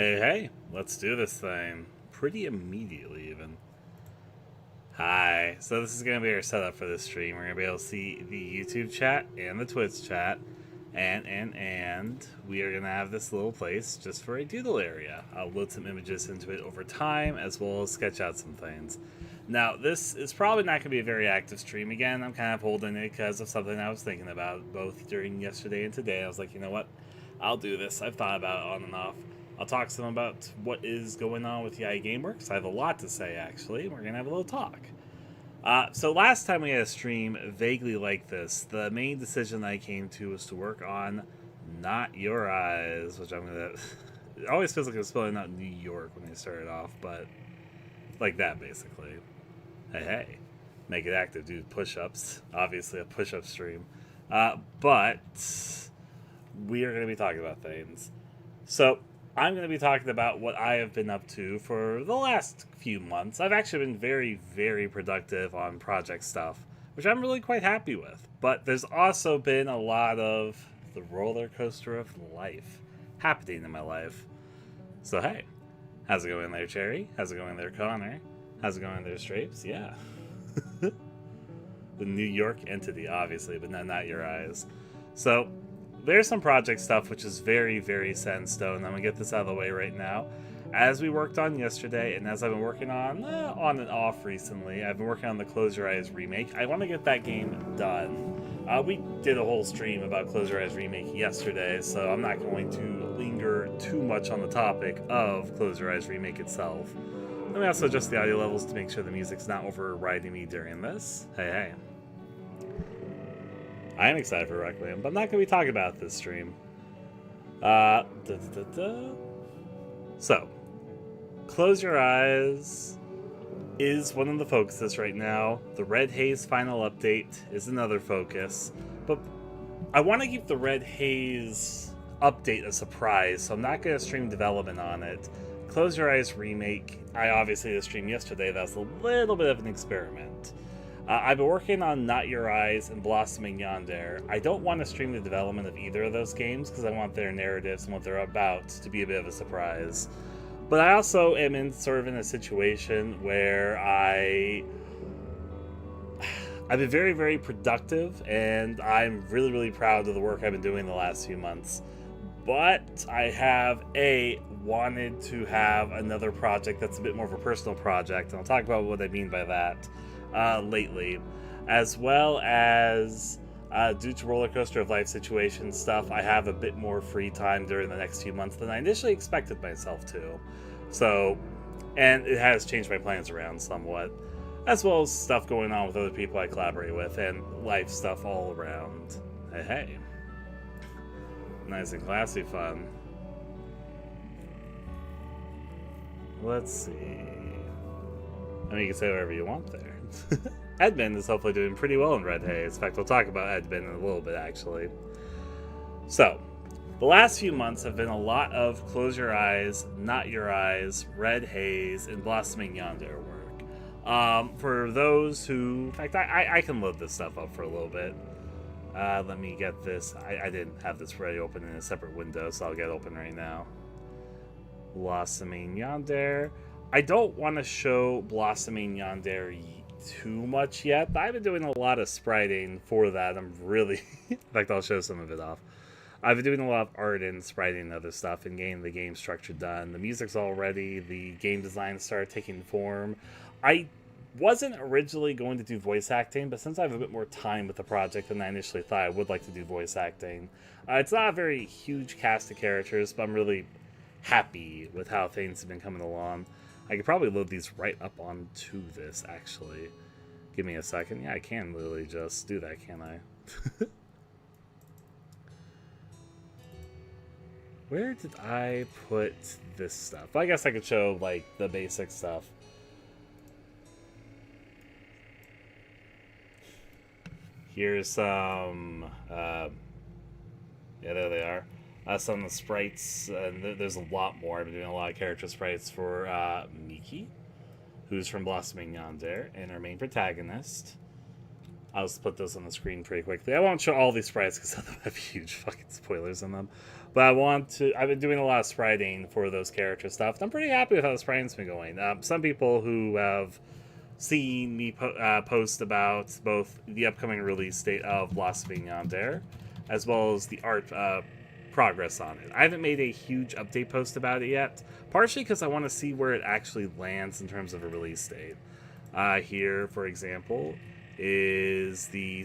Hey, let's do this thing. Pretty immediately, even. Hi. So, this is going to be our setup for this stream. We're going to be able to see the YouTube chat and the Twitch chat. And we are going to have this little place just for a doodle area. I'll load some images into it over time, as well as sketch out some things. Now, this is probably not going to be a very active stream again. I'm kind of holding it because of something I was thinking about both during yesterday and today. I was like, you know what? I'll do this. I've thought about it on and off. I'll talk to them about what is going on with Yai Gameworks. I have a lot to say, actually. We're going to have a little talk. So last time we had a stream vaguely like this, the main decision I came to was to work on Not Your Eyes, which I'm going to... It always feels like I'm spelling out New York when they started off, but like that, basically. Hey. Make it active, do push-ups. Obviously a push-up stream. But we are going to be talking about things. So I'm going to be talking about what I have been up to for the last few months. I've actually been very, very productive on project stuff, which I'm really quite happy with. But there's also been a lot of the roller coaster of life happening in my life. So hey, how's it going there, Cherry? How's it going there, Connor? How's it going there, Strapes? Yeah. The New York entity, obviously, but not your eyes. So there's some project stuff which is very, very set in stone. I'm going to get this out of the way right now. As we worked on yesterday, and as I've been working on and off recently, I've been working on the Close Your Eyes remake. I want to get that game done. We did a whole stream about Close Your Eyes remake yesterday, so I'm not going to linger too much on the topic of Close Your Eyes remake itself. Let me also adjust the audio levels to make sure the music's not overriding me during this. Hey. I am excited for Requiem, but I'm not going to be talking about this stream. So, Close Your Eyes is one of the focuses right now. The Red Haze final update is another focus. But I want to keep the Red Haze update a surprise, so I'm not going to stream development on it. Close Your Eyes remake, I obviously did a stream yesterday. That was a little bit of an experiment. I've been working on Not Your Eyes and Blossoming Yonder. I don't want to stream the development of either of those games because I want their narratives and what they're about to be a bit of a surprise. But I also am in a situation where I've been very, very productive, and I'm really, really proud of the work I've been doing the last few months. But I have wanted to have another project that's a bit more of a personal project, and I'll talk about what I mean by that lately, as well as due to roller coaster of life situation stuff, I have a bit more free time during the next few months than I initially expected myself to. So, and it has changed my plans around somewhat, as well as stuff going on with other people I collaborate with and life stuff all around. Hey. Nice and classy fun. Let's see. I mean, you can say whatever you want there. Edmund is hopefully doing pretty well in Red Haze. In fact, we'll talk about Edmund in a little bit, actually. So, the last few months have been a lot of Close Your Eyes, Not Your Eyes, Red Haze, and Blossoming Yonder work. For those who... In fact, I can load this stuff up for a little bit. Let me get this. I didn't have this already open in a separate window, so I'll get open right now. Blossoming Yonder. I don't want to show Blossoming Yonder too much yet, but I've been doing a lot of spriting for that. I'm really... In fact, I'll show some of it off. I've been doing a lot of art and spriting and other stuff and getting the game structure done. The music's all ready. The game design started taking form. I wasn't originally going to do voice acting, but since I have a bit more time with the project than I initially thought, I would like to do voice acting. It's not a very huge cast of characters, but I'm really happy with how things have been coming along. I could probably load these right up onto this, actually. Give me a second. Yeah, I can literally just do that, can't I? Where did I put this stuff? I guess I could show, like, the basic stuff. Here's some, yeah, there they are. Some of the sprites, and there's a lot more. I've been doing a lot of character sprites for Miki, who's from Blossoming Yonder, and our main protagonist. I'll just put those on the screen pretty quickly. I won't show all these sprites because they'll have huge fucking spoilers in them. But I've been doing a lot of spriting for those character stuff. And I'm pretty happy with how the spriting's been going. Some people who have seen me post about both the upcoming release date of Blossoming Yonder, as well as the art progress on it. I haven't made a huge update post about it yet, partially because I want to see where it actually lands in terms of a release date. Here, for example, is the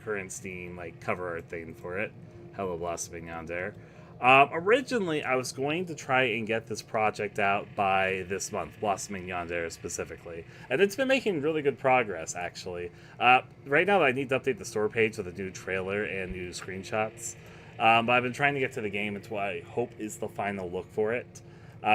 current Steam cover art thing for it. Hello, Blossoming Yonder. Originally, I was going to try and get this project out by this month, Blossoming Yonder specifically. And it's been making really good progress, actually. Right now, I need to update the store page with a new trailer and new screenshots. But I've been trying to get to the game. It's what I hope is the final look for it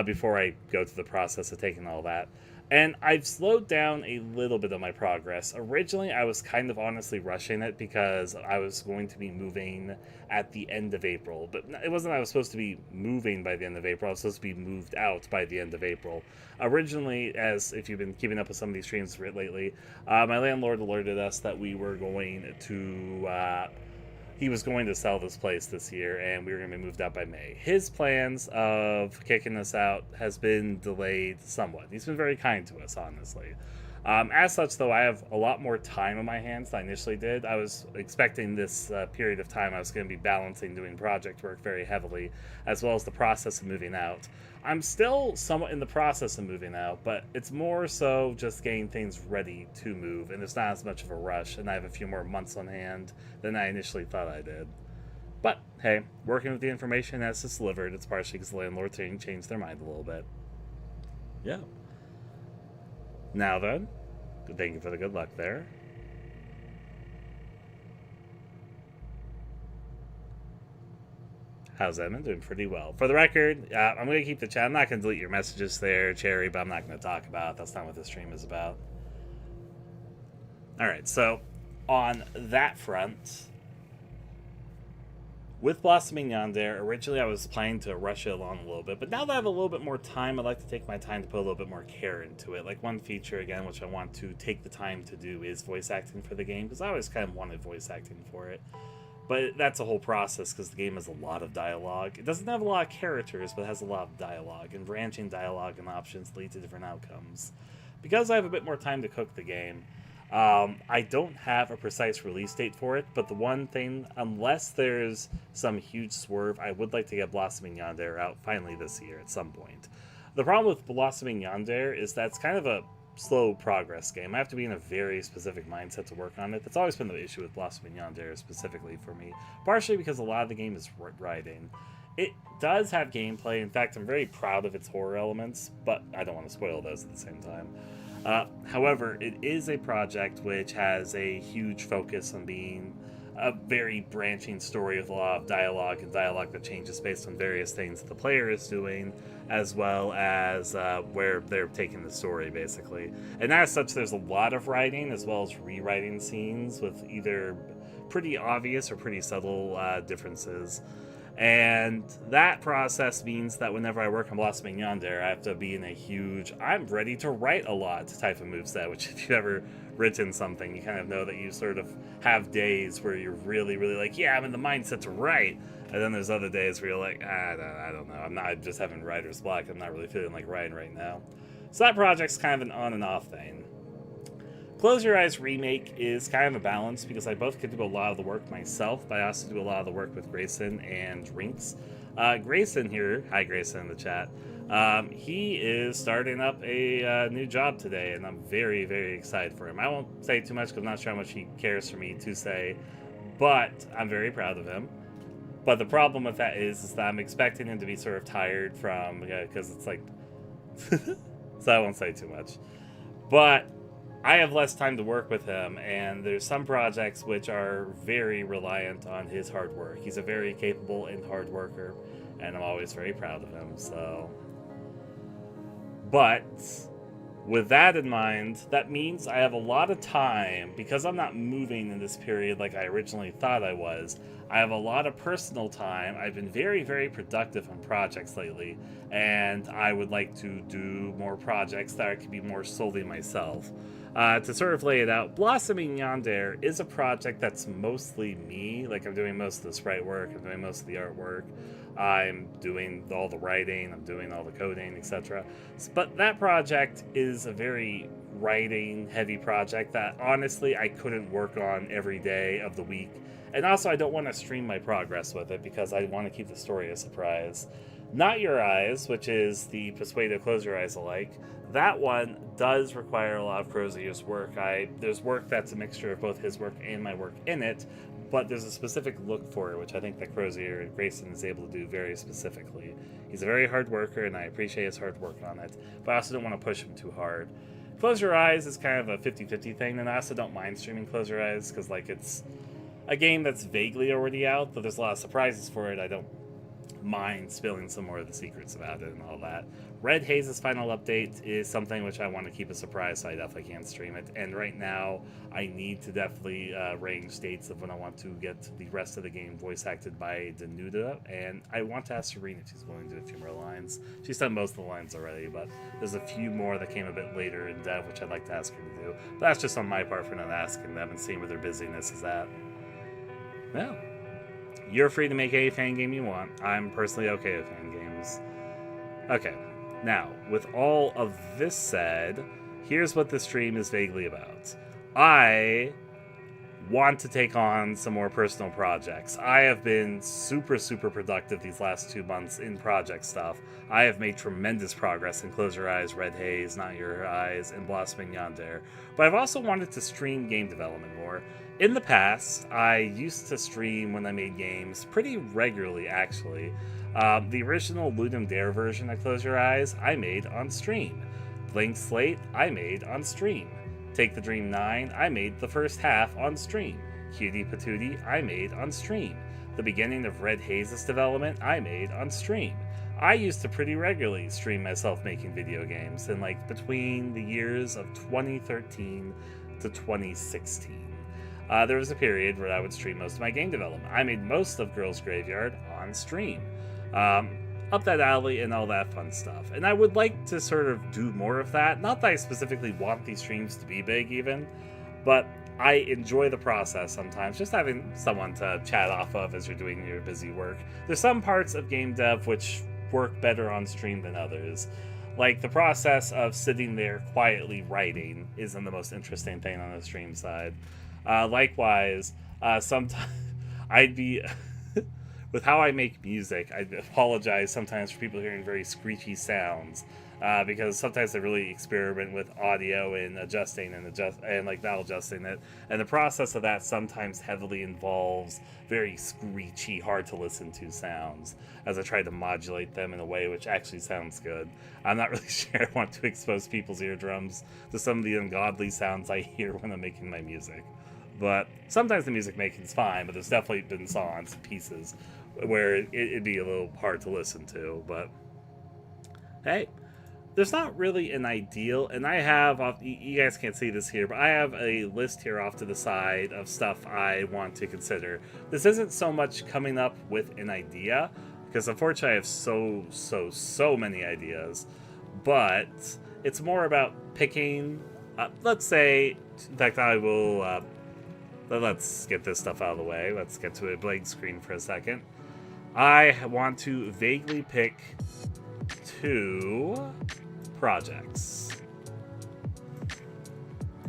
before I go through the process of taking all that. And I've slowed down a little bit of my progress. Originally, I was kind of honestly rushing it because I was going to be moving at the end of April. But it wasn't I was supposed to be moving by the end of April. I was supposed to be moved out by the end of April. Originally, as if you've been keeping up with some of these streams lately, my landlord alerted us that we were going to... he was going to sell this place this year, and we were going to be moved out by May. His plans of kicking us out has been delayed somewhat. He's been very kind to us, honestly. As such, though, I have a lot more time on my hands than I initially did. I was expecting this period of time I was going to be balancing doing project work very heavily, as well as the process of moving out. I'm still somewhat in the process of moving out, but it's more so just getting things ready to move, and it's not as much of a rush, and I have a few more months on hand than I initially thought I did. But, hey, working with the information as it's delivered, it's partially because the landlord changed their mind a little bit. Yeah. Now then, thank you for the good luck there. How's Edmund? Doing pretty well. For the record, I'm going to keep the chat. I'm not going to delete your messages there, Cherry, but I'm not going to talk about it. That's not what the stream is about. Alright, so on that front, with Blossoming Yonder, originally I was planning to rush it along a little bit, but now that I have a little bit more time, I'd like to take my time to put a little bit more care into it. Like one feature, again, which I want to take the time to do is voice acting for the game, because I always kind of wanted voice acting for it. But that's a whole process because the game has a lot of dialogue. It doesn't have a lot of characters, but it has a lot of dialogue, and branching dialogue and options lead to different outcomes. Because I have a bit more time to cook the game, I don't have a precise release date for it, but the one thing, unless there's some huge swerve, I would like to get Blossoming Yonder out finally this year at some point. The problem with Blossoming Yonder is that it's kind of a slow progress game. I have to be in a very specific mindset to work on it. That's always been the issue with Blossoming Yonder specifically for me, partially because a lot of the game is writing. It does have gameplay. In fact, I'm very proud of its horror elements, but I don't want to spoil those at the same time. However, it is a project which has a huge focus on being a very branching story with a lot of dialogue, and dialogue that changes based on various things that the player is doing, as well as where they're taking the story, basically. And as such, there's a lot of writing, as well as rewriting scenes with either pretty obvious or pretty subtle differences. And that process means that whenever I work on Blossoming Yonder, I have to be in a huge, I'm ready to write a lot type of moveset, which if you've ever written something, you kind of know that you sort of have days where you're really, really like, yeah, I'm in the mindset to write. And then there's other days where you're like, I don't know. I'm just having writer's block. I'm not really feeling like writing right now. So that project's kind of an on and off thing. Close Your Eyes Remake is kind of a balance because I both get to do a lot of the work myself, but I also do a lot of the work with Grayson and Rinks. Grayson here, hi Grayson in the chat, he is starting up a new job today, and I'm very, very excited for him. I won't say too much because I'm not sure how much he cares for me to say, but I'm very proud of him. But the problem with that is that I'm expecting him to be sort of tired from, because it's like, so I won't say too much. But I have less time to work with him, and there's some projects which are very reliant on his hard work. He's a very capable and hard worker, and I'm always very proud of him, so. But With that in mind, that means I have a lot of time, because I'm not moving in this period like I originally thought I was. I have a lot of personal time. I've been very, very productive on projects lately, and I would like to do more projects that I could be more solely myself. To sort of lay it out, Blossoming Yonder is a project that's mostly me. Like, I'm doing most of the sprite work, I'm doing most of the artwork, I'm doing all the writing, I'm doing all the coding, etc. But that project is a very writing heavy project that honestly I couldn't work on every day of the week. And also, I don't want to stream my progress with it because I want to keep the story a surprise. Not Your Eyes, which is the Persuado Close Your Eyes alike, that one does require a lot of Crozier's work. There's work that's a mixture of both his work and my work in it, but there's a specific look for it, which I think that Crozier and Grayson is able to do very specifically. He's a very hard worker, and I appreciate his hard work on it, but I also don't want to push him too hard. Close Your Eyes is kind of a 50-50 thing, and I also don't mind streaming Close Your Eyes, because like it's a game that's vaguely already out, but there's a lot of surprises for it. I don't mind spilling some more of the secrets about it and all that. Red Haze's final update is something which I want to keep a surprise, so I definitely can't stream it. And right now, I need to definitely arrange dates of when I want to get the rest of the game voice acted by Danuta. And I want to ask Serena if she's willing to do a few more lines. She's done most of the lines already, but there's a few more that came a bit later in dev, which I'd like to ask her to do. But that's just on my part for not asking them and seeing where their busyness is at. Well, you're free to make any fan game you want. I'm personally okay with fan games. Okay, now, with all of this said, here's what the stream is vaguely about. I want to take on some more personal projects. I have been super, super productive these last 2 months in project stuff. I have made tremendous progress in Close Your Eyes, Red Haze, Not Your Eyes, and Blossoming Yonder. But I've also wanted to stream game development more. In the past, I used to stream when I made games pretty regularly, actually. The original Ludum Dare version of Close Your Eyes, I made on stream. Blank Slate, I made on stream. Take the Dream 9, I made the first half on stream. Cutie Patootie, I made on stream. The beginning of Red Haze's development, I made on stream. I used to pretty regularly stream myself making video games, and like between the years of 2013 to 2016. There was a period where I would stream most of my game development. I made most of Girls Graveyard on stream. Up that alley and all that fun stuff. And I would like to sort of do more of that. Not that I specifically want these streams to be big even, but I enjoy the process sometimes, just having someone to chat off of as you're doing your busy work. There's some parts of game dev which work better on stream than others. Like the process of sitting there quietly writing isn't the most interesting thing on the stream side. Likewise, sometimes I'd be... with how I make music, I apologize sometimes for people hearing very screechy sounds, because sometimes I really experiment with audio and adjusting and like valve adjusting it, and the process of that sometimes heavily involves very screechy, hard to listen to sounds as I try to modulate them in a way which actually sounds good. I'm not really sure I want to expose people's eardrums to some of the ungodly sounds I hear when I'm making my music. But sometimes the music making is fine, but there's definitely been songs and pieces where it'd be a little hard to listen to. But hey, there's not really an ideal, and I have, you guys can't see this here, but I have a list here off to the side of stuff I want to consider. This isn't so much coming up with an idea, because unfortunately I have so many ideas, but it's more about picking, let's say, in fact I will... let's get this stuff out of the way. Let's get to a blank screen for a second. I want to vaguely pick 2 projects.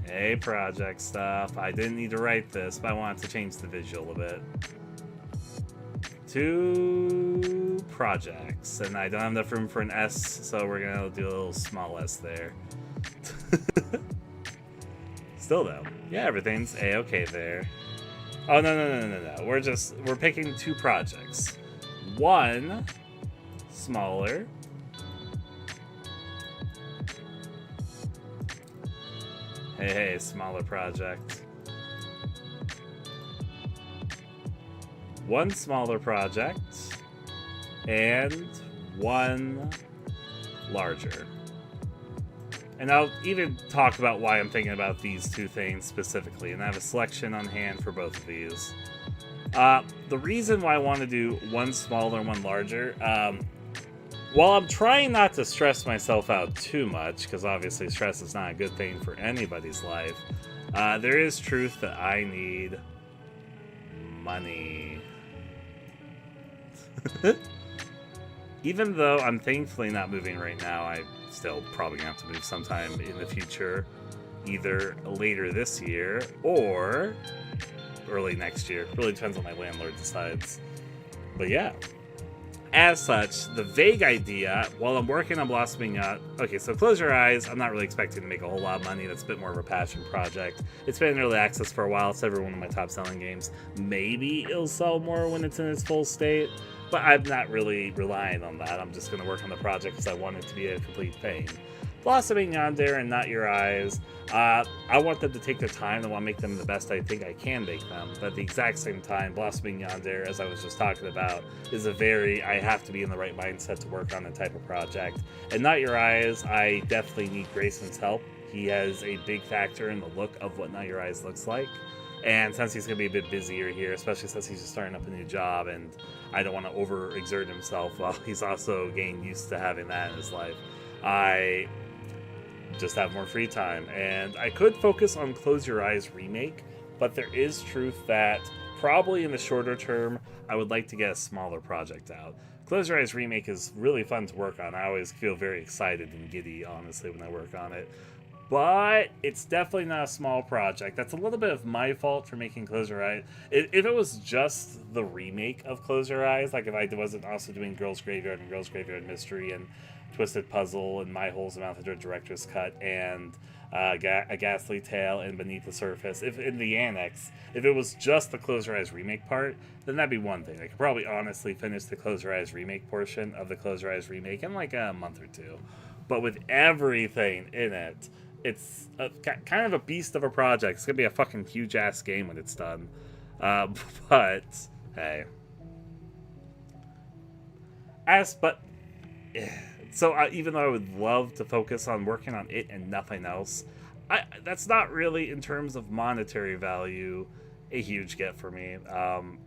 Hey, project stuff. I didn't need to write this, but I wanted to change the visual a bit. 2 projects. And I don't have enough room for an S, so we're going to do a little small S there. Still though, yeah, everything's a-okay there. Oh, no. We're picking 2 projects. One smaller. Hey, smaller project. One smaller project and one larger. And I'll even talk about why I'm thinking about these two things specifically, and I have a selection on hand for both of these. The reason why I want to do one smaller and one larger, while I'm trying not to stress myself out too much, because obviously stress is not a good thing for anybody's life, there is truth that I need money. Even though I'm thankfully not moving right now, I still probably gonna have to move sometime in the future, either later this year or early next year. Really depends on my landlord decides. But yeah. As such, the vague idea, while I'm working on Blossoming Yacht, okay, so Close Your Eyes, I'm not really expecting to make a whole lot of money. That's a bit more of a passion project. It's been in early access for a while. It's never one of my top selling games. Maybe it'll sell more when it's in its full state, but I'm not really relying on that. I'm just going to work on the project because I want it to be a complete thing. Blossoming Yonder and Not Your Eyes, I want them to take their time. I want to make them the best I think I can make them. But at the exact same time, Blossoming Yonder, as I was just talking about, is a very, I have to be in the right mindset to work on the type of project. And Not Your Eyes, I definitely need Grayson's help. He has a big factor in the look of what Not Your Eyes looks like. And since he's going to be a bit busier here, especially since he's just starting up a new job, and I don't want to overexert himself while he's also getting used to having that in his life, I just have more free time. And I could focus on Close Your Eyes remake, but there is truth that probably in the shorter term, I would like to get a smaller project out. Close Your Eyes remake is really fun to work on. I always feel very excited and giddy, honestly, when I work on it. But it's definitely not a small project. That's a little bit of my fault for making Close Your Eyes. If it was just the remake of Close Your Eyes, like if I wasn't also doing Girls Graveyard and Girls Graveyard Mystery and Twisted Puzzle and My Holes in Mouth Director's Cut and A Ghastly Tale and Beneath the Surface, if in the annex, if it was just the Close Your Eyes remake part, then that'd be one thing. I could probably honestly finish the Close Your Eyes remake portion of the Close Your Eyes remake in like a month or two. But with everything in it, it's kind of a beast of a project. It's gonna be a fucking huge ass game when it's done. But hey, so even though I would love to focus on working on it and nothing else, that's not really, in terms of monetary value, a huge get for me.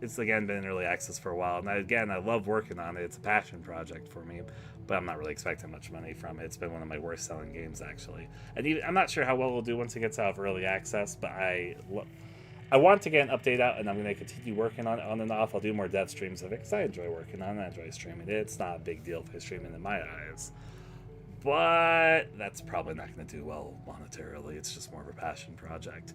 It's again been in early access for a while, and I love working on it. It's a passion project for me, but I'm not really expecting much money from it. It's been one of my worst selling games, actually. And even, I'm not sure how well it'll do once it gets out of early access, but I want to get an update out, and I'm going to continue working on it on and off. I'll do more dev streams of it because I enjoy working on it. I enjoy streaming it. It's not a big deal if I stream it in my eyes. But that's probably not going to do well monetarily. It's just more of a passion project.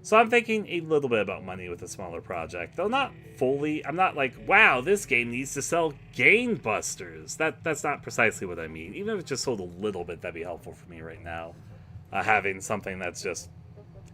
So I'm thinking a little bit about money with a smaller project, though not fully. I'm not like, wow, this game needs to sell gangbusters. That's not precisely what I mean. Even if it just sold a little bit, that'd be helpful for me right now. Having something that's just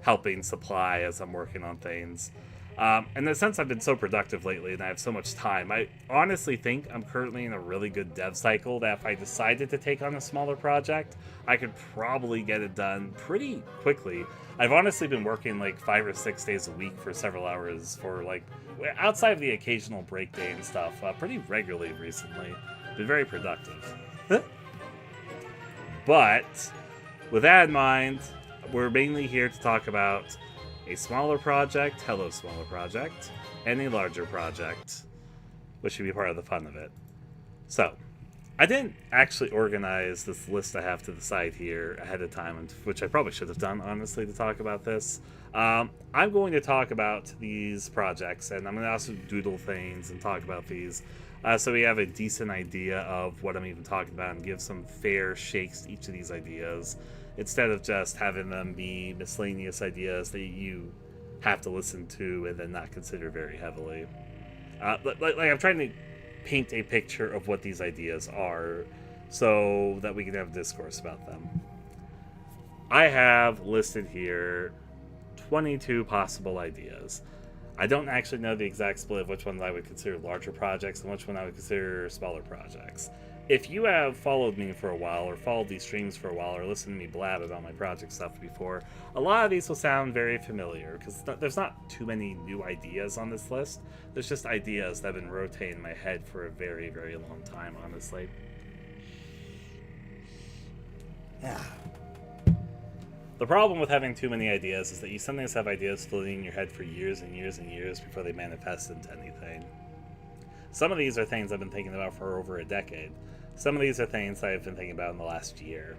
helping supply as I'm working on things. And since I've been so productive lately and I have so much time, I honestly think I'm currently in a really good dev cycle that if I decided to take on a smaller project, I could probably get it done pretty quickly. I've honestly been working like 5 or 6 days a week for several hours for like, outside of the occasional break day and stuff, pretty regularly recently. Been very productive. But with that in mind, we're mainly here to talk about a smaller project, hello smaller project, and a larger project, which should be part of the fun of it. So, I didn't actually organize this list I have to the side here ahead of time, which I probably should have done, honestly, to talk about this. I'm going to talk about these projects, and I'm going to also doodle things and talk about these, so we have a decent idea of what I'm even talking about and give some fair shakes to each of these ideas, instead of just having them be miscellaneous ideas that you have to listen to and then not consider very heavily. Like I'm trying to paint a picture of what these ideas are so that we can have discourse about them. I have listed here 22 possible ideas. I don't actually know the exact split of which ones I would consider larger projects and which one I would consider smaller projects. If you have followed me for a while, or followed these streams for a while, or listened to me blab about my project stuff before, a lot of these will sound very familiar, because there's not too many new ideas on this list. There's just ideas that have been rotating in my head for a very, very long time, honestly. Yeah. The problem with having too many ideas is that you sometimes have ideas floating in your head for years and years and years before they manifest into anything. Some of these are things I've been thinking about for over a decade. Some of these are things I've been thinking about in the last year.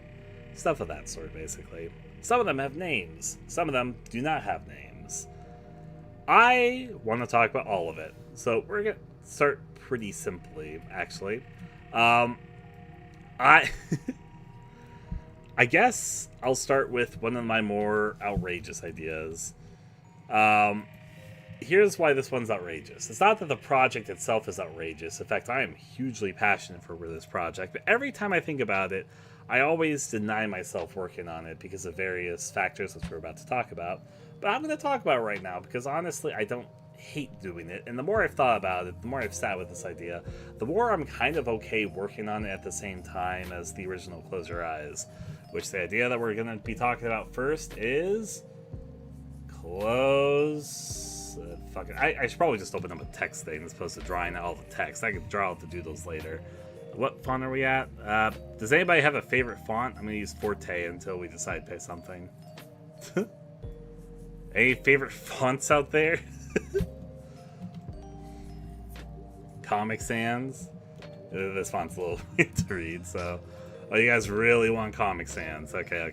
Stuff of that sort, basically. Some of them have names. Some of them do not have names. I want to talk about all of it. So we're going to start pretty simply, actually. I guess I'll start with one of my more outrageous ideas. Here's why this one's outrageous. It's not that the project itself is outrageous. In fact, I am hugely passionate for this project. But every time I think about it, I always deny myself working on it because of various factors which we're about to talk about. But I'm going to talk about it right now because honestly, I don't hate doing it. And the more I've thought about it, the more I've sat with this idea, the more I'm kind of okay working on it at the same time as the original Close Your Eyes. Which the idea that we're going to be talking about first is close... I should probably just open up a text thing as opposed to drawing out all the text. I could draw out the doodles later. What font are we at? Does anybody have a favorite font? I'm going to use Forte until we decide to pick something. Any favorite fonts out there? Comic Sans? This font's a little weird to read, so... Oh, you guys really want Comic Sans. Okay.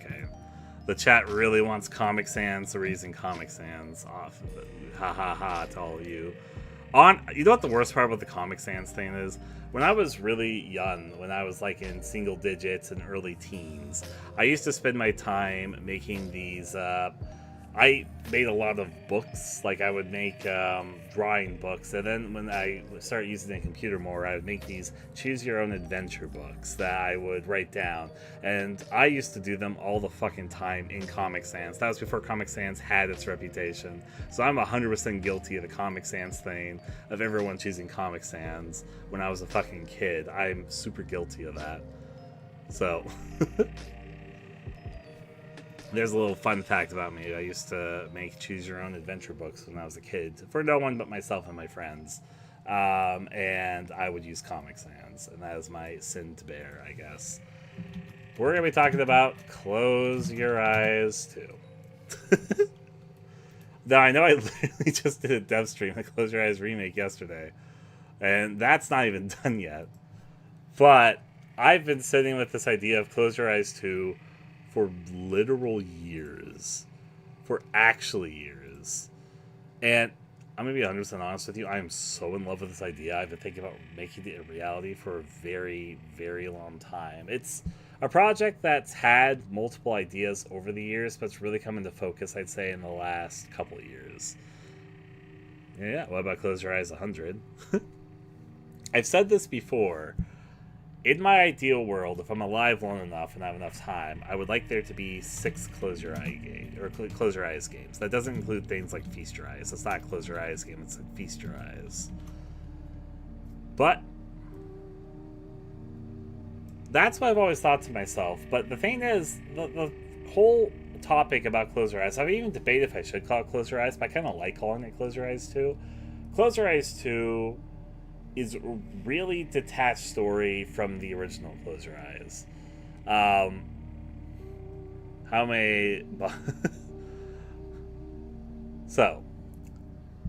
The chat really wants Comic Sans, so we're using Comic Sans off of it. Ha ha ha to all of you. You know what the worst part about the Comic Sans thing is? When I was really young, when I was like in single digits and early teens, I used to spend my time making these, I made a lot of books. Like I would make drawing books, and then when I started using the computer more, I would make these choose your own adventure books that I would write down. And I used to do them all the fucking time in Comic Sans. That was before Comic Sans had its reputation. So I'm 100% guilty of the Comic Sans thing, of everyone choosing Comic Sans when I was a fucking kid. I'm super guilty of that. So... There's a little fun fact about me. I used to make choose your own adventure books when I was a kid for no one but myself and my friends. And I would use Comic Sans, and that is my sin to bear, I guess. We're going to be talking about Close Your Eyes 2. Now, I know I literally just did a dev stream of Close Your Eyes remake yesterday, and that's not even done yet. But I've been sitting with this idea of Close Your Eyes 2 for literal years. For actually years. And I'm going to be 100% honest with you. I am so in love with this idea. I've been thinking about making it a reality for a very, very long time. It's a project that's had multiple ideas over the years, but it's really come into focus, I'd say, in the last couple of years. Yeah, what about Close Your Eyes 100? I've said this before. In my ideal world, if I'm alive long enough and have enough time, I would like there to be 6 Close Your Eyes games. That doesn't include things like Feast Your Eyes. It's not a Close Your Eyes game, it's like Feast Your Eyes. But that's what I've always thought to myself. But the thing is, the whole topic about Close Your Eyes, I've even debated if I should call it Close Your Eyes, but I kind of like calling it Close Your Eyes 2. Close Your Eyes 2 is a really detached story from the original Close Your Eyes. How many... So,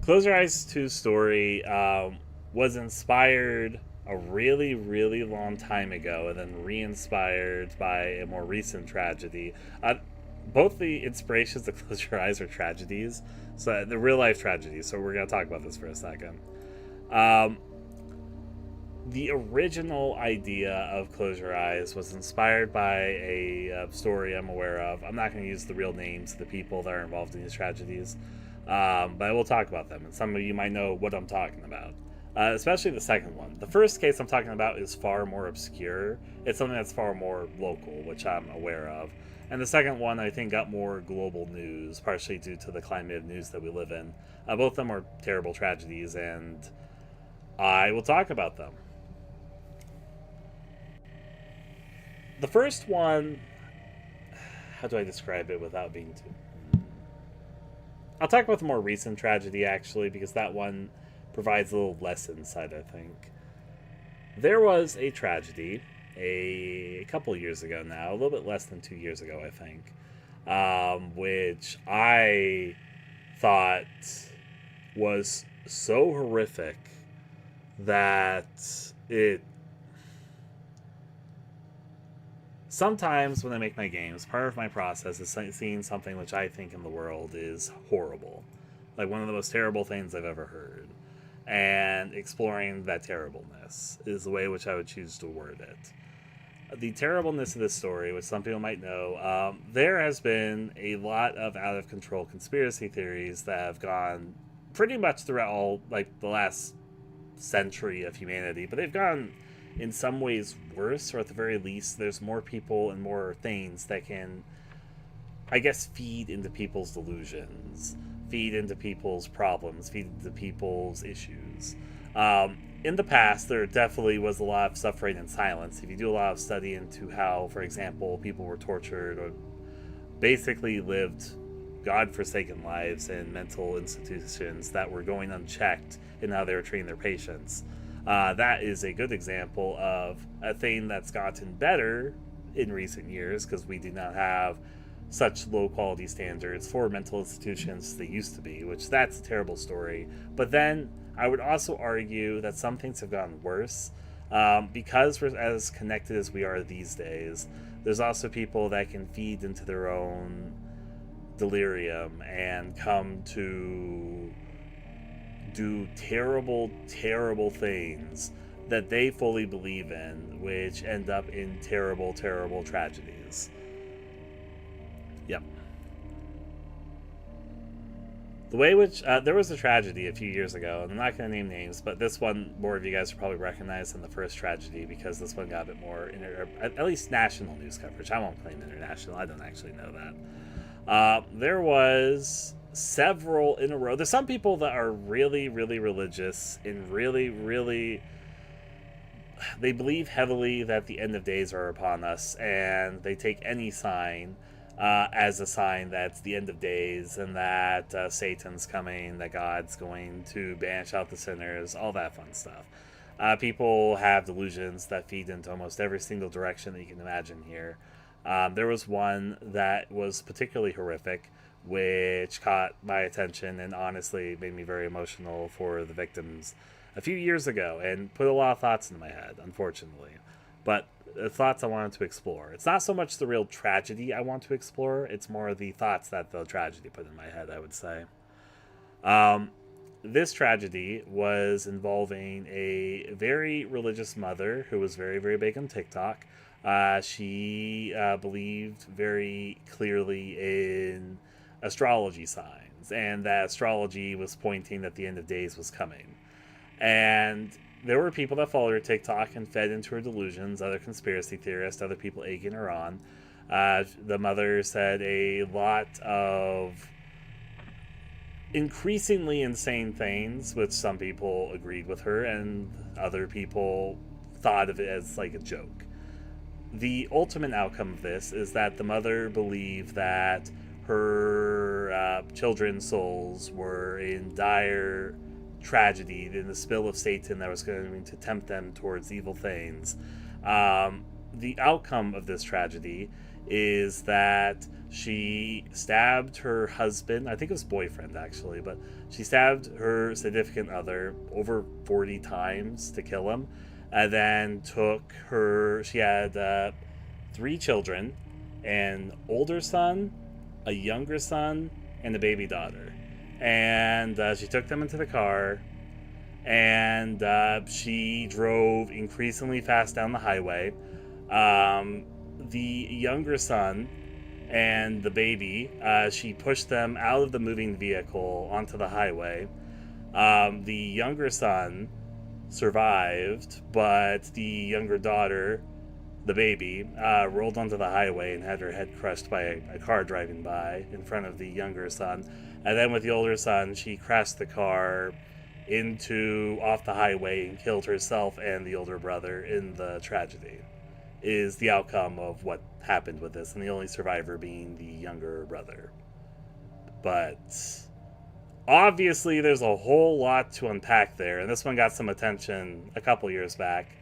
Close Your Eyes 2's story was inspired a really, really long time ago and then re-inspired by a more recent tragedy. Both the inspirations of Close Your Eyes are tragedies, so the real-life tragedies, so we're going to talk about this for a second. The original idea of Close Your Eyes was inspired by a story I'm aware of. I'm not going to use the real names of the people that are involved in these tragedies, but I will talk about them, and some of you might know what I'm talking about, especially the second one. The first case I'm talking about is far more obscure. It's something that's far more local, which I'm aware of. And the second one, I think, got more global news, partially due to the climate of news that we live in. Both of them are terrible tragedies, and I will talk about them. The first one, how do I describe it without being too... I'll talk about the more recent tragedy, actually, because that one provides a little less insight, I think. There was a tragedy a couple years ago now, a little bit less than 2 years ago, I think, which I thought was so horrific that it. Sometimes when I make my games, part of my process is seeing something which I think in the world is horrible, like one of the most terrible things I've ever heard, and exploring that terribleness is the way which I would choose to word it. The terribleness of this story, which some people might know, there has been a lot of out of control conspiracy theories that have gone pretty much throughout all, like, the last century of humanity, but they've gone in some ways worse, or at the very least, there's more people and more things that can, I guess, feed into people's delusions, feed into people's problems, feed into people's issues. In the past, there definitely was a lot of suffering in silence. If you do a lot of study into how, for example, people were tortured or basically lived godforsaken lives in mental institutions that were going unchecked in how they were treating their patients, that is a good example of a thing that's gotten better in recent years because we do not have such low quality standards for mental institutions as they used to be, which that's a terrible story. But then I would also argue that some things have gotten worse because we're as connected as we are these days. There's also people that can feed into their own delirium and come to do terrible, terrible things that they fully believe in, which end up in terrible, terrible tragedies. Yep. The way which there was a tragedy a few years ago, and I'm not going to name names, but this one more of you guys will probably recognize than the first tragedy because this one got a bit more, at least national news coverage. I won't claim international. I don't actually know that. There was several in a row. There's some people that are really, really religious and really, really, they believe heavily that the end of days are upon us, and they take any sign as a sign that it's the end of days and that Satan's coming, that God's going to banish out the sinners, all that fun stuff. People have delusions that feed into almost every single direction that you can imagine here. There was one that was particularly horrific, which caught my attention and honestly made me very emotional for the victims a few years ago and put a lot of thoughts into my head, unfortunately. But the thoughts I wanted to explore. It's not so much the real tragedy I want to explore, it's more the thoughts that the tragedy put in my head, I would say. This tragedy was involving a very religious mother who was very, very big on TikTok. She believed very clearly in astrology signs, and that astrology was pointing that the end of days was coming. And there were people that followed her TikTok and fed into her delusions, other conspiracy theorists, other people egging her on. The mother said a lot of increasingly insane things, which some people agreed with her, and other people thought of it as like a joke. The ultimate outcome of this is that the mother believed that her children's souls were in dire tragedy, in the spill of Satan that was going to tempt them towards evil things. The outcome of this tragedy is that she stabbed her husband, I think it was boyfriend actually, but she stabbed her significant other over 40 times to kill him, and then she had 3 children, an older son, a younger son, and a baby daughter. And she took them into the car, and she drove increasingly fast down the highway. The younger son and the baby, she pushed them out of the moving vehicle onto the highway. The younger son survived, but the younger daughter, the baby, rolled onto the highway and had her head crushed by a car driving by in front of the younger son. And then with the older son, she crashed the car off the highway and killed herself and the older brother in the tragedy, is the outcome of what happened with this, and the only survivor being the younger brother. But obviously there's a whole lot to unpack there, and this one got some attention a couple years back.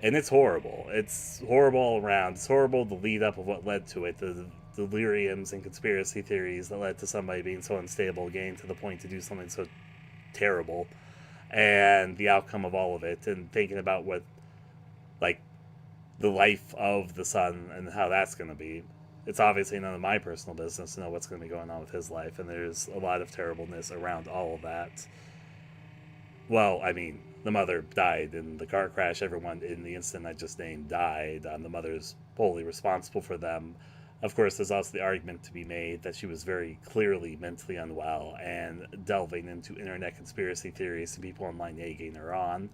And it's horrible. It's horrible all around. It's horrible the lead up of what led to it, the deliriums and conspiracy theories that led to somebody being so unstable, getting to the point to do something so terrible, and the outcome of all of it, and thinking about what, like, the life of the son and how that's going to be. It's obviously none of my personal business to know what's going to be going on with his life, and there's a lot of terribleness around all of that. Well, I mean, the mother died in the car crash. Everyone in the incident I just named died. The mother's wholly responsible for them. Of course, there's also the argument to be made that she was very clearly mentally unwell and delving into internet conspiracy theories and people online egging her on,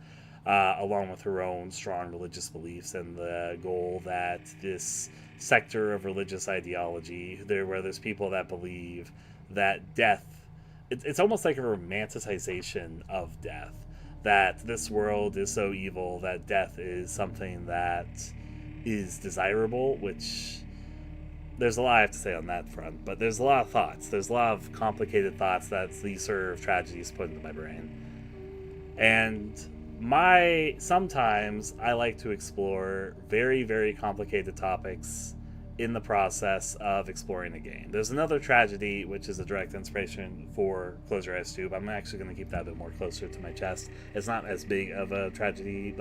along with her own strong religious beliefs and the goal that this sector of religious ideology, where there's people that believe that death, it's almost like a romanticization of death, that this world is so evil that death is something that is desirable, which there's a lot I have to say on that front, but there's a lot of thoughts. There's a lot of complicated thoughts that these sort of tragedies put into my brain. And sometimes I like to explore very, very complicated topics in the process of exploring a game. There's another tragedy, which is a direct inspiration for Close Your Eyes 2, but I'm actually going to keep that a bit more closer to my chest. It's not as big of a tragedy,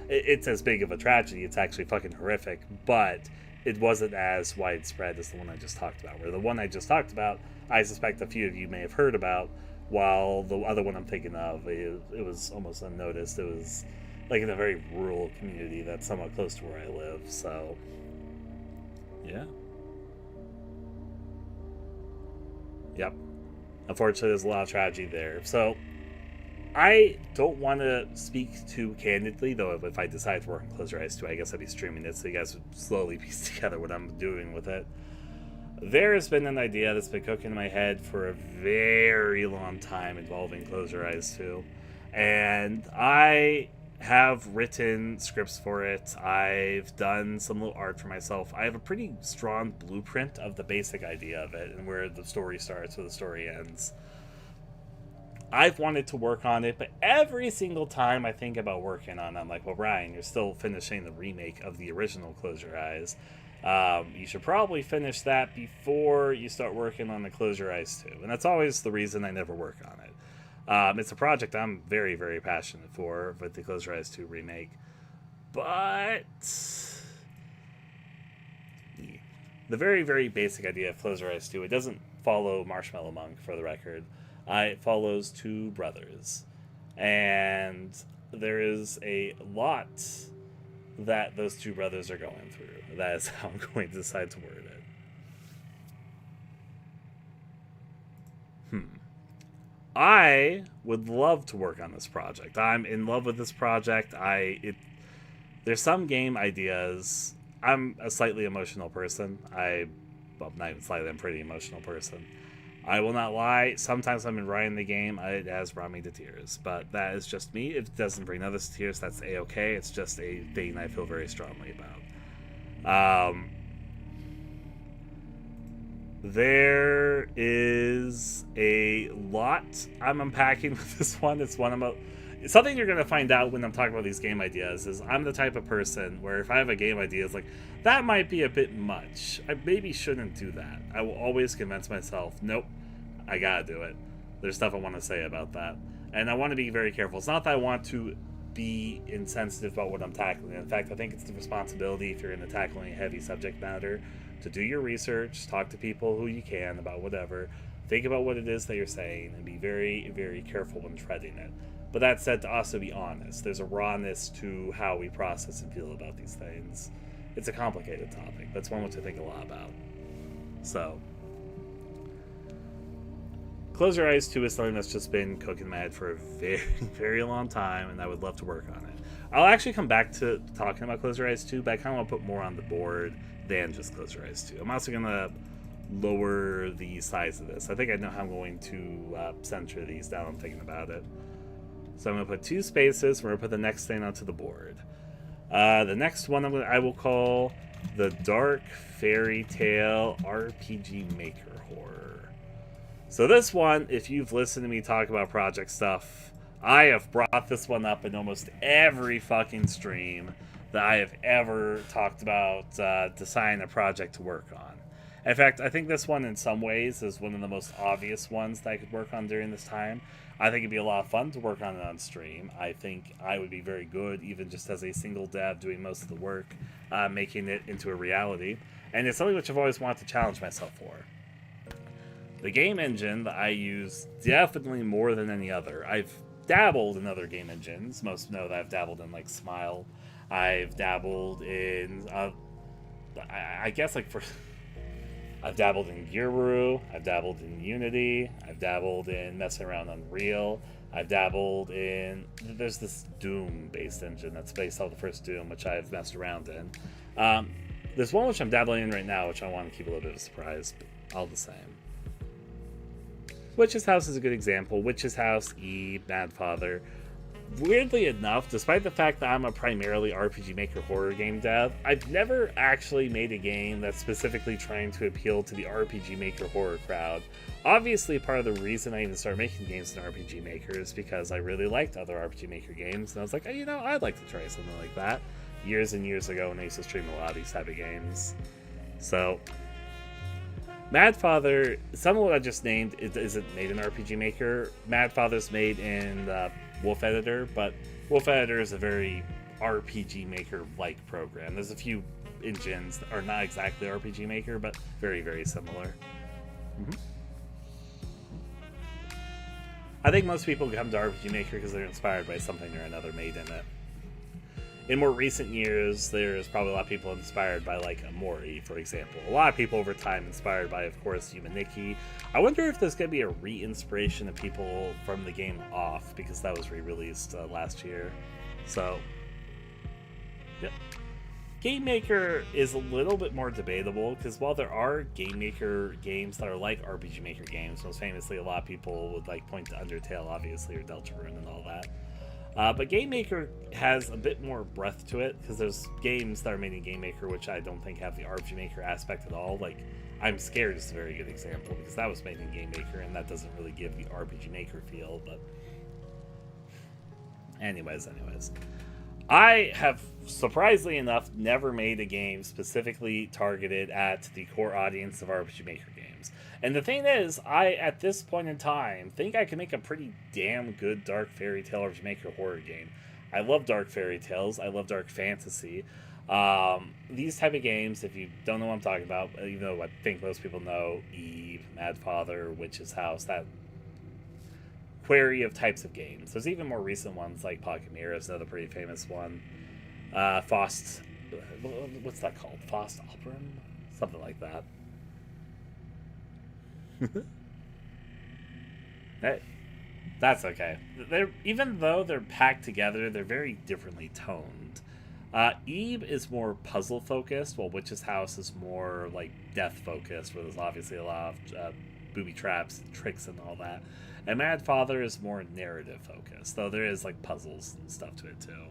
it's as big of a tragedy, it's actually fucking horrific, but it wasn't as widespread as the one I just talked about, where the one I just talked about, I suspect a few of you may have heard about, while the other one I'm thinking of, it was almost unnoticed. It was like in a very rural community that's somewhat close to where I live, so yeah. Yep. Unfortunately, there's a lot of tragedy there. So, I don't want to speak too candidly, though if I decide to work on Close Your Eyes 2, I guess I'd be streaming it so you guys would slowly piece together what I'm doing with it. There has been an idea that's been cooking in my head for a very long time involving Close Your Eyes 2. And I have written scripts for it. I've done some little art for myself. I have a pretty strong blueprint of the basic idea of it and where the story starts, where the story ends. I've wanted to work on it, but every single time I think about working on it, I'm like, well, Ryan, you're still finishing the remake of the original Close Your Eyes. You should probably finish that before you start working on the Close Your Eyes 2. And that's always the reason I never work on it. It's a project I'm very, very passionate for, with the Close Your Eyes 2 remake. But the very, very basic idea of Close Your Eyes 2, it doesn't follow Marshmallow Monk, for the record. It follows two brothers. And there is a lot that those two brothers are going through. That is how I'm going to decide to word it. I would love to work on this project. I'm in love with this project. There's some game ideas. I'm a slightly emotional person. Well, not even slightly, I'm a pretty emotional person. I will not lie. Sometimes I'm writing the game, it has brought me to tears. But that is just me. If it doesn't bring others to tears, that's A-okay. It's just a thing I feel very strongly about. There is a lot I'm unpacking with this one. It's something you're going to find out when I'm talking about these game ideas is I'm the type of person where if I have a game idea, it's like, that might be a bit much. I maybe shouldn't do that. I will always convince myself, nope, I gotta do it. There's stuff I want to say about that. And I want to be very careful. It's not that I want to be insensitive about what I'm tackling. In fact, I think it's the responsibility, if you're going to tackle any heavy subject matter, to do your research, talk to people who you can about whatever, think about what it is that you're saying, and be very, very careful when treading it. But that said, to also be honest. There's a rawness to how we process and feel about these things. It's a complicated topic. That's one which I think a lot about. So, Close Your Eyes 2 is something that's just been cooking in my head for a very, very long time, and I would love to work on it. I'll actually come back to talking about Close Your Eyes 2, but I kind of want to put more on the board than just Close Your Eyes 2. I'm also going to lower the size of this. I think I know how I'm going to center these down. I'm thinking about it. So I'm going to put 2 spaces. We're going to put the next thing onto the board. The next one I will call the Dark Fairy Tale RPG Maker Horror. So this one, if you've listened to me talk about project stuff, I have brought this one up in almost every fucking stream. that I have ever talked about deciding a project to work on. In fact, I think this one in some ways is one of the most obvious ones that I could work on during this time. I think it'd be a lot of fun to work on it on stream. I think I would be very good, even just as a single dev doing most of the work, making it into a reality. And it's something which I've always wanted to challenge myself for. The game engine that I use definitely more than any other. I've dabbled in other game engines. Most know that I've dabbled in like Smile. I've dabbled in, I guess like for... I've dabbled in Gearwoo, I've dabbled in Unity, I've dabbled in messing around on Unreal, I've dabbled in... There's this Doom-based engine that's based on the first Doom, which I've messed around in. There's one which I'm dabbling in right now, which I want to keep a little bit of a surprise, but all the same. Witch's House is a good example. Witch's House, Eve, Madfather. Weirdly enough, despite the fact that I'm a primarily RPG Maker horror game dev, I've never actually made a game that's specifically trying to appeal to the RPG Maker horror crowd. Obviously, part of the reason I even started making games in RPG Maker is because I really liked other RPG Maker games, and I was like, oh, you know, I'd like to try something like that. Years and years ago when I used to stream a lot of these type of games. So, Madfather, some of what I just named isn't made in RPG Maker. Madfather's made in Wolf Editor, but Wolf Editor is a very RPG Maker-like program. There's a few engines that are not exactly RPG Maker, but very, very similar. I think most people come to RPG Maker because they're inspired by something or another made in it. In more recent years, there's probably a lot of people inspired by, like, Amori, for example. A lot of people over time inspired by, of course, Yumaniki. I wonder if there's going to be a re-inspiration of people from the game Off, because that was re-released last year. So, yep. Game Maker is a little bit more debatable, because while there are Game Maker games that are like RPG Maker games, most famously a lot of people would like point to Undertale, obviously, or Deltarune and all that. But Game Maker has a bit more breadth to it, because there's games that are made in Game Maker which I don't think have the RPG Maker aspect at all. Like, I'm Scared is a very good example, because that was made in Game Maker, and that doesn't really give the RPG Maker feel, but... Anyways. I have, surprisingly enough, never made a game specifically targeted at the core audience of RPG Maker games. And the thing is, I, at this point in time, think I can make a pretty damn good dark fairy tale RPG Maker horror game. I love dark fairy tales. I love dark fantasy. These type of games, if you don't know what I'm talking about, even though I think most people know, Eve, Madfather, Witch's House, that query of types of games. There's even more recent ones, like Pocket Mirror is another pretty famous one. Faust... What's that called? Faust Operum? Something like that. Hey, that's okay. Even though they're packed together, they're very differently toned. Eve is more puzzle focused, while Witch's House is more like death focused, where there's obviously a lot of booby traps, tricks, and all that. And Madfather is more narrative focused, though there is like puzzles and stuff to it too.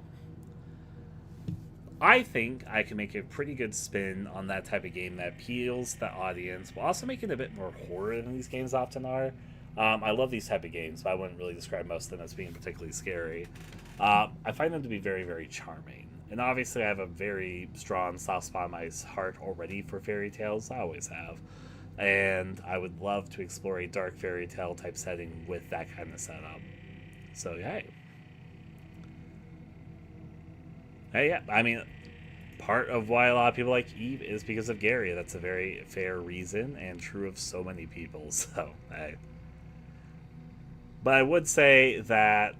I think I can make a pretty good spin on that type of game that appeals to the audience, while also making it a bit more horror than these games often are. I love these type of games, but I wouldn't really describe most of them as being particularly scary. I find them to be very, very charming. And obviously I have a very strong soft spot in my heart already for fairy tales. I always have. And I would love to explore a dark fairy tale type setting with that kind of setup. So, hey. Hey, yeah, I mean, part of why a lot of people like Eve is because of Gary. That's a very fair reason, and true of so many people, so, hey. But I would say that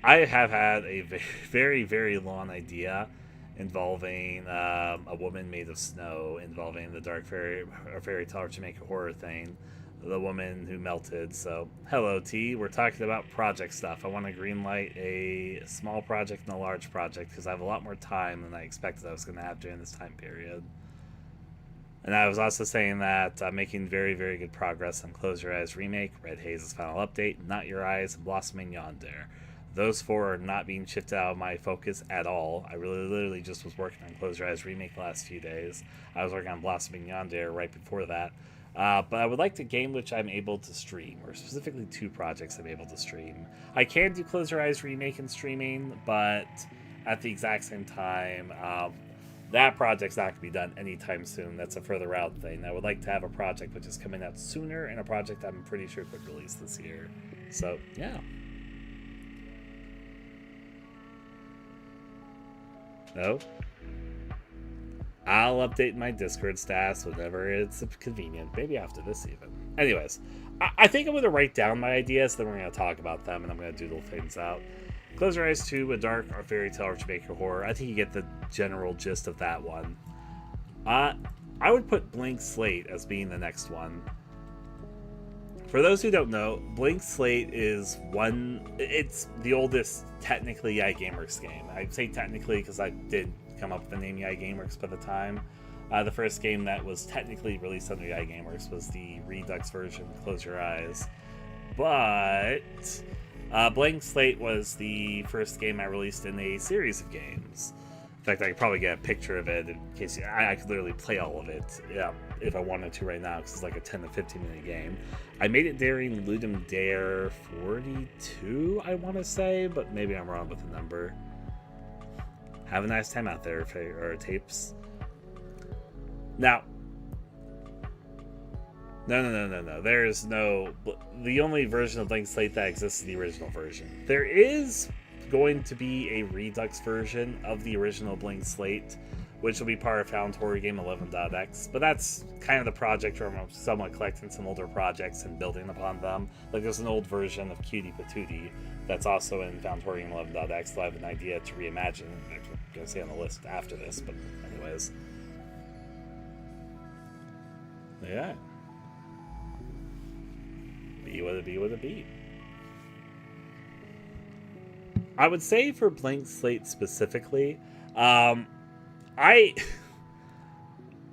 I have had a very, very long idea involving a woman made of snow, involving the dark fairy tale to make a horror thing, the woman who melted. So, hello T, we're talking about project stuff. I want to greenlight a small project and a large project because I have a lot more time than I expected I was going to have during this time period. And I was also saying that I'm making very, very good progress on Close Your Eyes Remake, Red Haze's final update, Not Your Eyes, and Blossoming Yonder. Those four are not being shifted out of my focus at all. I literally just was working on Close Your Eyes Remake the last few days. I was working on Blossoming Yonder right before that. But I would like to game which I'm able to stream, or specifically two projects I'm able to stream. I can do Close Your Eyes Remake and streaming, but at the exact same time, that project's not going to be done anytime soon. That's a further out thing. I would like to have a project which is coming out sooner, and a project I'm pretty sure could release this year. So, yeah. No? I'll update my Discord stats whenever it's convenient. Maybe after this, even. Anyways, I think I'm going to write down my ideas, then we're going to talk about them, and I'm going to doodle things out. Close Your Eyes 2, a dark or fairy tale or Jamaican horror. I think you get the general gist of that one. I would put Blank Slate as being the next one. For those who don't know, Blank Slate is it's the oldest, technically, Yai Gameworks game. I say technically because I did come up with the name Yai Gameworks by the time. The first game that was technically released under Yai Gameworks was the Redux version, Close Your Eyes. But Blank Slate was the first game I released in a series of games. In fact, I could probably get a picture of it in case I could literally play all of it if I wanted to right now, because it's like a 10 to 15 minute game. I made it during Ludum Dare 42, I want to say, but maybe I'm wrong with the number. Have a nice time out there, or tapes. Now, no. There's no... The only version of Blank Slate that exists is the original version. There is going to be a Redux version of the original Blank Slate, which will be part of Found Horror Game 11.x, but that's kind of the project where I'm somewhat collecting some older projects and building upon them. Like, there's an old version of Cutie Patootie that's also in Found Horror Game 11.x, so I have an idea to reimagine. I'm going to say on the list after this, but anyways. Yeah. Be what it be, what it be. I would say for Blank Slate specifically, I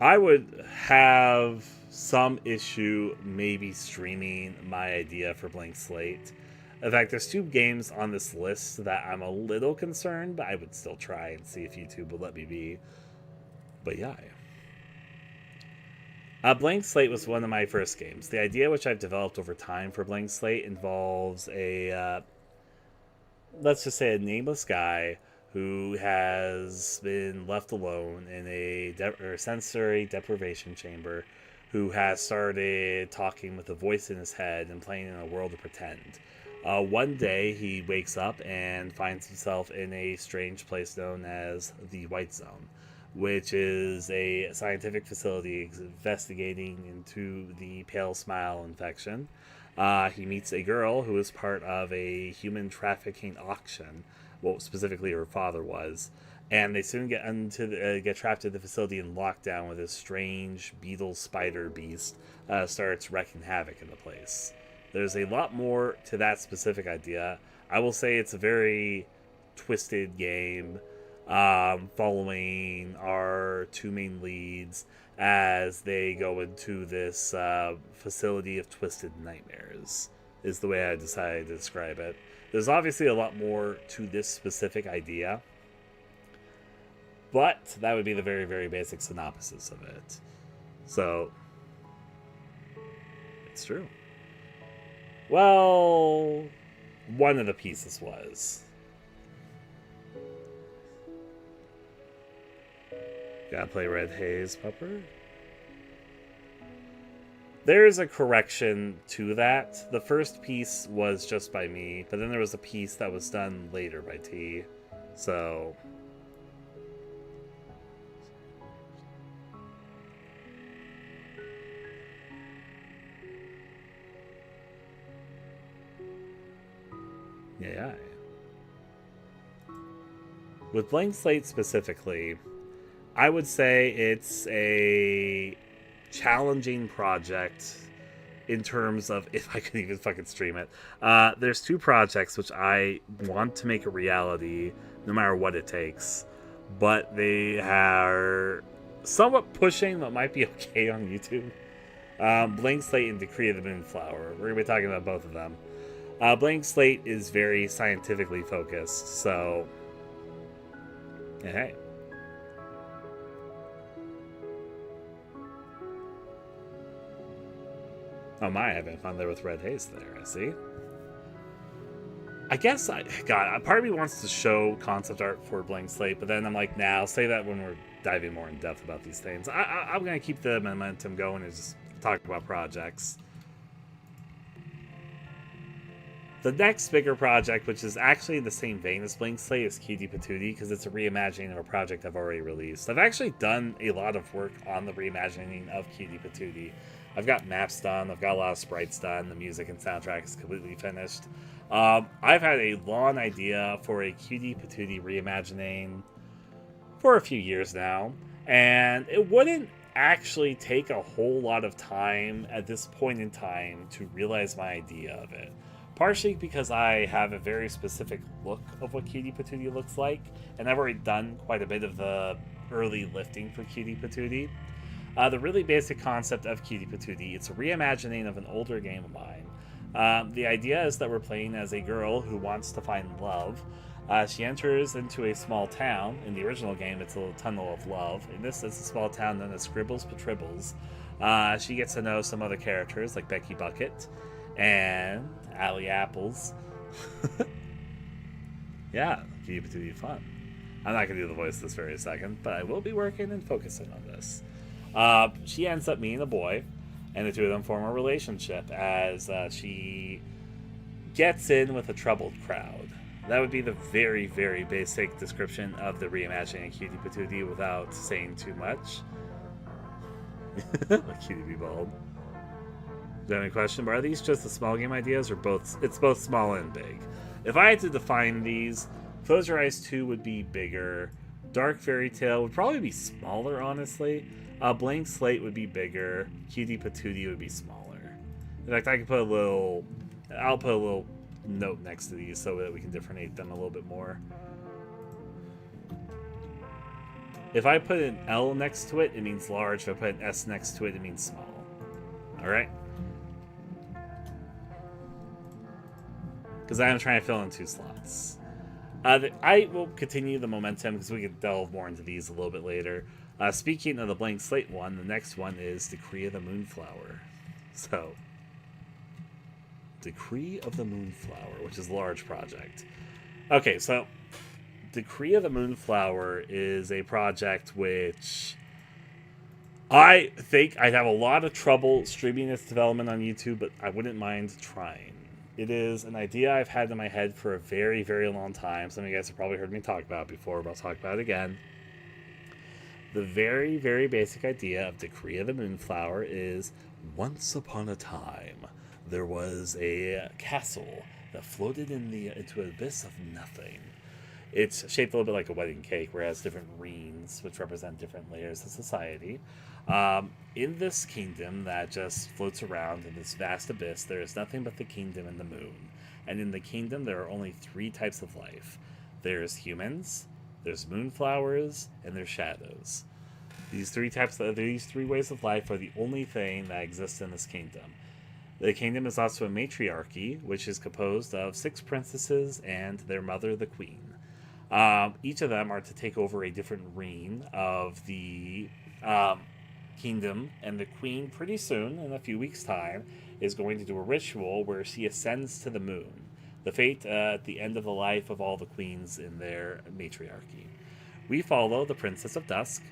would have some issue maybe streaming my idea for Blank Slate. In fact, there's 2 games on this list that I'm a little concerned, but I would still try and see if YouTube would let me be. But yeah. Blank Slate was one of my first games. The idea which I've developed over time for Blank Slate involves a, let's just say, a nameless guy who has been left alone in a sensory deprivation chamber, who has started talking with a voice in his head and playing in a world of pretend. One day he wakes up and finds himself in a strange place known as the White Zone, which is a scientific facility investigating into the pale smile infection. He meets a girl who is part of a human trafficking auction, well, specifically her father was, and they soon get trapped in the facility and locked down with this strange beetle spider beast starts wreaking havoc in the place. There's a lot more to that specific idea. I will say it's a very twisted game, following our 2 main leads as they go into this facility of twisted nightmares, is the way I decided to describe it. There's obviously a lot more to this specific idea, but that would be the very, very basic synopsis of it. So, it's true. Well, one of the pieces was. Gotta play Red Haze, Pupper. There's a correction to that. The first piece was just by me, but then there was a piece that was done later by T. So... yeah. With Blank Slate specifically, I would say it's a challenging project in terms of if I can even fucking stream it. There's 2 projects which I want to make a reality no matter what it takes, but they are somewhat pushing what might be okay on YouTube. Blank Slate and Decree of the Moonflower. We're going to be talking about both of them. Blank Slate is very scientifically focused, so... hey. Oh my, having fun there with Red Haze there, I see. I guess God, part of me wants to show concept art for Blank Slate, but then I'm like, nah, I'll say that when we're diving more in depth about these things. I'm gonna keep the momentum going and just talk about projects. The next bigger project, which is actually in the same vein as Blank Slate, is Cutie Patootie, because it's a reimagining of a project I've already released. I've actually done a lot of work on the reimagining of Cutie Patootie. I've got maps done, I've got a lot of sprites done, the music and soundtrack is completely finished. I've had a long idea for a Cutie Patootie reimagining for a few years now, and it wouldn't actually take a whole lot of time at this point in time to realize my idea of it. Partially because I have a very specific look of what Cutie Patootie looks like, and I've already done quite a bit of the early lifting for Cutie Patootie. The really basic concept of Cutie Patootie, it's a reimagining of an older game of mine. The idea is that we're playing as a girl who wants to find love. She enters into a small town. In the original game, it's a little tunnel of love. In this, it's a small town known as Scribbles Patribbles. She gets to know some other characters like Becky Bucket and Allie Apples. Yeah, Cutie Patootie fun. I'm not going to do the voice this very second, but I will be working and focusing on this. She ends up meeting a boy, and the two of them form a relationship as she gets in with a troubled crowd. That would be the very, very basic description of the reimagining of Cutie Patootie without saying too much. Like Cutie be bald. Do you have any question? But are these just the small game ideas, or both? It's both small and big. If I had to define these, Close Your Eyes 2 would be bigger. Dark Fairy Tale would probably be smaller, honestly. Blank Slate would be bigger. Cutie Patootie would be smaller. In fact, I could put a little... I'll put a little note next to these so that we can differentiate them a little bit more. If I put an L next to it, it means large. If I put an S next to it, it means small. Alright? Because I'm trying to fill in 2 slots. I will continue the momentum because we can delve more into these a little bit later. Speaking of the Blank Slate one, the next one is Decree of the Moonflower. So, Decree of the Moonflower, which is a large project. Okay, so Decree of the Moonflower is a project which I think I'd have a lot of trouble streaming its development on YouTube, but I wouldn't mind trying. It is an idea I've had in my head for a very, very long time. Some of you guys have probably heard me talk about it before, but I'll talk about it again. The very, very basic idea of Decree of the Moonflower is, once upon a time, there was a castle that floated into an abyss of nothing. It's shaped a little bit like a wedding cake, where it has different reens, which represent different layers of society. In this kingdom that just floats around in this vast abyss, there is nothing but the kingdom and the moon. And in the kingdom, there are only 3 types of life. There's humans, there's moonflowers, and there's shadows. These 3 ways of life are the only thing that exists in this kingdom. The kingdom is also a matriarchy, which is composed of 6 princesses and their mother, the queen. Each of them are to take over a different reign of the kingdom, and the queen pretty soon, in a few weeks' time, is going to do a ritual where she ascends to the moon, the fate at the end of the life of all the queens in their matriarchy. We follow the Princess of Dusk.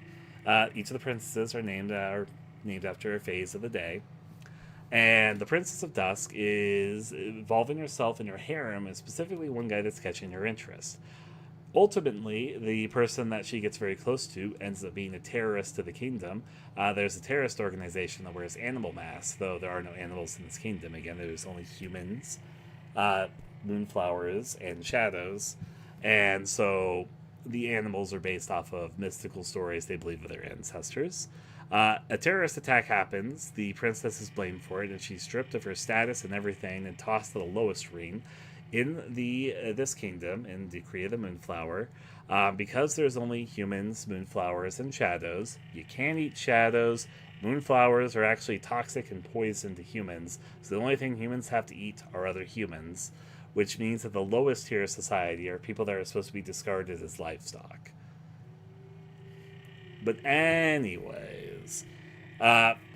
Each of the princesses are named after a phase of the day. And the Princess of Dusk is involving herself in her harem, and specifically one guy that's catching her interest. Ultimately, the person that she gets very close to ends up being a terrorist to the kingdom. There's a terrorist organization that wears animal masks, though there are no animals in this kingdom. Again, there's only humans, moonflowers, and shadows. And so the animals are based off of mystical stories they believe of their ancestors. A terrorist attack happens, the princess is blamed for it, and she's stripped of her status and everything and tossed to the lowest ring in this kingdom, in Decree of the Moonflower. Because there's only humans, moonflowers, and shadows, you can't eat shadows. Moonflowers are actually toxic and poison to humans, so the only thing humans have to eat are other humans, which means that the lowest tier of society are people that are supposed to be discarded as livestock. But anyways,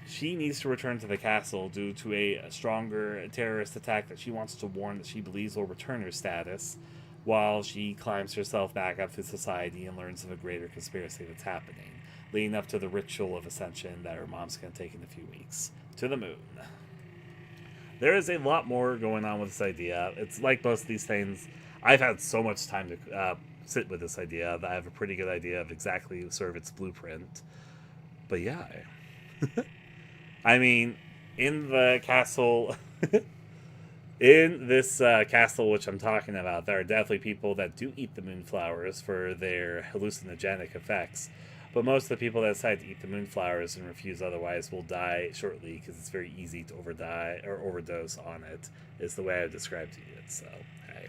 she needs to return to the castle due to a stronger terrorist attack that she wants to warn that she believes will return her status, while she climbs herself back up through society and learns of a greater conspiracy that's happening, leading up to the ritual of ascension that her mom's going to take in a few weeks to the moon. There is a lot more going on with this idea. It's like most of these things, I've had so much time to sit with this idea that I have a pretty good idea of exactly sort of its blueprint. But yeah, I mean, in the castle, in this castle which I'm talking about, there are definitely people that do eat the moonflowers for their hallucinogenic effects. But most of the people that decide to eat the moonflowers and refuse otherwise will die shortly because it's very easy to overdose on it, is the way I've described it. So, hey.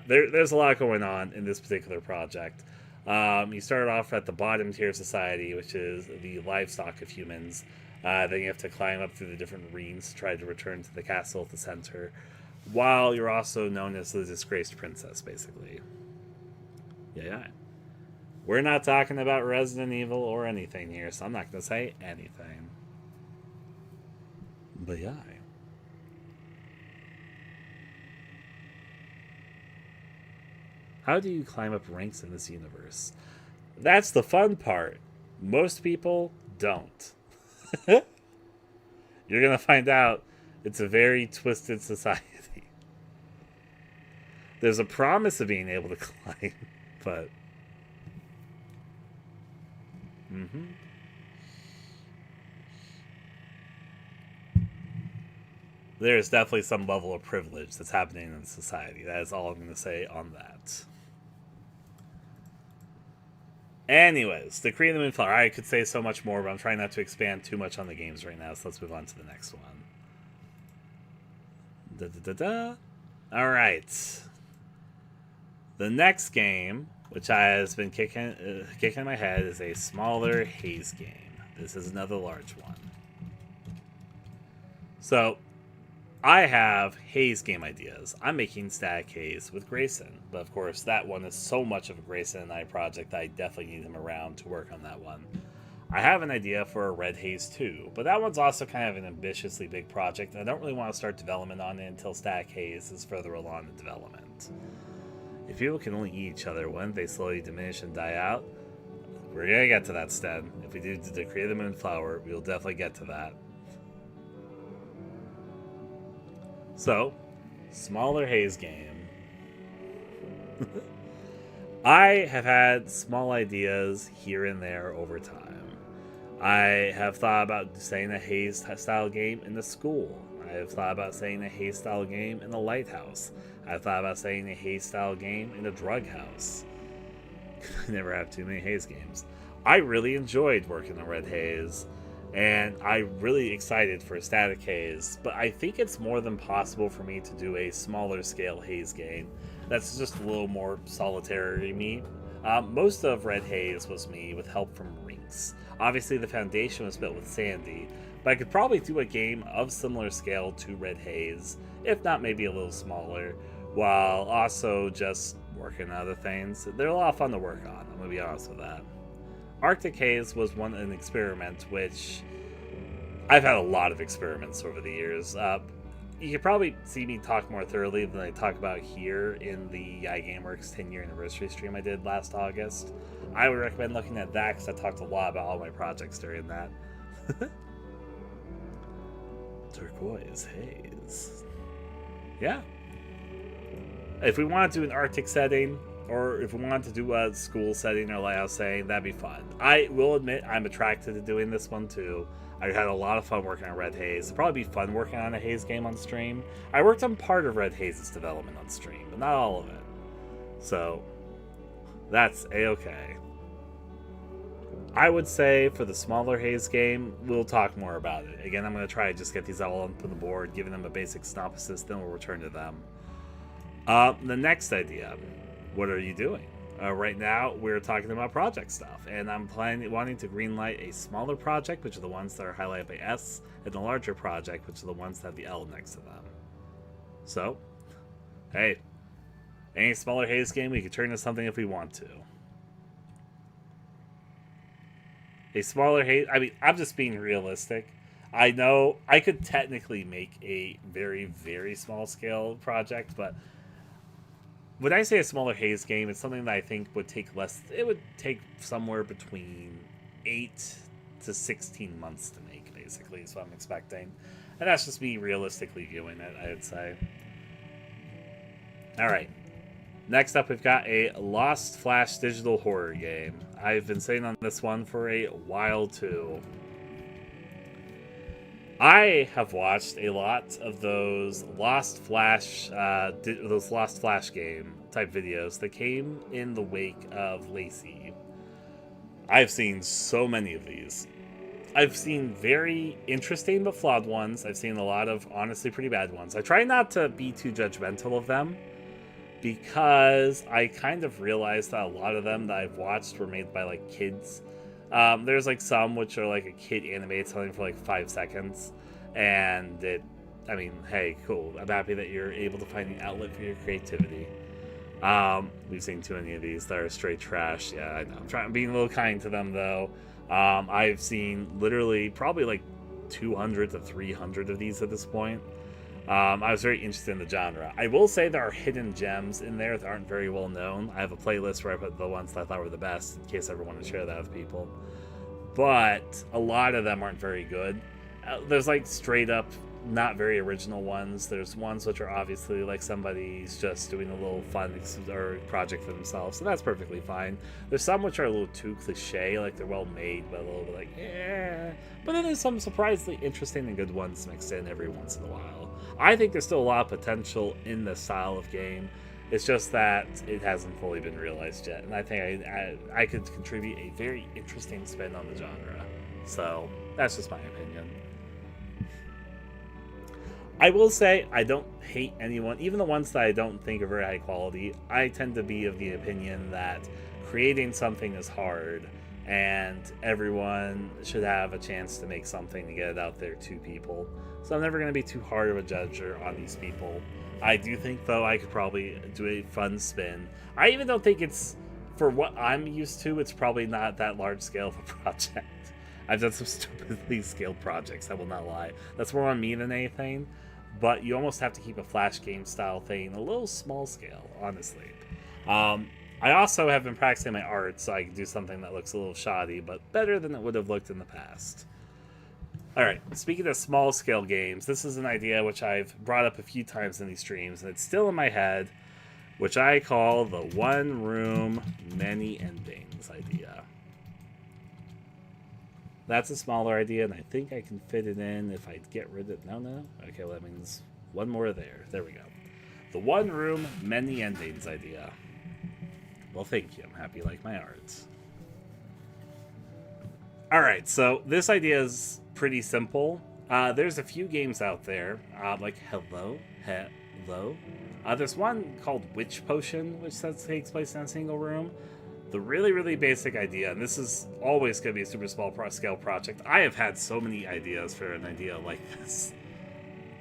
There's a lot going on in this particular project. You start off at the bottom tier of society, which is the livestock of humans. Then you have to climb up through the different reeds to try to return to the castle at the center, while you're also known as the disgraced princess, basically. Yeah. We're not talking about Resident Evil or anything here, so I'm not going to say anything. But yeah. How do you climb up ranks in this universe? That's the fun part. Most people don't. You're going to find out it's a very twisted society. There's a promise of being able to climb, but... There's definitely some level of privilege that's happening in society. That is all I'm going to say on that. Anyways, the Decree of the Moonflower. I could say so much more, but I'm trying not to expand too much on the games right now, so let's move on to the next one. Alright. The next game, which has been kicking in my head, is a smaller haze game. This is another large one. So, I have haze game ideas. I'm making Static Haze with Grayson, but of course that one is so much of a Grayson and I project that I definitely need him around to work on that one. I have an idea for a Red Haze 2, but that one's also kind of an ambitiously big project, and I don't really want to start development on it until Static Haze is further along in development. If people can only eat each other, wouldn't they slowly diminish and die out? We're gonna get to that, Sten. If we do the Decree of the Moonflower, we'll definitely get to that. So, smaller haze game. I have had small ideas here and there over time. I have thought about saying a haze style game in the school. I have thought about saying a haze style game in the lighthouse. I've thought about saying a haze style game in a drug house. I never have too many haze games. I really enjoyed working on Red Haze, and I'm really excited for Static Haze, but I think it's more than possible for me to do a smaller scale haze game that's just a little more solitary me. Most of Red Haze was me with help from Rinks. Obviously the foundation was built with Sandy, but I could probably do a game of similar scale to Red Haze, if not maybe a little smaller, while also just working on other things. They're a lot of fun to work on, I'm going to be honest with that. Arctic Haze was an experiment, which I've had a lot of experiments over the years. You could probably see me talk more thoroughly than I talk about here in the Yai Gameworks 10-year anniversary stream I did last August. I would recommend looking at that because I talked a lot about all my projects during that. Turquoise Haze. Yeah. If we want to do an Arctic setting, or if we want to do a school setting or lighthouse setting, that'd be fun. I will admit I'm attracted to doing this one too. I had a lot of fun working on Red Haze. It'd probably be fun working on a Haze game on stream. I worked on part of Red Haze's development on stream, but not all of it. So, that's a-okay. I would say for the smaller Haze game, we'll talk more about it. Again, I'm going to try to just get these all onto the board, giving them a basic synopsis, then we'll return to them. The next idea. What are you doing? Right now, we're talking about project stuff, and I'm wanting to greenlight a smaller project, which are the ones that are highlighted by S, and the larger project, which are the ones that have the L next to them. So, hey, any smaller Haze game, we can turn into something if we want to. A smaller Haze, I mean, I'm just being realistic. I know I could technically make a very, very small scale project, but when I say a smaller haze game, it's something that I think would take less. It would take somewhere between 8 to 16 months to make, basically, is what I'm expecting. And that's just me realistically viewing it, I would say. Alright. Next up, we've got a Lost Flash digital horror game. I've been sitting on this one for a while, too. I have watched a lot of those Lost Flash game type videos that came in the wake of Lacey. I've seen so many of these. I've seen very interesting but flawed ones. I've seen a lot of honestly pretty bad ones. I try not to be too judgmental of them because I kind of realized that a lot of them that I've watched were made by like kids. There's like some which are like a kid animated something for like 5 seconds, and I mean, hey, cool. I'm happy that you're able to find an outlet for your creativity. We've seen too many of these that are straight trash. Yeah, I know. I'm being a little kind to them though. I've seen literally probably like 200 to 300 of these at this point. I was very interested in the genre. I will say there are hidden gems in there that aren't very well known. I have a playlist where I put the ones that I thought were the best in case I ever want to share that with people. But a lot of them aren't very good. There's like straight up not very original ones. There's ones which are obviously like somebody's just doing a little fun or project for themselves, so that's perfectly fine. There's some which are a little too cliche, like they're well made, but a little bit like, eh. But then there's some surprisingly interesting and good ones mixed in every once in a while. I think there's still a lot of potential in this style of game. It's just that it hasn't fully been realized yet, and I think I could contribute a very interesting spin on the genre. So that's just my opinion. I will say I don't hate anyone, even the ones that I don't think are very high quality. I tend to be of the opinion that creating something is hard, and everyone should have a chance to make something to get it out there to people. So I'm never going to be too hard of a judger on these people. I do think, though, I could probably do a fun spin. I even don't think it's, for what I'm used to, it's probably not that large scale of a project. I've done some stupidly scaled projects, I will not lie. That's more on me than anything. But you almost have to keep a Flash game style thing a little small scale, honestly. I also have been practicing my art, so I can do something that looks a little shoddy, but better than it would have looked in the past. Alright, speaking of small scale games, this is an idea which I've brought up a few times in these streams, and it's still in my head, which I call the one room, many endings idea. That's a smaller idea, and I think I can fit it in if I get rid of... No? Okay, well, that means one more there. There we go. The one room, many endings idea. Well, thank you. I'm happy you like my art. Alright, so this idea is pretty simple. There's a few games out there, like Hello. There's one called Witch Potion, which takes place in a single room. The really, really basic idea, and this is always going to be a super small scale project. I have had so many ideas for an idea like this.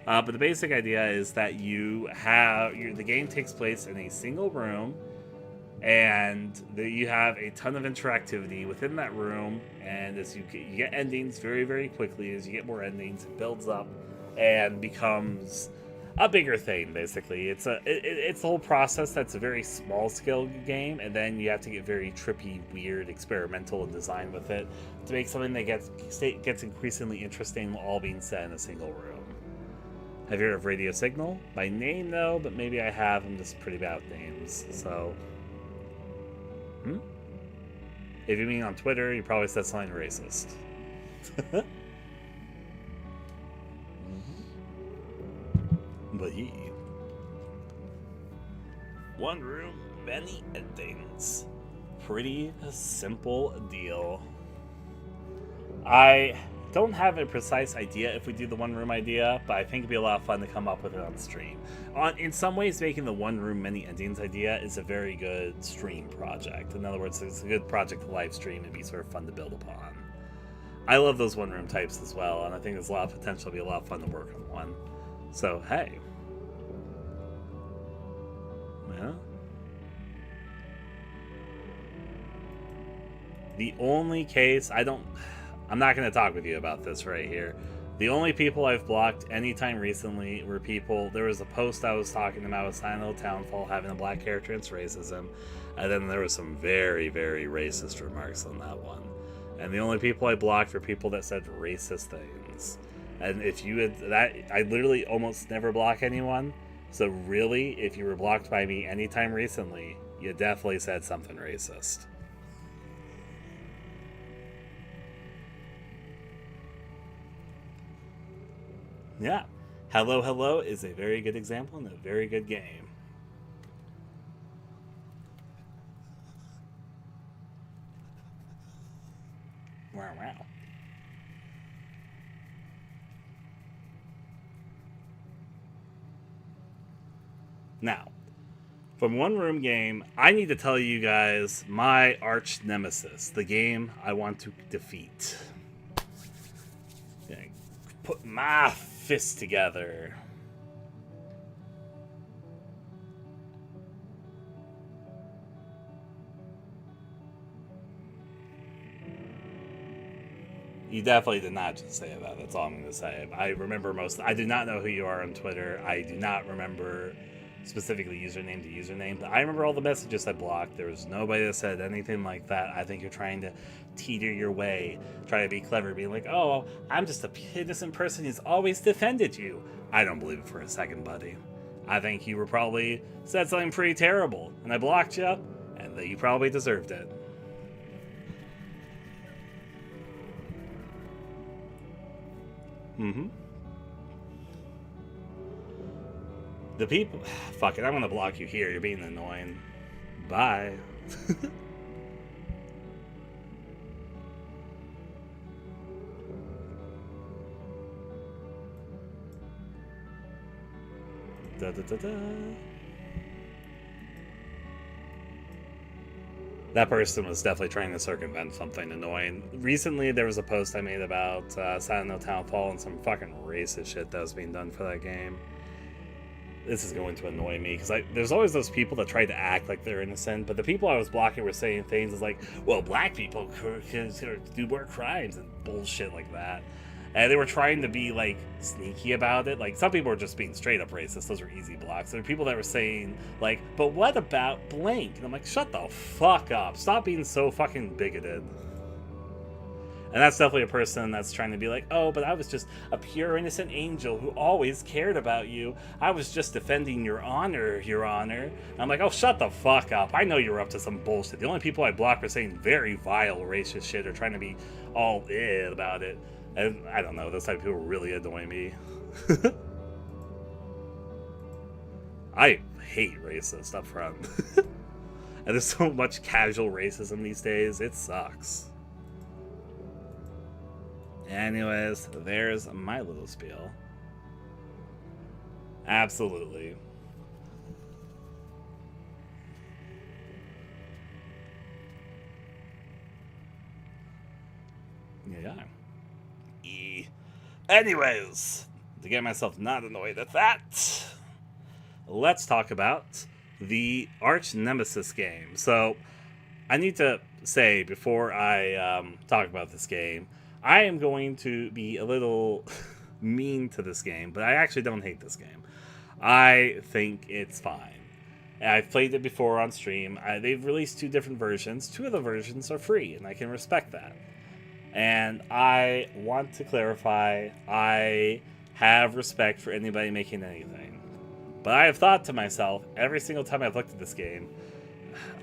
But the basic idea is that the game takes place in a single room, and you have a ton of interactivity within that room, and as you get endings very, very quickly. As you get more endings, it builds up and becomes a bigger thing, basically. It's the whole process that's a very small scale game, and then you have to get very trippy, weird, experimental in design with it to make something that gets increasingly interesting, all being set in a single room. Have you heard of Radio Signal? By name, no, but maybe I have. I'm just pretty bad with names, so... If you mean on Twitter, you probably said something racist. But yeah. One room, many endings. Pretty simple deal. I don't have a precise idea if we do the one room idea, but I think it'd be a lot of fun to come up with it on stream. In some ways, making the one room, many endings idea is a very good stream project. In other words, it's a good project to live stream and be sort of fun to build upon. I love those one room types as well, and I think there's a lot of potential to be a lot of fun to work on one. So, hey. Well. The only case I'm not going to talk with you about this right here, The only people I've blocked anytime recently were people. There was a post I was talking about with Silent Hill Townfall having a black character, it's racism. And then there was some very, very racist remarks on that one. And the only people I blocked were people that said racist things. And if you had that, I literally almost never block anyone. So really, if you were blocked by me anytime recently, you definitely said something racist. Yeah. Hello, Hello is a very good example and a very good game. Wow, wow. Now, from One Room Game, I need to tell you guys my arch nemesis, the game I want to defeat. Okay, put my fist together. You definitely did not just say that. That's all I'm going to say. I remember most. I do not know who you are on Twitter. I do not remember specifically username to username, but I remember all the messages I blocked. There was nobody that said anything like that. I think you're trying to teeter your way, try to be clever, being like, oh, I'm just a innocent person who's always defended you. I don't believe it for a second, buddy. I think you were probably said something pretty terrible, and I blocked you, and that you probably deserved it. Mm-hmm. The people... Fuck it, I'm gonna block you here. You're being annoying. Bye. Da, da, da, da. That person was definitely trying to circumvent something annoying. Recently, there was a post I made about Silent Hill Townfall and some fucking racist shit that was being done for that game. This is going to annoy me, because there's always those people that try to act like they're innocent, but the people I was blocking were saying things like, well, black people can do more crimes and bullshit like that. And they were trying to be, like, sneaky about it. Like, some people were just being straight up racist. Those were easy blocks. There were people that were saying, like, but what about blank? And I'm like, shut the fuck up. Stop being so fucking bigoted. And that's definitely a person that's trying to be like, oh, but I was just a pure innocent angel who always cared about you. I was just defending your honor, Your Honor. And I'm like, oh, shut the fuck up. I know you're up to some bullshit. The only people I blocked were saying very vile racist shit or trying to be all about it. And I don't know, those type of people really annoy me. I hate racist up front. And there's so much casual racism these days, it sucks. Anyways, there's my little spiel. Absolutely. Yeah. Anyways, to get myself not annoyed at that, let's talk about the arch nemesis game. So, I need to say before I talk about this game, I am going to be a little mean to this game, but I actually don't hate this game. I think it's fine. I've played it before on stream. They've released 2 different versions. 2 of the versions are free, and I can respect that. And I want to clarify, I have respect for anybody making anything. But I have thought to myself, every single time I've looked at this game,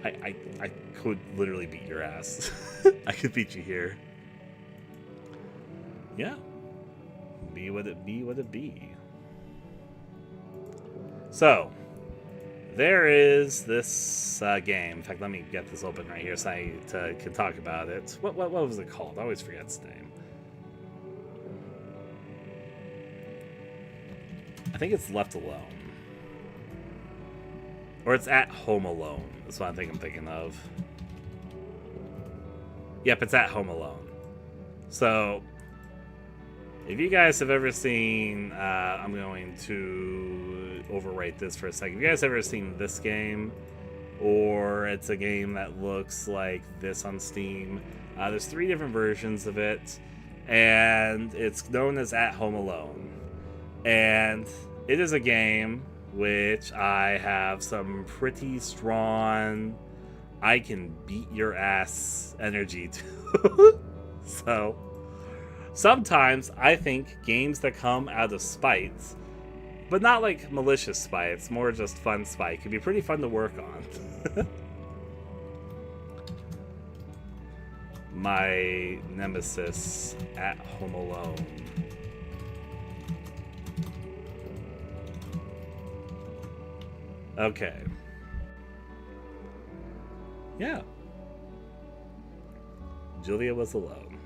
I could literally beat your ass. I could beat you here. Yeah. Be what it be, what it be. So, there is this game. In fact, let me get this open right here so I can talk about it. What was it called? I always forget its name. I think it's Left Alone. Or it's At Home Alone. That's what I think I'm thinking of. Yep, it's At Home Alone. So, if you guys have ever seen, I'm going to overwrite this for a second. If you guys have ever seen this game, or it's a game that looks like this on Steam, there's 3 different versions of it, and it's known as At Home Alone. And it is a game which I have some pretty strong, I can beat your ass energy to. So, sometimes I think games that come out of spite, but not like malicious spite, it's more just fun spite, can be pretty fun to work on. My nemesis At Home Alone. Okay. Yeah. Julia was alone.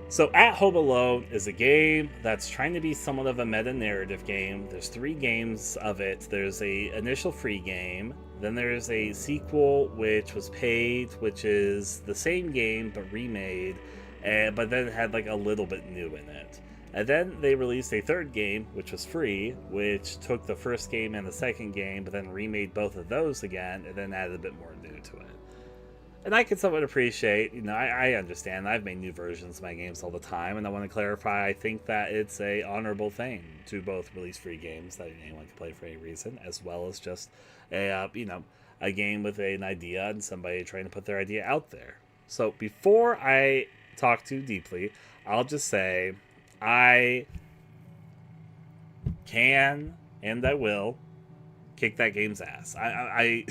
So At Home Alone is a game that's trying to be somewhat of a meta-narrative game. There's 3 games of it. There's a initial free game, then there's a sequel which was paid, which is the same game but remade, but then it had like a little bit new in it. And then they released a 3rd game, which was free, which took the first game and the second game, but then remade both of those again, and then added a bit more new to it. And I can somewhat appreciate, I understand. I've made new versions of my games all the time, and I want to clarify, I think that it's a honorable thing to both release free games that anyone can play for any reason, as well as just a game with an idea and somebody trying to put their idea out there. So before I talk too deeply, I'll just say I can and I will kick that game's ass. I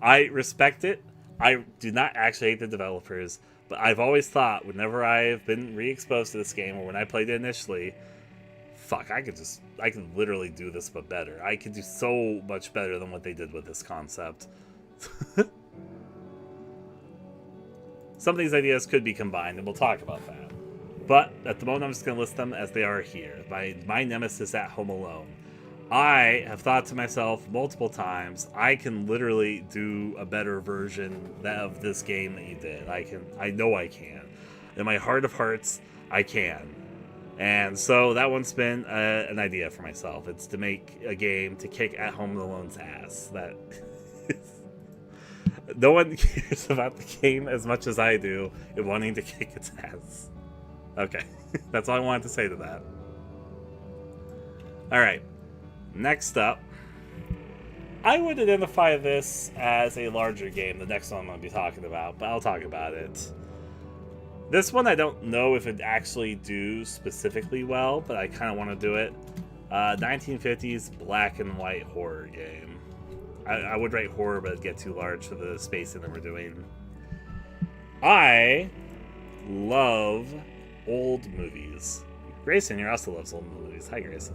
I respect it. I do not actually hate the developers, but I've always thought whenever I've been re-exposed to this game or when I played it initially, fuck, I could literally do this but better. I could do so much better than what they did with this concept. Some of these ideas could be combined, and we'll talk about that. But at the moment, I'm just going to list them as they are here. My nemesis At Home Alone. I have thought to myself multiple times, I can literally do a better version of this game that you did. I know I can. In my heart of hearts, I can. And so that one's been an idea for myself. It's to make a game to kick At Home Alone's ass. That no one cares about the game as much as I do in wanting to kick its ass. Okay, that's all I wanted to say to that. Alright, next up, I would identify this as a larger game, the next one I'm going to be talking about, but I'll talk about it. This one I don't know if it'd actually do specifically well, but I kind of want to do it. 1950s black and white horror game. I would write horror, but it'd get too large for the spacing that we're doing. I love old movies. Grayson here also loves old movies. Hi, Grayson.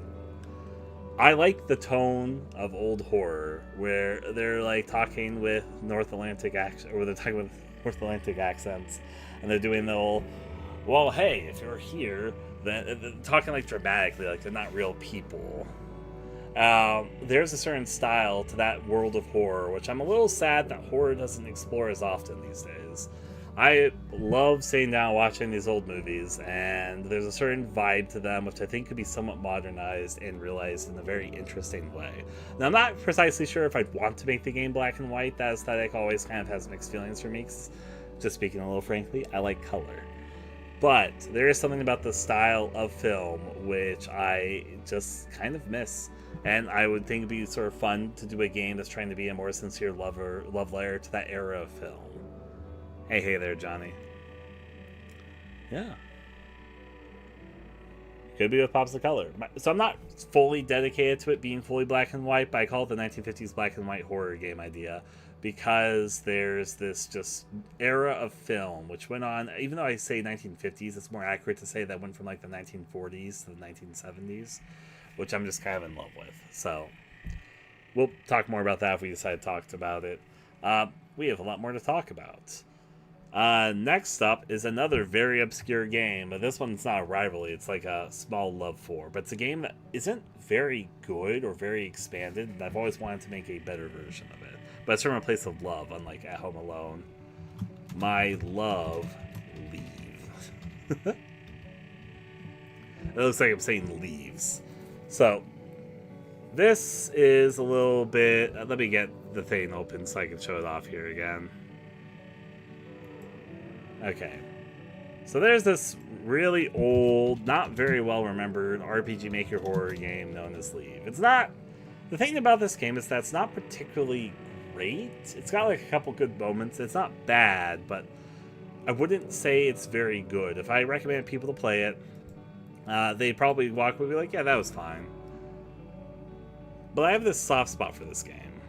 I like the tone of old horror where they're like talking with North Atlantic accents, and they're doing the whole, well, hey, if you're here, then talking like dramatically, like they're not real people. There's a certain style to that world of horror, which I'm a little sad that horror doesn't explore as often these days. I love sitting down watching these old movies, and there's a certain vibe to them which I think could be somewhat modernized and realized in a very interesting way. Now, I'm not precisely sure if I'd want to make the game black and white. That aesthetic always kind of has mixed feelings for me, 'cause, just speaking a little frankly, I like color. But there is something about the style of film which I just kind of miss. And I would think it'd be sort of fun to do a game that's trying to be a more sincere love letter to that era of film. Hey there, Johnny. Yeah. Could be with pops of color. So I'm not fully dedicated to it being fully black and white, but I call it the 1950s black and white horror game idea because there's this just era of film which went on, even though I say 1950s, it's more accurate to say that went from like the 1940s to the 1970s, which I'm just kind of in love with. So we'll talk more about that if we decide to talk about it. We have a lot more to talk about. Next up is another very obscure game, but this one's not a rivalry, it's like a small love for, but it's a game that isn't very good or very expanded, and I've always wanted to make a better version of it. But it's from a place of love, unlike At Home Alone. My love leaves. It looks like I'm saying leaves. So, this is a little bit, let me get the thing open so I can show it off here again. Okay. So there's this really old, not very well remembered RPG Maker horror game known as Leave. It's not. The thing about this game is that it's not particularly great. It's got like a couple good moments. It's not bad, but I wouldn't say it's very good. If I recommend people to play it, they'd probably walk away and be like, yeah, that was fine. But I have this soft spot for this game.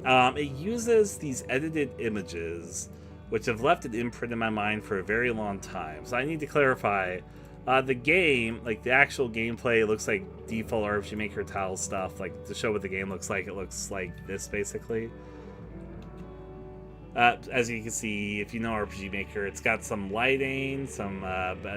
It uses these edited images, which have left an imprint in my mind for a very long time. So I need to clarify. The game, like the actual gameplay, looks like default RPG Maker tile stuff. Like to show what the game looks like, it looks like this basically. As you can see, if you know RPG Maker, it's got some lighting, some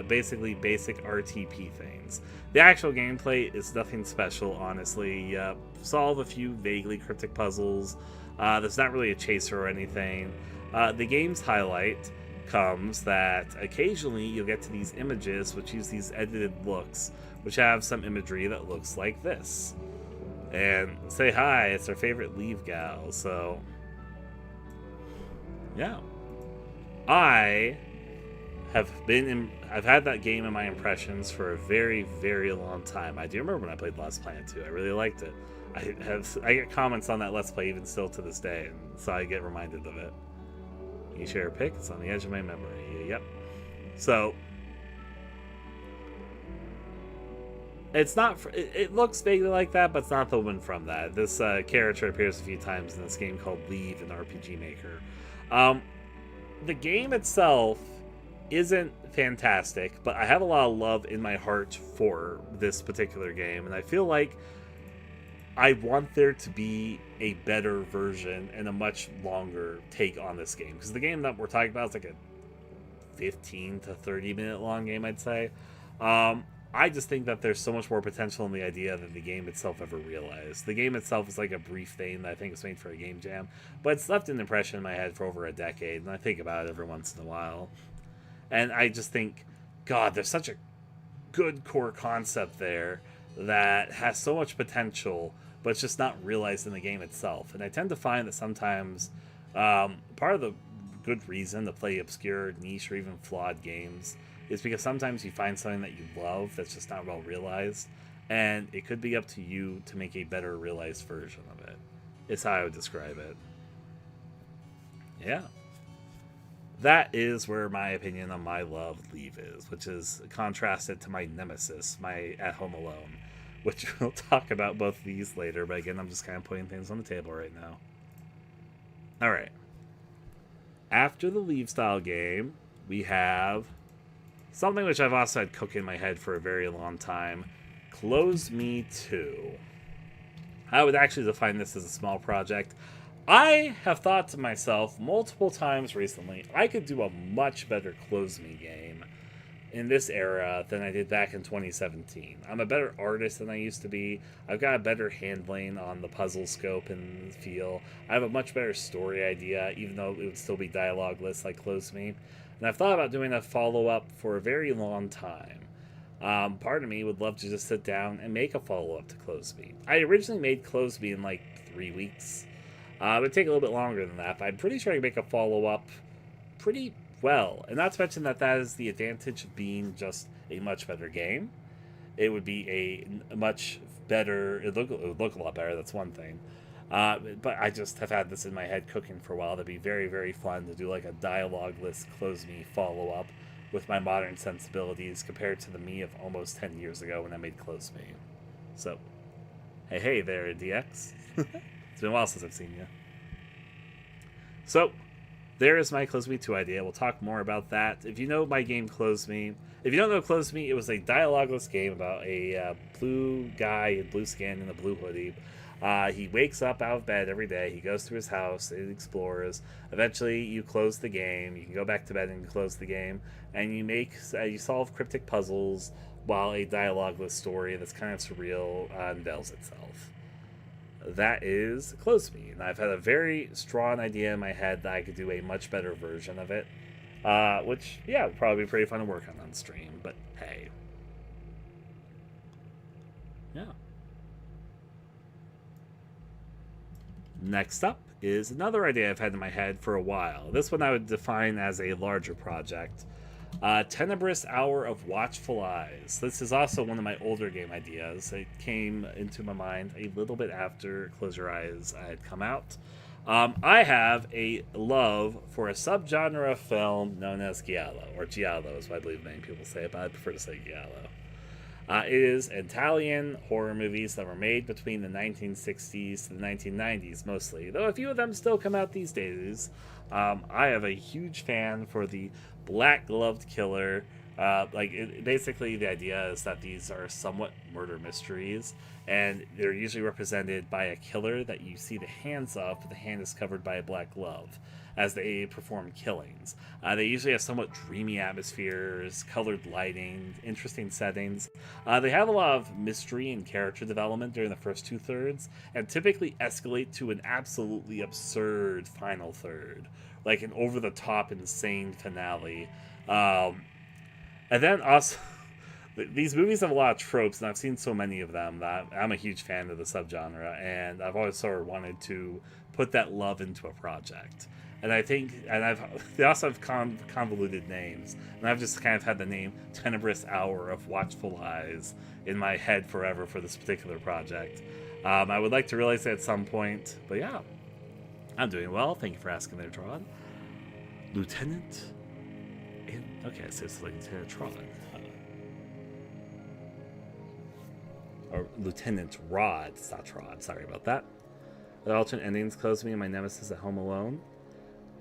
basically basic RTP things. The actual gameplay is nothing special, honestly. Solve a few vaguely cryptic puzzles. There's not really a chaser or anything. The game's highlight comes that occasionally you'll get to these images which use these edited looks, which have some imagery that looks like this. And say hi, it's our favorite Leave gal, so yeah. I've had that game in my impressions for a very, very long time. I do remember when I played Lost Planet 2. I really liked it. I get comments on that Let's Play even still to this day, and so I get reminded of it. You share a pic? It's on the edge of my memory. Yep. So it's not. It looks vaguely like that, but it's not the one from that. This character appears a few times in this game called Leave in RPG Maker. The game itself isn't fantastic, but I have a lot of love in my heart for this particular game, and I feel like I want there to be a better version and a much longer take on this game. Because the game that we're talking about is like a 15 to 30 minute long game, I'd say. I just think that there's so much more potential in the idea than the game itself ever realized. The game itself is like a brief thing that I think was made for a game jam, but it's left an impression in my head for over a decade, and I think about it every once in a while. And I just think, God, there's such a good core concept there that has so much potential, but it's just not realized in the game itself. And I tend to find that sometimes part of the good reason to play obscure, niche, or even flawed games is because sometimes you find something that you love that's just not well realized, and it could be up to you to make a better realized version of it. It's how I would describe it. Yeah. That is where my opinion on my love Leave is, which is contrasted to my nemesis, my At Home Alone, which we'll talk about both of these later, but again, I'm just kind of putting things on the table right now. Alright. After the Leave style game, we have something which I've also had cook in my head for a very long time, Close Me 2. I would actually define this as a small project. I have thought to myself multiple times recently, I could do a much better Close Me game in this era than I did back in 2017. I'm a better artist than I used to be. I've got a better handling on the puzzle scope and feel. I have a much better story idea, even though it would still be dialogue-less like Close Me. And I've thought about doing a follow-up for a very long time. Part of me would love to just sit down and make a follow-up to Close Me. I originally made Close Me in like 3 weeks. It would take a little bit longer than that, but I'm pretty sure I can make a follow-up pretty well. And not to mention that that is the advantage of being just a much better game. It would be a much better... It would look a lot better, that's one thing. But I just have had this in my head cooking for a while. That'd be very, very fun to do like a dialogue-less Close Me follow-up with my modern sensibilities compared to the me of almost 10 years ago when I made Close Me. So, hey there, DX. It's been a while since I've seen you. So, there is my Close Me 2 idea. We'll talk more about that. If you know my game Close Me, if you don't know Close Me, it was a dialogue-less game about a blue guy in blue skin and a blue hoodie. He wakes up out of bed every day. He goes through his house and explores. Eventually, you close the game. You can go back to bed and close the game, and you solve cryptic puzzles while a dialogue-less story that's kind of surreal unveils itself. That is Close Me, and I've had a very strong idea in my head that I could do a much better version of it, which, yeah, would probably be pretty fun to work on stream, but hey. Yeah. Next up is another idea I've had in my head for a while. This one I would define as a larger project. Tenebrous Hour of Watchful Eyes. This is also one of my older game ideas. It came into my mind a little bit after Close Your Eyes had come out. I have a love for a subgenre of film known as Giallo, or Giallo is what I believe many people say it, but I prefer to say Giallo. It is Italian horror movies that were made between the 1960s to the 1990s mostly, though a few of them still come out these days. I have a huge fan for the black-gloved killer. Basically, the idea is that these are somewhat murder mysteries, and they're usually represented by a killer that you see the hands of, but the hand is covered by a black glove as they perform killings. They usually have somewhat dreamy atmospheres, colored lighting, interesting settings. They have a lot of mystery and character development during the first two-thirds, and typically escalate to an absolutely absurd final third, like an over-the-top insane finale. And then also, these movies have a lot of tropes, and I've seen so many of them that I'm a huge fan of the subgenre, and I've always sort of wanted to put that love into a project. And I think, they also have convoluted names, and I've just kind of had the name Tenebrous Hour of Watchful Eyes in my head forever for this particular project. I would like to realize it at some point, but yeah, I'm doing well. Thank you for asking there, Tron. Lieutenant? Okay, so it's Lieutenant Tron. Or Lieutenant Rod. It's not Tron. Sorry about that. The alternate endings close me and my nemesis at home alone.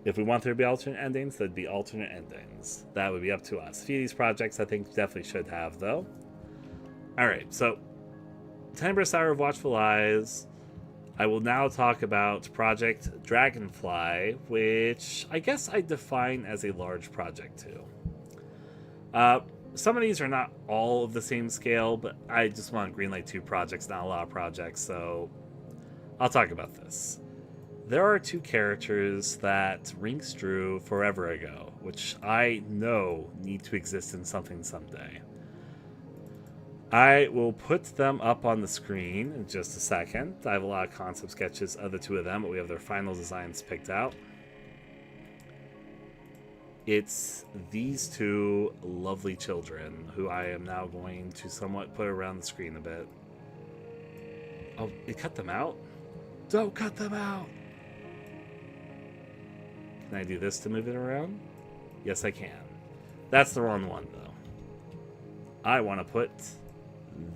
If we want there to be alternate endings, there'd be alternate endings. That would be up to us. A few of these projects I think definitely should have, though. Alright, so Tenebrous Hour of Watchful Eyes. I will now talk about Project Dragonfly, which I guess I define as a large project too. Some of these are not all of the same scale, but I just want to greenlight 2 projects, not a lot of projects, so I'll talk about this. There are 2 characters that Rinks drew forever ago, which I know need to exist in something someday. I will put them up on the screen in just a second. I have a lot of concept sketches of the 2 of them, but we have their final designs picked out. It's these 2 lovely children who I am now going to somewhat put around the screen a bit. Oh, it cut them out? Don't cut them out! Can I do this to move it around? Yes, I can. That's the wrong one, though. I want to put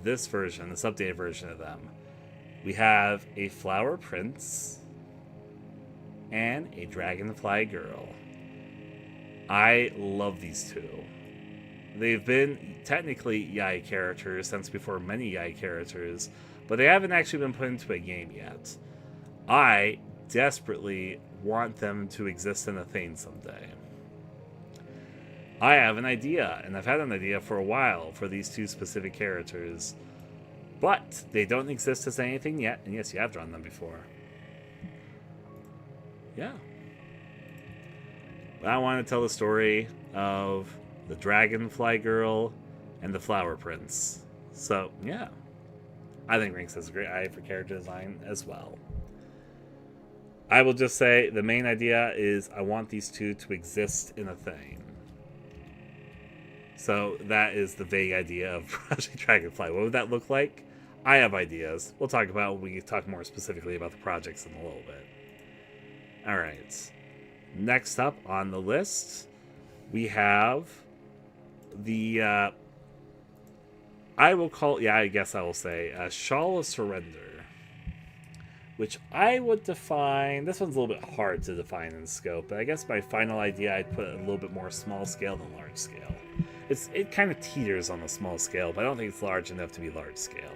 this version, this updated version of them. We have a flower prince and a dragonfly girl. I love these 2. They've been technically Yai characters since before many Yai characters, but they haven't actually been put into a game yet. I desperately want them to exist in a thing someday. I have an idea, and I've had an idea for a while for these 2 specific characters, but they don't exist as anything yet, and yes, you have drawn them before. Yeah. But I want to tell the story of the Dragonfly Girl and the Flower Prince. So, yeah. I think Rinks has a great eye for character design as well. I will just say the main idea is I want these 2 to exist in a thing. So that is the vague idea of Project Dragonfly. What would that look like? I have ideas. We'll talk about when we talk more specifically about the projects in a little bit. Alright. Next up on the list, we have the, I guess I will say, Shawl of Surrender, which I would define, this one's a little bit hard to define in scope, but I guess my final idea, I'd put it a little bit more small scale than large scale. It kind of teeters on the small scale, but I don't think it's large enough to be large scale.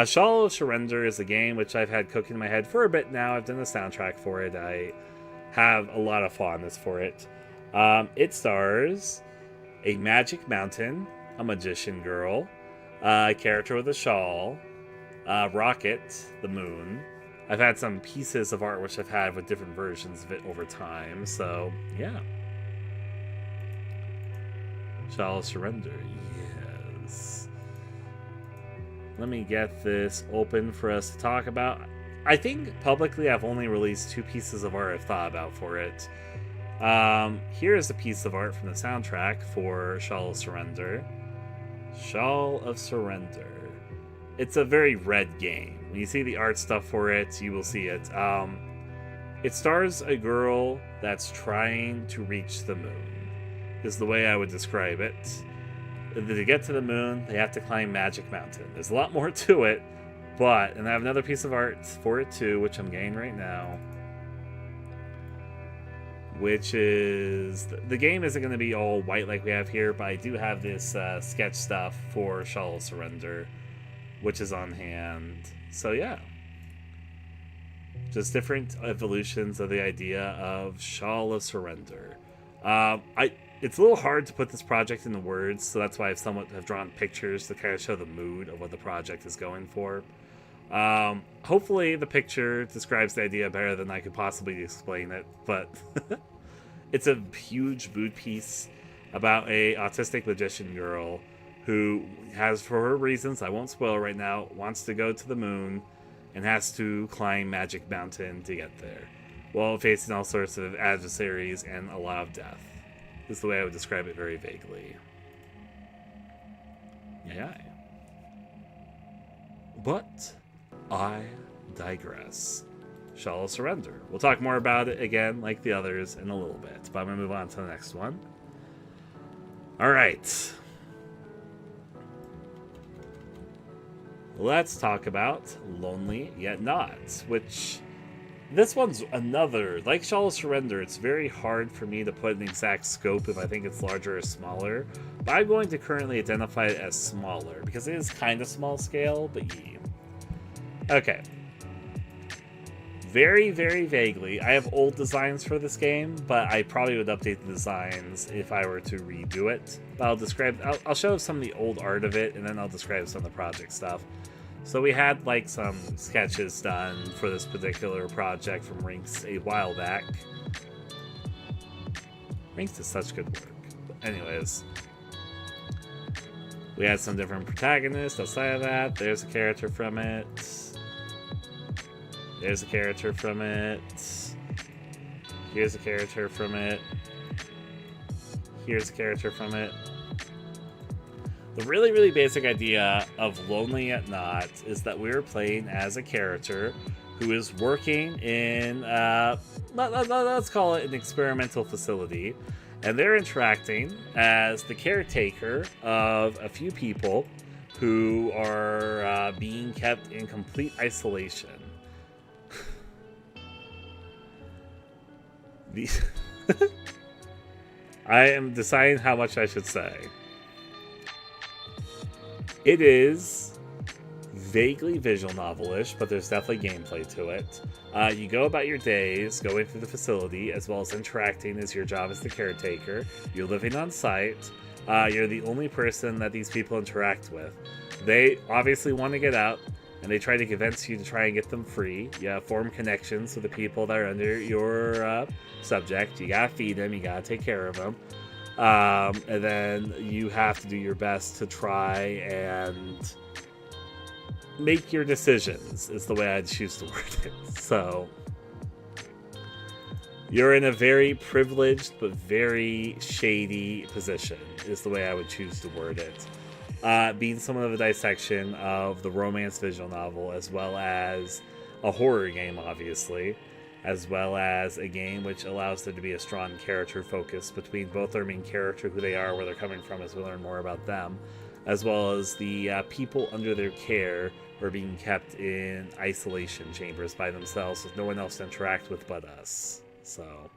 Shawl of Surrender is a game which I've had cooking in my head for a bit now. I've done the soundtrack for it. I have a lot of fondness for it. It stars a magic mountain, a magician girl, a character with a shawl, Rocket, the moon. I've had some pieces of art which I've had with different versions of it over time, so yeah. Shawl of Surrender, yes. Let me get this open for us to talk about. I think publicly I've only released 2 pieces of art I've thought about for it. Here is a piece of art from the soundtrack for Shawl of Surrender. Shawl of Surrender. It's a very red game. When you see the art stuff for it, you will see it. It stars a girl that's trying to reach the moon, is the way I would describe it. To get to the moon, they have to climb Magic Mountain. There's a lot more to it, and I have another piece of art for it too, which I'm getting right now. Which is, the game isn't going to be all white like we have here, but I do have this sketch stuff for Shawl of Surrender, which is on hand. So yeah, just different evolutions of the idea of Shawl of Surrender. It's a little hard to put this project into words, so that's why I somewhat have drawn pictures to kind of show the mood of what the project is going for. Hopefully the picture describes the idea better than I could possibly explain it, but it's a huge mood piece about a autistic magician girl who has, for her reasons I won't spoil right now, wants to go to the moon and has to climb Magic Mountain to get there, while facing all sorts of adversaries and a lot of death. This is the way I would describe it very vaguely. Yeah. But I digress. Shawl of Surrender. We'll talk more about it again, like the others, in a little bit. But I'm going to move on to the next one. Alright. Let's talk about Lonely Yet Not, which... this one's another, like Shawl of Surrender, it's very hard for me to put an exact scope if I think it's larger or smaller. But I'm going to currently identify it as smaller, because it is kind of small scale, but yeah. Okay. Very, very vaguely, I have old designs for this game, but I probably would update the designs if I were to redo it. But I'll show some of the old art of it, and then I'll describe some of the project stuff. So we had like some sketches done for this particular project from Rinks a while back. Rinks does such good work. But anyways, we had some different protagonists outside of that. There's a character from it. There's a character from it. Here's a character from it. Here's a character from it. The really, really basic idea of Lonely Yet Not is that we're playing as a character who is working in, let's call it an experimental facility, and they're interacting as the caretaker of a few people who are being kept in complete isolation. I am deciding how much I should say. It is vaguely visual novel-ish, but there's definitely gameplay to it. You go about your days going through the facility, as well as interacting as your job as the caretaker. You're living on site. You're the only person that these people interact with. They obviously want to get out, and they try to convince you to try and get them free. You form connections with the people that are under your subject. You gotta feed them, you gotta take care of them. And then you have to do your best to try and make your decisions, is the way I'd choose to word it. So you're in a very privileged but very shady position, is the way I would choose to word it. Being somewhat of a dissection of the romance visual novel, as well as a horror game, obviously, as well as a game which allows there to be a strong character focus between both our main character, who they are, where they're coming from, as we learn more about them, as well as the people under their care who are being kept in isolation chambers by themselves with no one else to interact with but us. So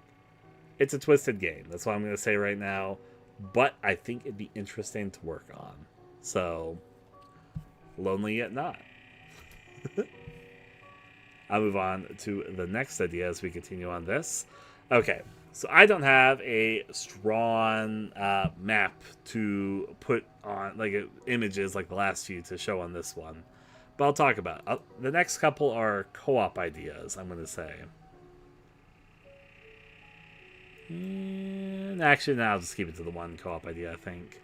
it's a twisted game. That's what I'm going to say right now, but I think it'd be interesting to work on. So, Lonely Yet Not. I'll move on to the next idea as we continue on this. Okay, so I don't have a strong map to put on, like images like the last few to show on this one. But I'll talk about it. The next couple are co-op ideas, I'm going to say. And actually, now I'll just keep it to the one co-op idea, I think.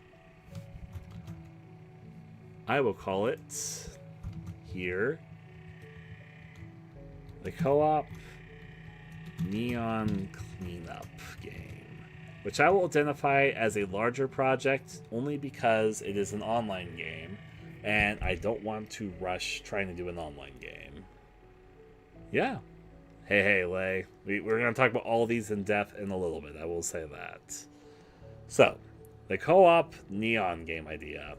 I will call it here the co-op neon cleanup game. which I will identify as a larger project only because it is an online game, and I don't want to rush trying to do an online game. Yeah. Hey, Lay. We're going to talk about all these in depth in a little bit, I will say that. So, the co-op neon game idea.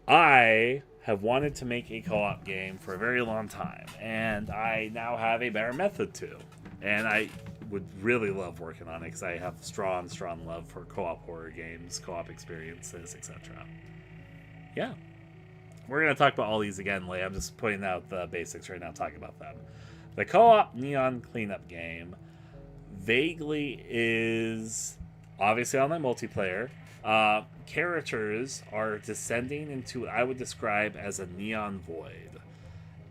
I have wanted to make a co-op game for a very long time, and I now have a better method to. And I would really love working on it because I have strong love for co-op horror games, co-op experiences, etc. Yeah. We're going to talk about all these again later. I'm just pointing out the basics right now, talking about them. The co-op neon cleanup game vaguely is obviously online multiplayer. Characters are descending into what I would describe as a neon void.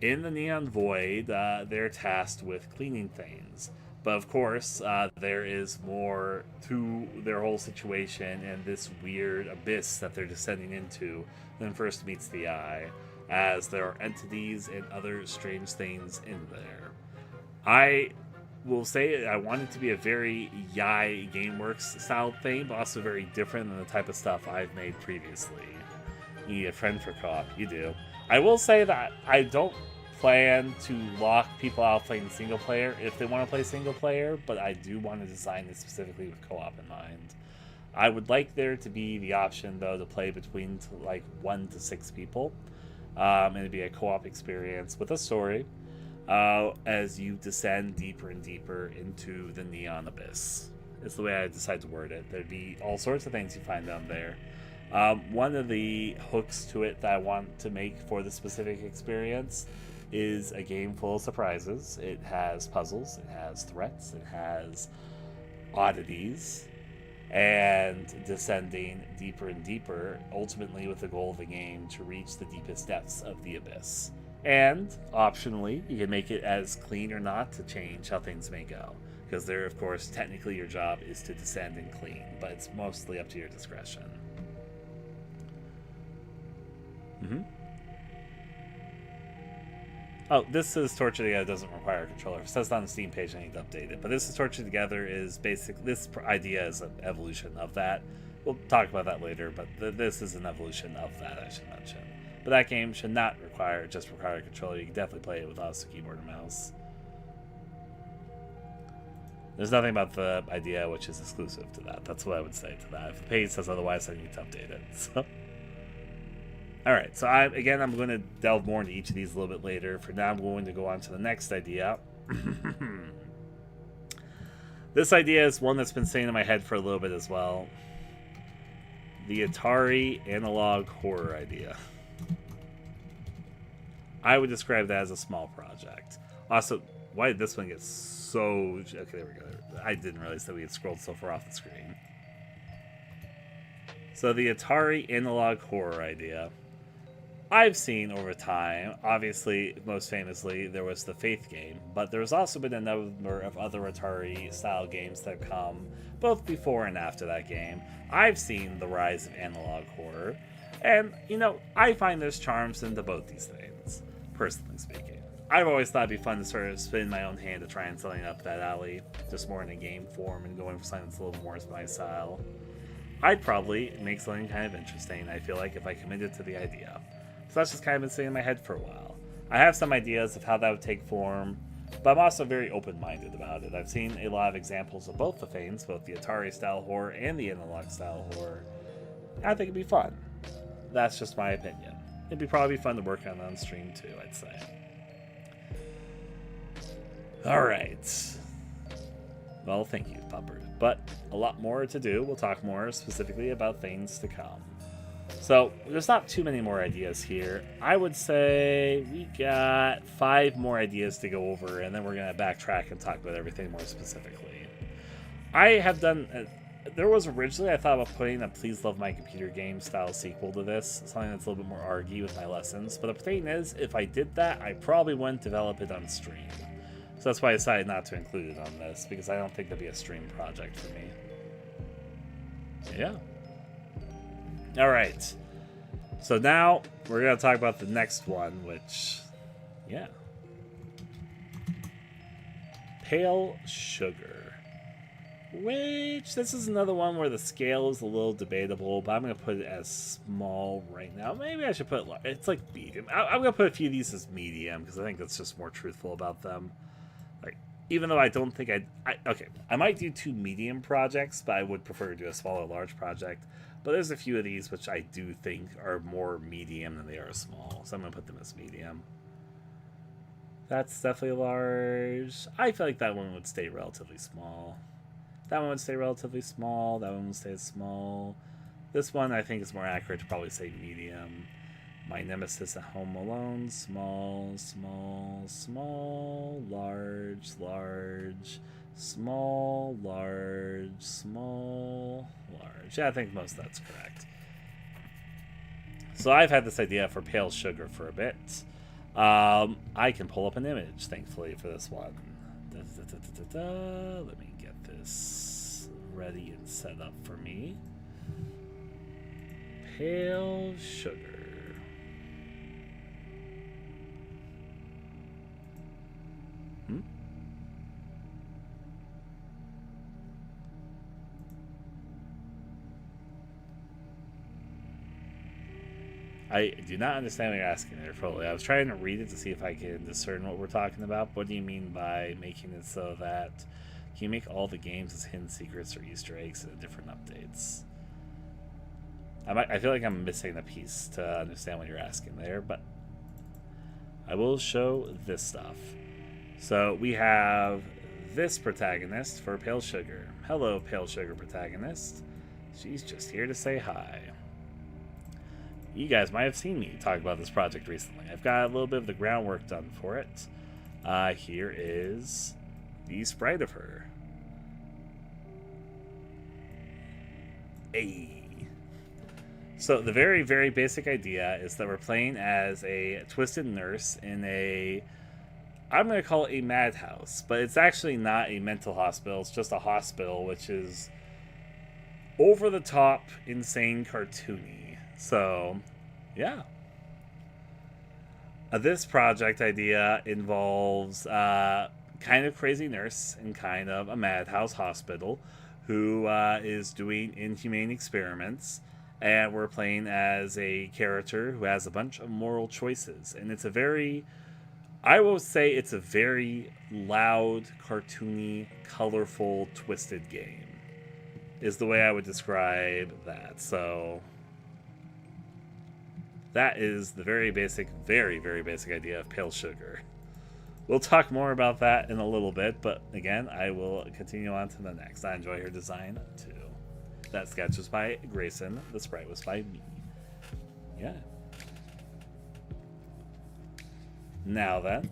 In the neon void, they're tasked with cleaning things. But of course, there is more to their whole situation and this weird abyss that they're descending into than first meets the eye, as there are entities and other strange things in there. I will say I want it to be a very Yai Gameworks style thing, but also very different than the type of stuff I've made previously. You need a friend for co-op. You do. I will say that I don't plan to lock people out playing single player if they want to play single player, but I do want to design it specifically with co-op in mind. I would like there to be the option, though, to play between like 1 to 6 people, and it'd be a co-op experience with a story. As you descend deeper and deeper into the neon abyss. It's the way I decide to word it. There'd be all sorts of things you find down there. One of the hooks to it that I want to make for the specific experience is a game full of surprises. It has puzzles, it has threats, it has oddities, and descending deeper and deeper, ultimately with the goal of the game to reach the deepest depths of the abyss. And, optionally, you can make it as clean or not to change how things may go. Because there, of course, technically your job is to descend and clean, but it's mostly up to your discretion. Oh, this is Torture Together doesn't require a controller. If it says on the Steam page, I need to update it. But this is Torture Together is basic. This idea is an evolution of that. We'll talk about that later, but this is an evolution of that, I should mention. But that game should not require a controller. You can definitely play it with a keyboard and mouse. There's nothing about the idea which is exclusive to that. That's what I would say to that. If the page says otherwise, I need to update it. So, all right. So I'm going to delve more into each of these a little bit later. For now, I'm going to go on to the next idea. This idea is one that's been staying in my head for a little bit as well. The Atari analog horror idea. I would describe that as a small project. Also, why did this one get so... Okay, there we go. I didn't realize that we had scrolled so far off the screen. So the Atari analog horror idea. I've seen over time, obviously, most famously, there was the Faith game, but there's also been a number of other Atari-style games that have come both before and after that game. I've seen the rise of analog horror, and, I find there's charms into both these things. Personally speaking, I've always thought it'd be fun to sort of spin my own hand to try and something up that alley, just more in a game form and going for something that's a little more my style. I'd probably make something kind of interesting, I feel like, if I committed to the idea. So that's just kind of been sitting in my head for a while. I have some ideas of how that would take form, but I'm also very open-minded about it. I've seen a lot of examples of both the things, both the Atari-style horror and the analog-style horror. I think it'd be fun. That's just my opinion. It'd be probably fun to work on stream too, I'd say. Alright. Well, thank you, Pupper. But a lot more to do. We'll talk more specifically about things to come. So, there's not too many more ideas here. I would say we got 5 more ideas to go over, and then we're going to backtrack and talk about everything more specifically. I have done... there was originally, I thought about putting a Please Love My Computer game style sequel to this, something that's a little bit more argy with my lessons. But the thing is, if I did that, I probably wouldn't develop it on stream. So that's why I decided not to include it on this, because I don't think that'd be a stream project for me. Yeah. Alright. So now, we're going to talk about the next one, which... yeah. Pale Sugar. Which, this is another one where the scale is a little debatable, but I'm going to put it as small right now. Maybe I should put, it's like medium. I'm going to put a few of these as medium, because I think that's just more truthful about them. Like, even though I don't think okay, I might do 2 medium projects, but I would prefer to do a smaller, large project. But there's a few of these which I do think are more medium than they are small, so I'm going to put them as medium. That's definitely large. I feel like that one would stay relatively small. That one would stay relatively small. That one would stay small. This one I think is more accurate to probably say medium. My nemesis at home alone. Small, small, small, large, large, small, large, small, large. Yeah, I think most of that's correct. So I've had this idea for Pale Sugar for a bit. I can pull up an image, thankfully, for this one. Let me get this ready and set up for me. Pale Sugar. I do not understand what you're asking there, fully. I was trying to read it to see if I can discern what we're talking about. What do you mean by making it so that can you make all the games as hidden secrets or Easter eggs in different updates? I feel like I'm missing a piece to understand what you're asking there, but I will show this stuff. So we have this protagonist for Pale Sugar. Hello, Pale Sugar protagonist. She's just here to say hi. You guys might have seen me talk about this project recently. I've got a little bit of the groundwork done for it. Here is the sprite of her. Hey. So the very, very basic idea is that we're playing as a twisted nurse in a, I'm going to call it a madhouse, but it's actually not a mental hospital. It's just a hospital, which is over the top, insane, cartoony. So, yeah. This project idea involves kind of crazy nurse in kind of a madhouse hospital who is doing inhumane experiments. And we're playing as a character who has a bunch of moral choices. And it's a very, I will say it's a very loud, cartoony, colorful, twisted game. Is the way I would describe that. So that is the very basic, very, very basic idea of Pale Sugar. We'll talk more about that in a little bit, but again, I will continue on to the next. I enjoy her design too. That sketch was by Grayson. The sprite was by me. Yeah. Now then,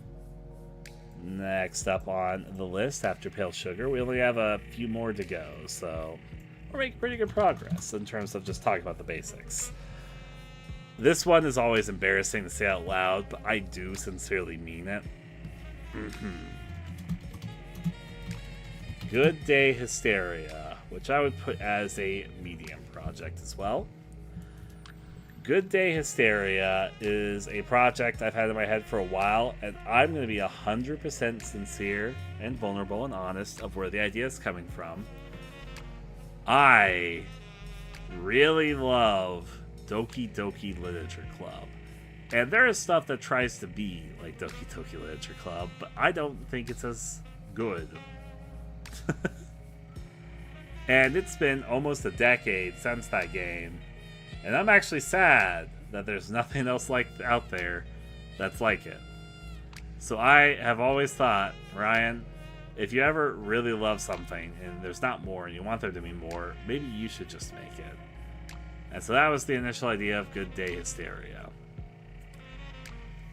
next up on the list after Pale Sugar, we only have a few more to go, so we're making pretty good progress in terms of just talking about the basics. This one is always embarrassing to say out loud, but I do sincerely mean it. Good Day Hysteria, which I would put as a medium project as well. Good Day Hysteria is a project I've had in my head for a while, and I'm going to be 100% sincere and vulnerable and honest of where the idea is coming from. I really love Doki Doki Literature Club. And there is stuff that tries to be like Doki Doki Literature Club, but I don't think it's as good. And it's been almost a decade since that game. And I'm actually sad that there's nothing else like out there that's like it. So I have always thought, Ryan, if you ever really love something and there's not more and you want there to be more, maybe you should just make it. And so that was the initial idea of Good Day Hysteria.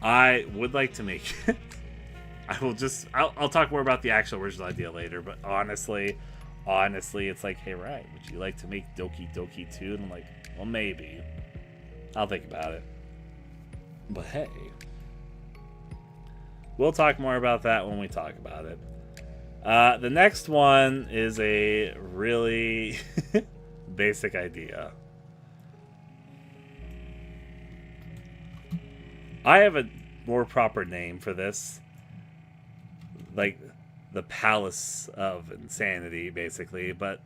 I would like to make it. I'll talk more about the actual original idea later, but honestly, it's like, hey, Ryan, would you like to make Doki Doki 2? And I'm like, well, maybe. I'll think about it. But hey, we'll talk more about that when we talk about it. The next one is a really basic idea. I have a more proper name for this. Like, the palace of insanity, basically. But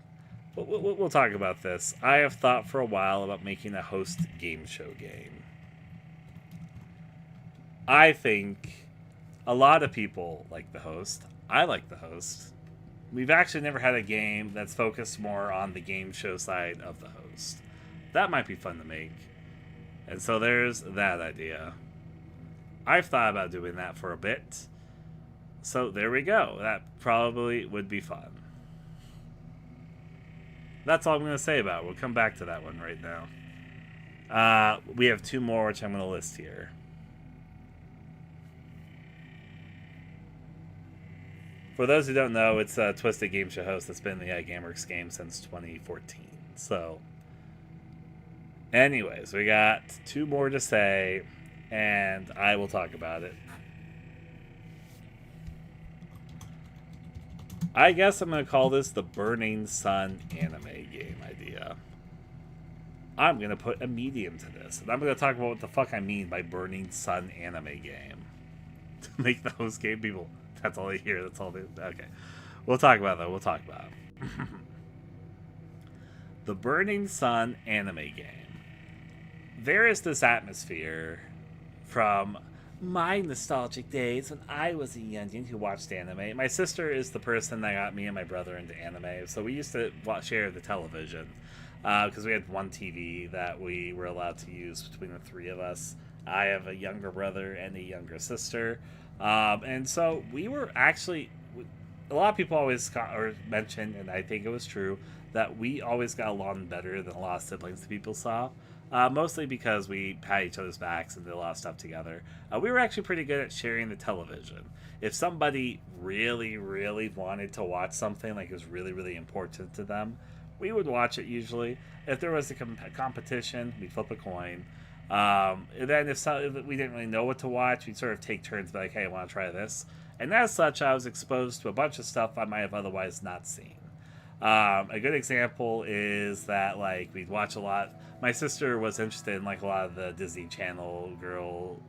we'll talk about this. I have thought for a while about making a host game show game. I think a lot of people like the host. I like the host. We've actually never had a game that's focused more on the game show side of the host. That might be fun to make. And so there's that idea. I've thought about doing that for a bit. So there we go. That probably would be fun. That's all I'm going to say about it. We'll come back to that one right now. We have two more, which I'm going to list here. For those who don't know, it's a Twisted Game Show host that's been in the Yai Gameworks game since 2014. So, anyways, we got two more to say, and I will talk about it. I guess I'm going to call this the Burning Sun anime game idea. I'm going to put a medium to this, and I'm going to talk about what the fuck I mean by Burning Sun anime game. To make the host game people... That's all they hear. That's all they... Okay. We'll talk about that. We'll talk about it. The Burning Sun anime game. There is this atmosphere from my nostalgic days when I was a youngin who watched anime. My sister is the person that got me and my brother into anime. So we used to share the television. Because we had one TV that we were allowed to use between the three of us. I have a younger brother and a younger sister. And so we were actually, a lot of people always mentioned, and I think it was true, that we always got along better than a lot of siblings that people saw. Mostly because we had each other's backs and did a lot of stuff together. We were actually pretty good at sharing the television. If somebody really, really wanted to watch something, like it was really, really important to them, we would watch it usually. If there was a competition, we'd flip a coin. And then if we didn't really know what to watch, we'd sort of take turns, be like, hey, I want to try this. And as such, I was exposed to a bunch of stuff I might have otherwise not seen. A good example is that, like, we'd watch a lot. My sister was interested in, like, a lot of the Disney Channel girl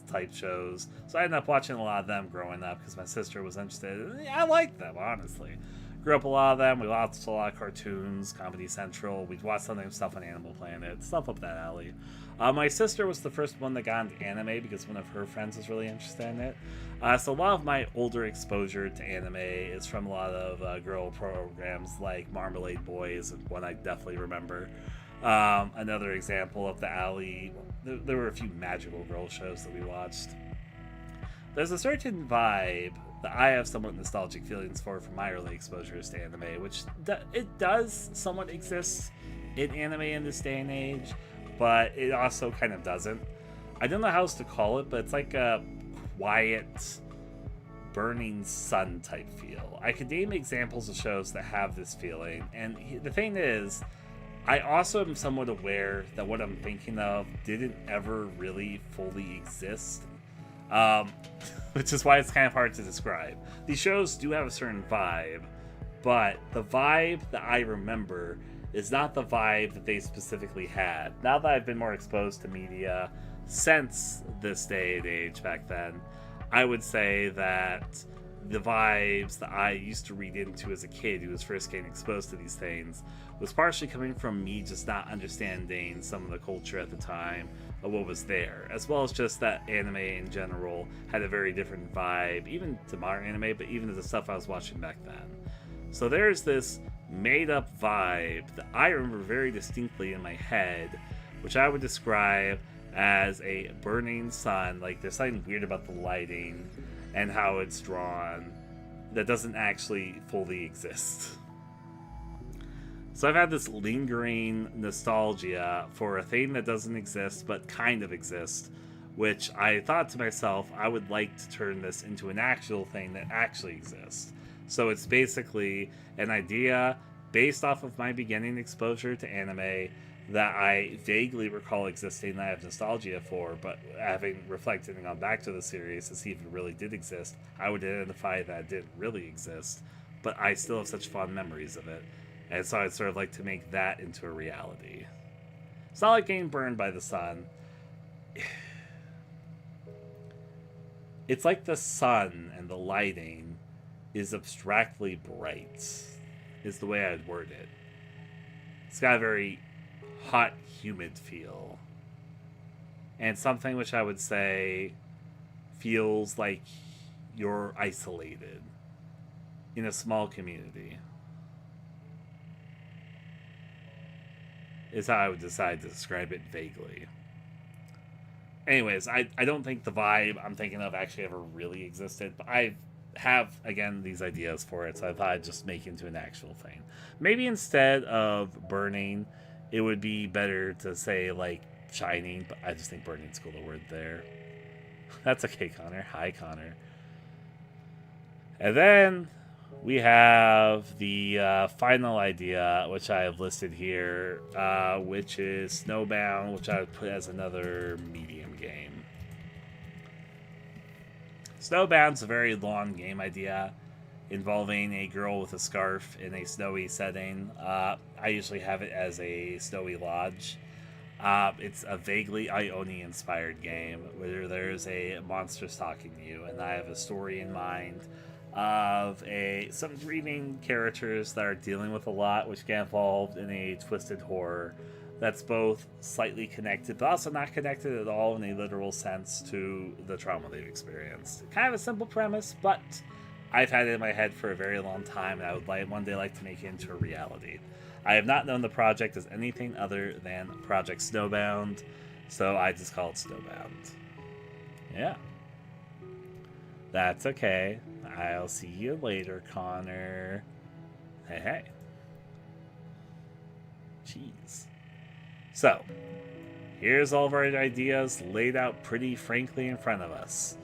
type shows. So I ended up watching a lot of them growing up because my sister was interested. I liked them, honestly. Grew up a lot of them. We watched a lot of cartoons, Comedy Central. We'd watch some stuff on Animal Planet, stuff up that alley. My sister was the first one that got into anime because one of her friends was really interested in it. So a lot of my older exposure to anime is from a lot of girl programs like Marmalade Boys, and one I definitely remember. Another example of the alley, there were a few magical girl shows that we watched. There's a certain vibe that I have somewhat nostalgic feelings for from my early exposures to anime, which it does somewhat exist in anime in this day and age, but it also kind of doesn't. I don't know how else to call it, but it's like a quiet, burning sun type feel. I could name examples of shows that have this feeling, and the thing is, I also am somewhat aware that what I'm thinking of didn't ever really fully exist. Which is why it's kind of hard to describe. These shows do have a certain vibe, but the vibe that I remember is not the vibe that they specifically had. Now that I've been more exposed to media since this day and age back then, I would say that the vibes that I used to read into as a kid who was first getting exposed to these things was partially coming from me just not understanding some of the culture at the time of what was there, as well as just that anime in general had a very different vibe, even to modern anime, but even to the stuff I was watching back then. So there's this made-up vibe that I remember very distinctly in my head, which I would describe as a burning sun. Like, there's something weird about the lighting and how it's drawn that doesn't actually fully exist. So I've had this lingering nostalgia for a thing that doesn't exist but kind of exists, which I thought to myself, I would like to turn this into an actual thing that actually exists. So it's basically an idea based off of my beginning exposure to anime that I vaguely recall existing, that I have nostalgia for, but having reflected and gone back to the series to see if it really did exist, I would identify that it didn't really exist, but I still have such fond memories of it. And so I'd sort of like to make that into a reality. It's not like getting burned by the sun. It's like the sun and the lighting is abstractly bright, is the way I'd word it. It's got a very hot, humid feel. And something which I would say feels like you're isolated in a small community, is how I would decide to describe it vaguely. Anyways, I don't think the vibe I'm thinking of actually ever really existed, but I have, again, these ideas for it, so I thought I'd just make it into an actual thing. Maybe instead of burning, it would be better to say, like, shining, but I just think burning's cool, the word there. That's okay, Connor. Hi, Connor. And then we have the final idea, which I have listed here, which is Snowbound, which I would put as another medium game. Snowbound's a very long game idea involving a girl with a scarf in a snowy setting. I usually have it as a snowy lodge. It's a vaguely Ione-inspired game where there's a monster stalking you, and I have a story in mind of some grieving characters that are dealing with a lot, which get involved in a twisted horror that's both slightly connected, but also not connected at all in a literal sense to the trauma they've experienced. Kind of a simple premise, but I've had it in my head for a very long time, and I would one day like to make it into a reality. I have not known the project as anything other than Project Snowbound, so I just call it Snowbound. Yeah. That's okay. I'll see you later, Connor. Hey, hey. Jeez. So, here's all of our ideas laid out pretty frankly in front of us.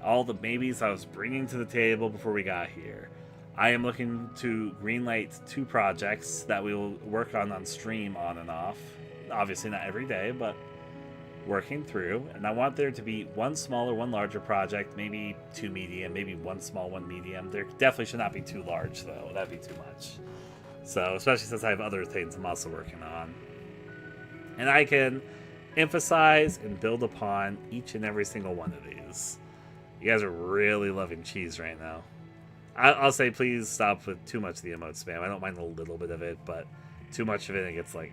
All the maybes I was bringing to the table before we got here. I am looking to greenlight 2 projects that we will work on stream on and off. Obviously not every day, but working through. And I want there to be 1 smaller, 1 larger project, maybe 2 medium, maybe 1 small, 1 medium. There definitely should not be too large, though. That'd be too much. So, especially since I have other things I'm also working on. And I can emphasize and build upon each and every single one of these. You guys are really loving cheese right now. I'll say please stop with too much of the emote spam. I don't mind a little bit of it, but too much of it, it gets like...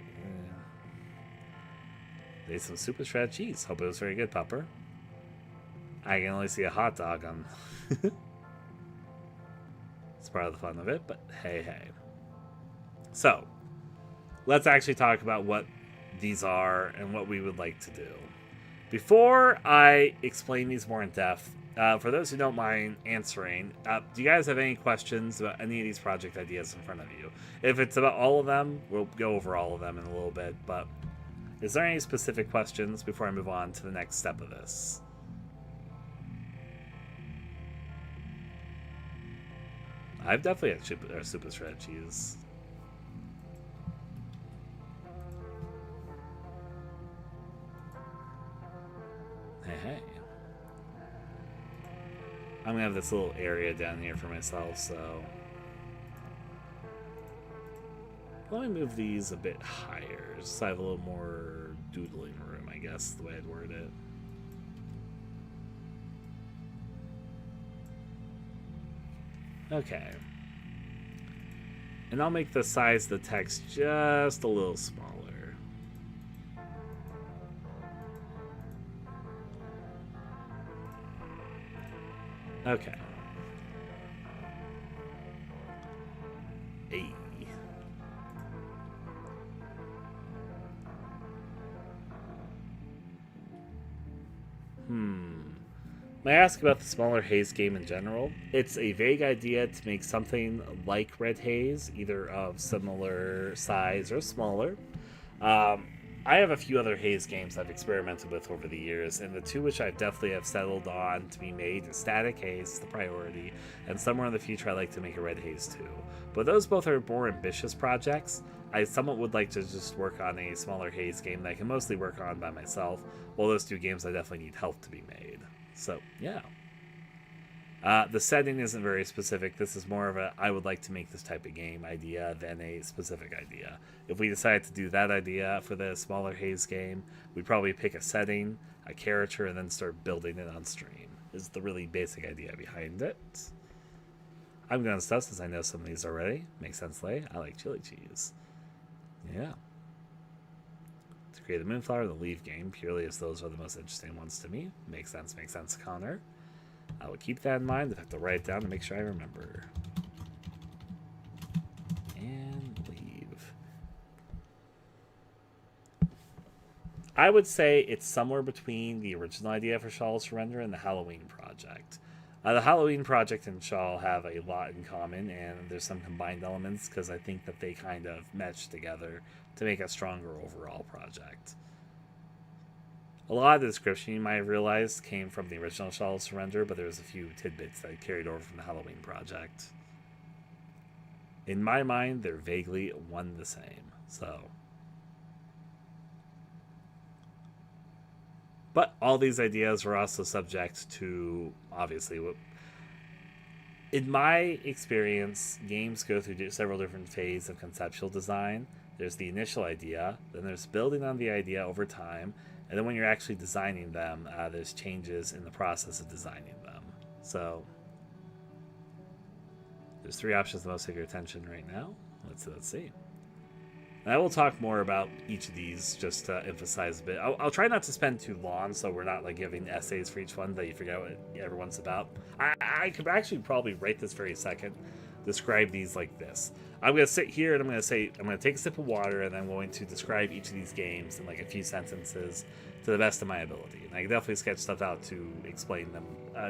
There's some super shredded cheese. Hope it was very good, Pupper. I can only see a hot dog on... It's part of the fun of it, but hey, hey. So, let's actually talk about what these are and what we would like to do. Before I explain these more in depth, for those who don't mind answering, do you guys have any questions about any of these project ideas in front of you? If it's about all of them, we'll go over all of them in a little bit, but is there any specific questions before I move on to the next step of this? I've definitely had super shredded cheese. Hey, hey. I'm gonna have this little area down here for myself, so let me move these a bit higher, so I have a little more doodling room, I guess, the way I'd word it. Okay. And I'll make the size of the text just a little smaller. Okay. Hey. May I ask about the smaller haze game in general? It's a vague idea to make something like Red Haze, either of similar size or smaller. I have a few other haze games I've experimented with over the years, and the 2 which I definitely have settled on to be made is Static Haze, the priority, and somewhere in the future I'd like to make a Red Haze too. But those both are more ambitious projects. I somewhat would like to just work on a smaller haze game that I can mostly work on by myself, while those 2 games I definitely need help to be made. So, yeah. The setting isn't very specific. This is more of a I would like to make this type of game idea than a specific idea. If we decide to do that idea for the smaller haze game, we'd probably pick a setting, a character, and then start building it on stream. Is the really basic idea behind it. I'm going to stuff since I know some of these already. Makes sense, Lay. I like chili cheese. Yeah. To create a Moonflower, the Leave game, purely as those are the most interesting ones to me. Makes sense, Connor. I will keep that in mind. I have to write it down to make sure I remember. And leave. I would say it's somewhere between the original idea for Shaw's Surrender and the Halloween Project. The Halloween Project and Shaw have a lot in common, and there's some combined elements because I think that they kind of mesh together to make a stronger overall project. A lot of the description you might have realized came from the original Shaw's Surrender, but there's a few tidbits that I carried over from the Halloween Project. In my mind, they're vaguely one the same, so... But all these ideas were also subject to, obviously, in my experience, games go through several different phases of conceptual design. There's the initial idea, then there's building on the idea over time, and then when you're actually designing them, there's changes in the process of designing them. So, there's 3 options that most take your attention right now. Let's see. And I will talk more about each of these just to emphasize a bit. I'll try not to spend too long so we're not like giving essays for each one that you forget what everyone's about. I could actually probably right this very second describe these like this. I'm going to sit here and I'm going to take a sip of water and I'm going to describe each of these games in like a few sentences to the best of my ability. And I can definitely sketch stuff out to explain them,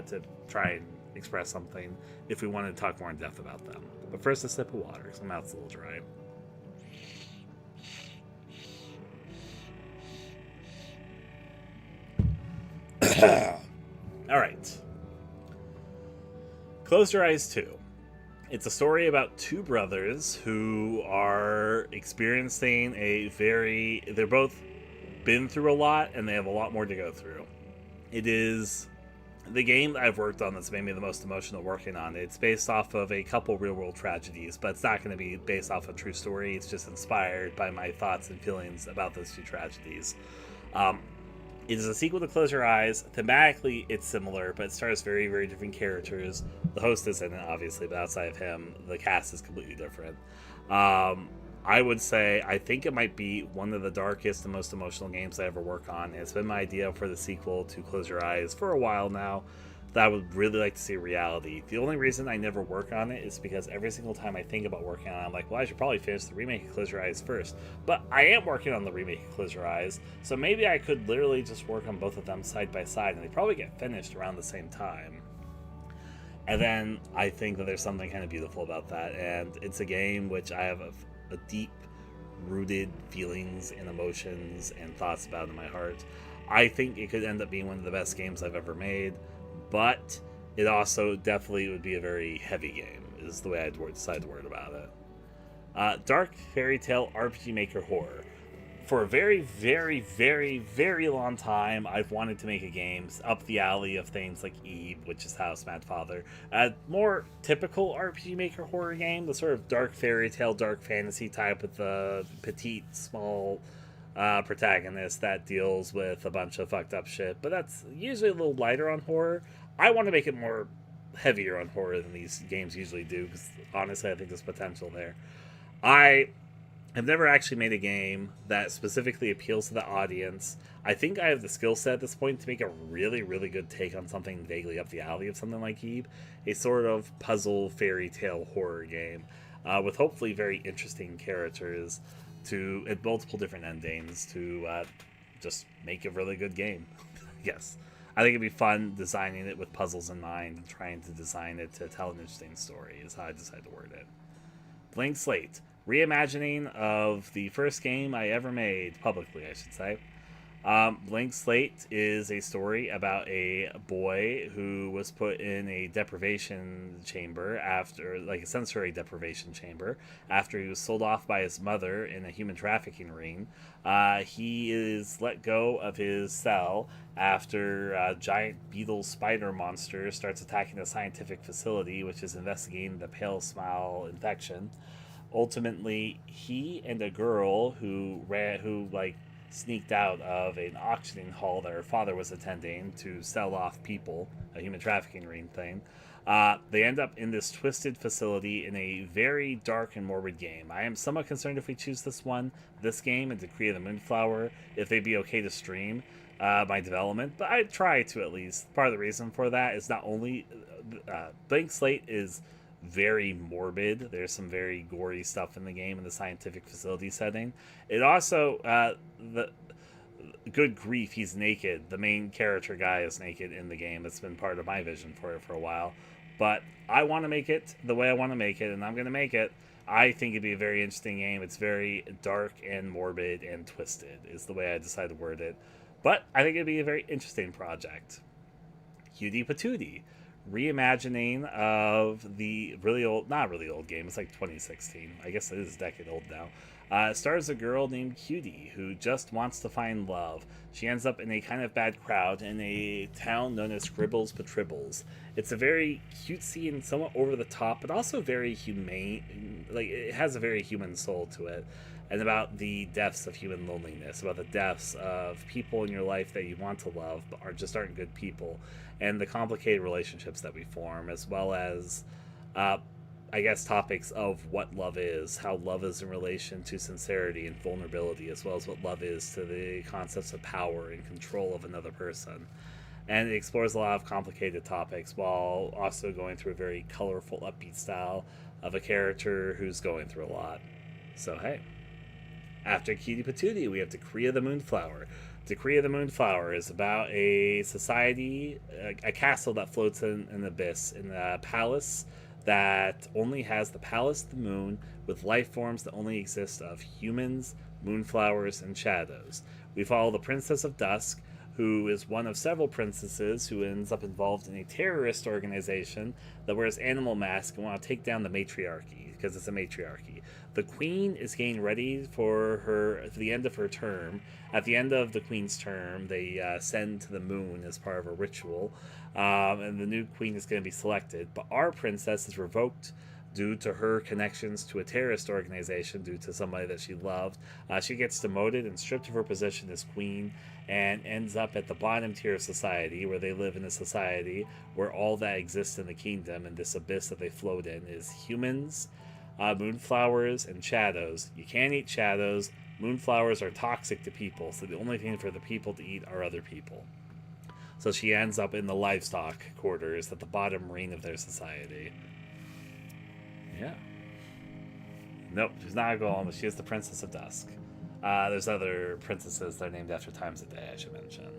to try and express something if we want to talk more in depth about them. But first, a sip of water because my mouth's a little dry. Alright. Close Your Eyes 2. It's a story about 2 brothers who are experiencing they're both been through a lot and they have a lot more to go through. It is the game that I've worked on that's made me the most emotional working on it. It's based off of a couple real world tragedies, but it's not going to be based off a true story. It's just inspired by my thoughts and feelings about those 2 tragedies. It is a sequel to Close Your Eyes. Thematically, it's similar, but it stars very, very different characters. The host is in it, obviously, but outside of him, the cast is completely different. I would say I think it might be one of the darkest and most emotional games I ever work on. It's been my idea for the sequel to Close Your Eyes for a while now that I would really like to see reality. The only reason I never work on it is because every single time I think about working on it, I'm like, well, I should probably finish the remake of Close Your Eyes first. But I am working on the remake of Close Your Eyes, so maybe I could literally just work on both of them side by side, and they probably get finished around the same time. And then I think that there's something kind of beautiful about that, and it's a game which I have a deep-rooted feelings and emotions and thoughts about in my heart. I think it could end up being one of the best games I've ever made, but it also definitely would be a very heavy game, is the way I'd decide to word about it. Dark Fairy Tale RPG Maker Horror. For a very, very, very, very long time, I've wanted to make a game up the alley of things like Eve, Witch's House, Mad Father. A more typical RPG Maker horror game, the sort of dark fairy tale, dark fantasy type with the petite, small protagonist that deals with a bunch of fucked up shit. But that's usually a little lighter on horror. I want to make it more heavier on horror than these games usually do, because honestly, I think there's potential there. I have never actually made a game that specifically appeals to the audience. I think I have the skill set at this point to make a really, really good take on something vaguely up the alley of something like Eve, a sort of puzzle fairy tale horror game with hopefully very interesting characters at multiple different endings to just make a really good game. Yes. I think it'd be fun designing it with puzzles in mind and trying to design it to tell an interesting story is how I decided to word it. Blank Slate. Reimagining of the first game I ever made, publicly I should say. Blank Slate is a story about a boy who was put in a deprivation chamber a sensory deprivation chamber, after he was sold off by his mother in a human trafficking ring. He is let go of his cell after a giant beetle spider monster starts attacking a scientific facility which is investigating the pale smile infection. Ultimately, he and a girl who sneaked out of an auctioning hall that her father was attending to sell off people, a human trafficking ring thing. They end up in this twisted facility in a very dark and morbid game. I am somewhat concerned if we choose this game, and Decree of the Moonflower, if they'd be okay to stream my development, but I'd try to at least. Part of the reason for that is not only Blank Slate is very morbid. There's some very gory stuff in the game in the scientific facility setting. It also the good grief, he's naked. The main character guy is naked in the game. It's been part of my vision for it for a while. But I want to make it the way I want to make it, and I'm going to make it. I think it'd be a very interesting game. It's very dark and morbid and twisted, is the way I decided to word it. But I think it'd be a very interesting project. Cutie Patootie. Reimagining of the really old, not really old game, it's like 2016. I guess it is a decade old now. Stars a girl named Cutie who just wants to find love. She ends up in a kind of bad crowd in a town known as Scribbles Patribbles. It's a very cutesy and somewhat over the top, but also very humane. Like, it has a very human soul to it. And about the depths of human loneliness, about the depths of people in your life that you want to love but aren't good people, and the complicated relationships that we form, as well as, I guess, topics of what love is, how love is in relation to sincerity and vulnerability, as well as what love is to the concepts of power and control of another person. And it explores a lot of complicated topics while also going through a very colorful, upbeat style of a character who's going through a lot. So, hey. After Cutie Patootie, we have Decree of the Moonflower. Decree of the Moonflower is about a society, a castle that floats in an abyss, in a palace that only has the palace of the moon, with life forms that only exist of humans, moonflowers, and shadows. We follow the Princess of Dusk, who is one of several princesses who ends up involved in a terrorist organization that wears animal masks and want to take down the matriarchy, because it's a matriarchy. The queen is getting ready for the end of her term. At the end of the queen's term, they send to the moon as part of a ritual, and the new queen is going to be selected. But our princess is revoked due to her connections to a terrorist organization, due to somebody that she loved. She gets demoted and stripped of her position as queen, and ends up at the bottom tier of society, where they live in a society where all that exists in the kingdom and this abyss that they float in is humans, moonflowers, and shadows. You can't eat shadows. Moonflowers are toxic to people, so the only thing for the people to eat are other people. So she ends up in the livestock quarters at the bottom ring of their society. Yeah. Nope, she's not a golem. She is the Princess of Dusk. There's other princesses that are named after times of day, I should mention.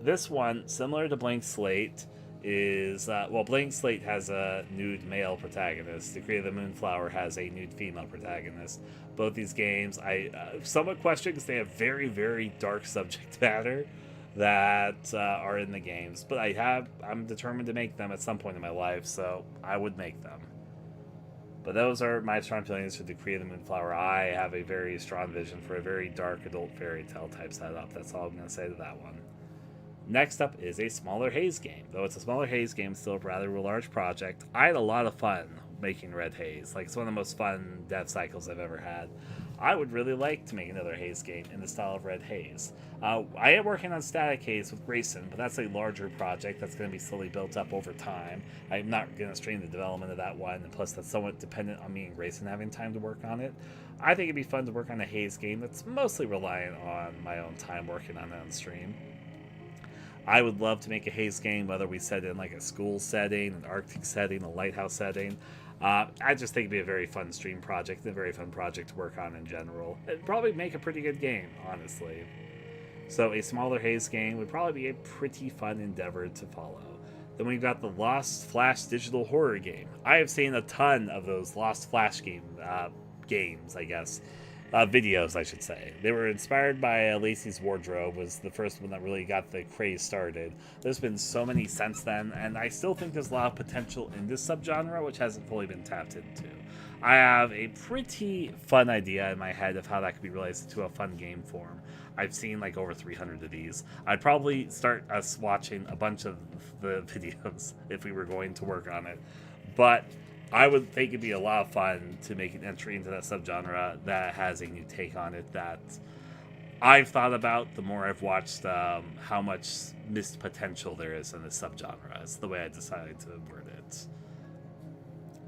This one, similar to Blank Slate, is... Blank Slate has a nude male protagonist. Decree of the Moonflower has a nude female protagonist. Both these games, I somewhat question because they have very, very dark subject matter that are in the games. But I'm determined to make them at some point in my life, so I would make them. But those are my strong feelings for Decree of the Moonflower. I have a very strong vision for a very dark adult fairy tale type setup. That's all I'm going to say to that one. Next up is a smaller haze game. Though it's a smaller haze game, still a rather large project. I had a lot of fun making Red Haze. Like, it's one of the most fun dev cycles I've ever had. I would really like to make another haze game in the style of Red Haze. I am working on Static Haze with Grayson, but that's a larger project that's going to be slowly built up over time. I'm not going to stream the development of that one, and plus that's somewhat dependent on me and Grayson having time to work on it. I think it'd be fun to work on a haze game that's mostly reliant on my own time working on it on stream. I would love to make a haze game, whether we set it in like a school setting, an Arctic setting, a lighthouse setting. I just think it'd be a very fun stream project, and a very fun project to work on in general. It'd probably make a pretty good game, honestly. So a smaller haze game would probably be a pretty fun endeavor to follow. Then we've got the Lost Flash digital horror game. I have seen a ton of those Lost Flash games, I guess. Videos, I should say. They were inspired by Lacey's Wardrobe, was the first one that really got the craze started. There's been so many since then, and I still think there's a lot of potential in this subgenre, which hasn't fully been tapped into. I have a pretty fun idea in my head of how that could be realized into a fun game form. I've seen like over 300 of these. I'd probably start us watching a bunch of the videos if we were going to work on it. But I would think it'd be a lot of fun to make an entry into that subgenre that has a new take on it that I've thought about, the more I've watched how much missed potential there is in this subgenre. Is the way I decided to word it.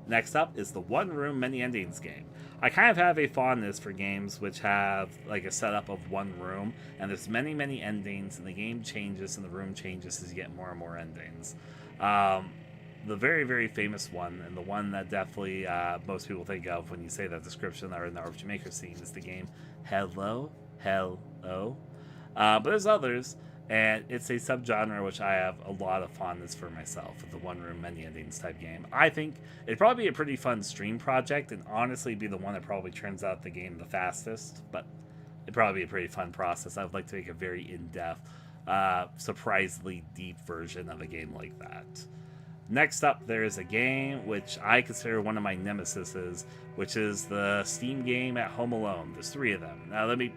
Next up is the one room many endings game. I kind of have a fondness for games which have like a setup of one room, and there's many endings, and the game changes and the room changes as you get more and more endings. The very famous one, and the one that definitely most people think of when you say that description or in the RPG Maker scene, is the game Hello. But there's others, and it's a subgenre which I have a lot of fondness for myself, with the one room many endings type game. I think it'd probably be a pretty fun stream project, and honestly be the one that probably turns out the game the fastest, but it'd probably be a pretty fun process. I'd like to make a very in-depth, surprisingly deep version of a game like that. Next up, there is a game which I consider one of my nemesises, which is the Steam game at Home Alone. There's 3 of them. Now, let me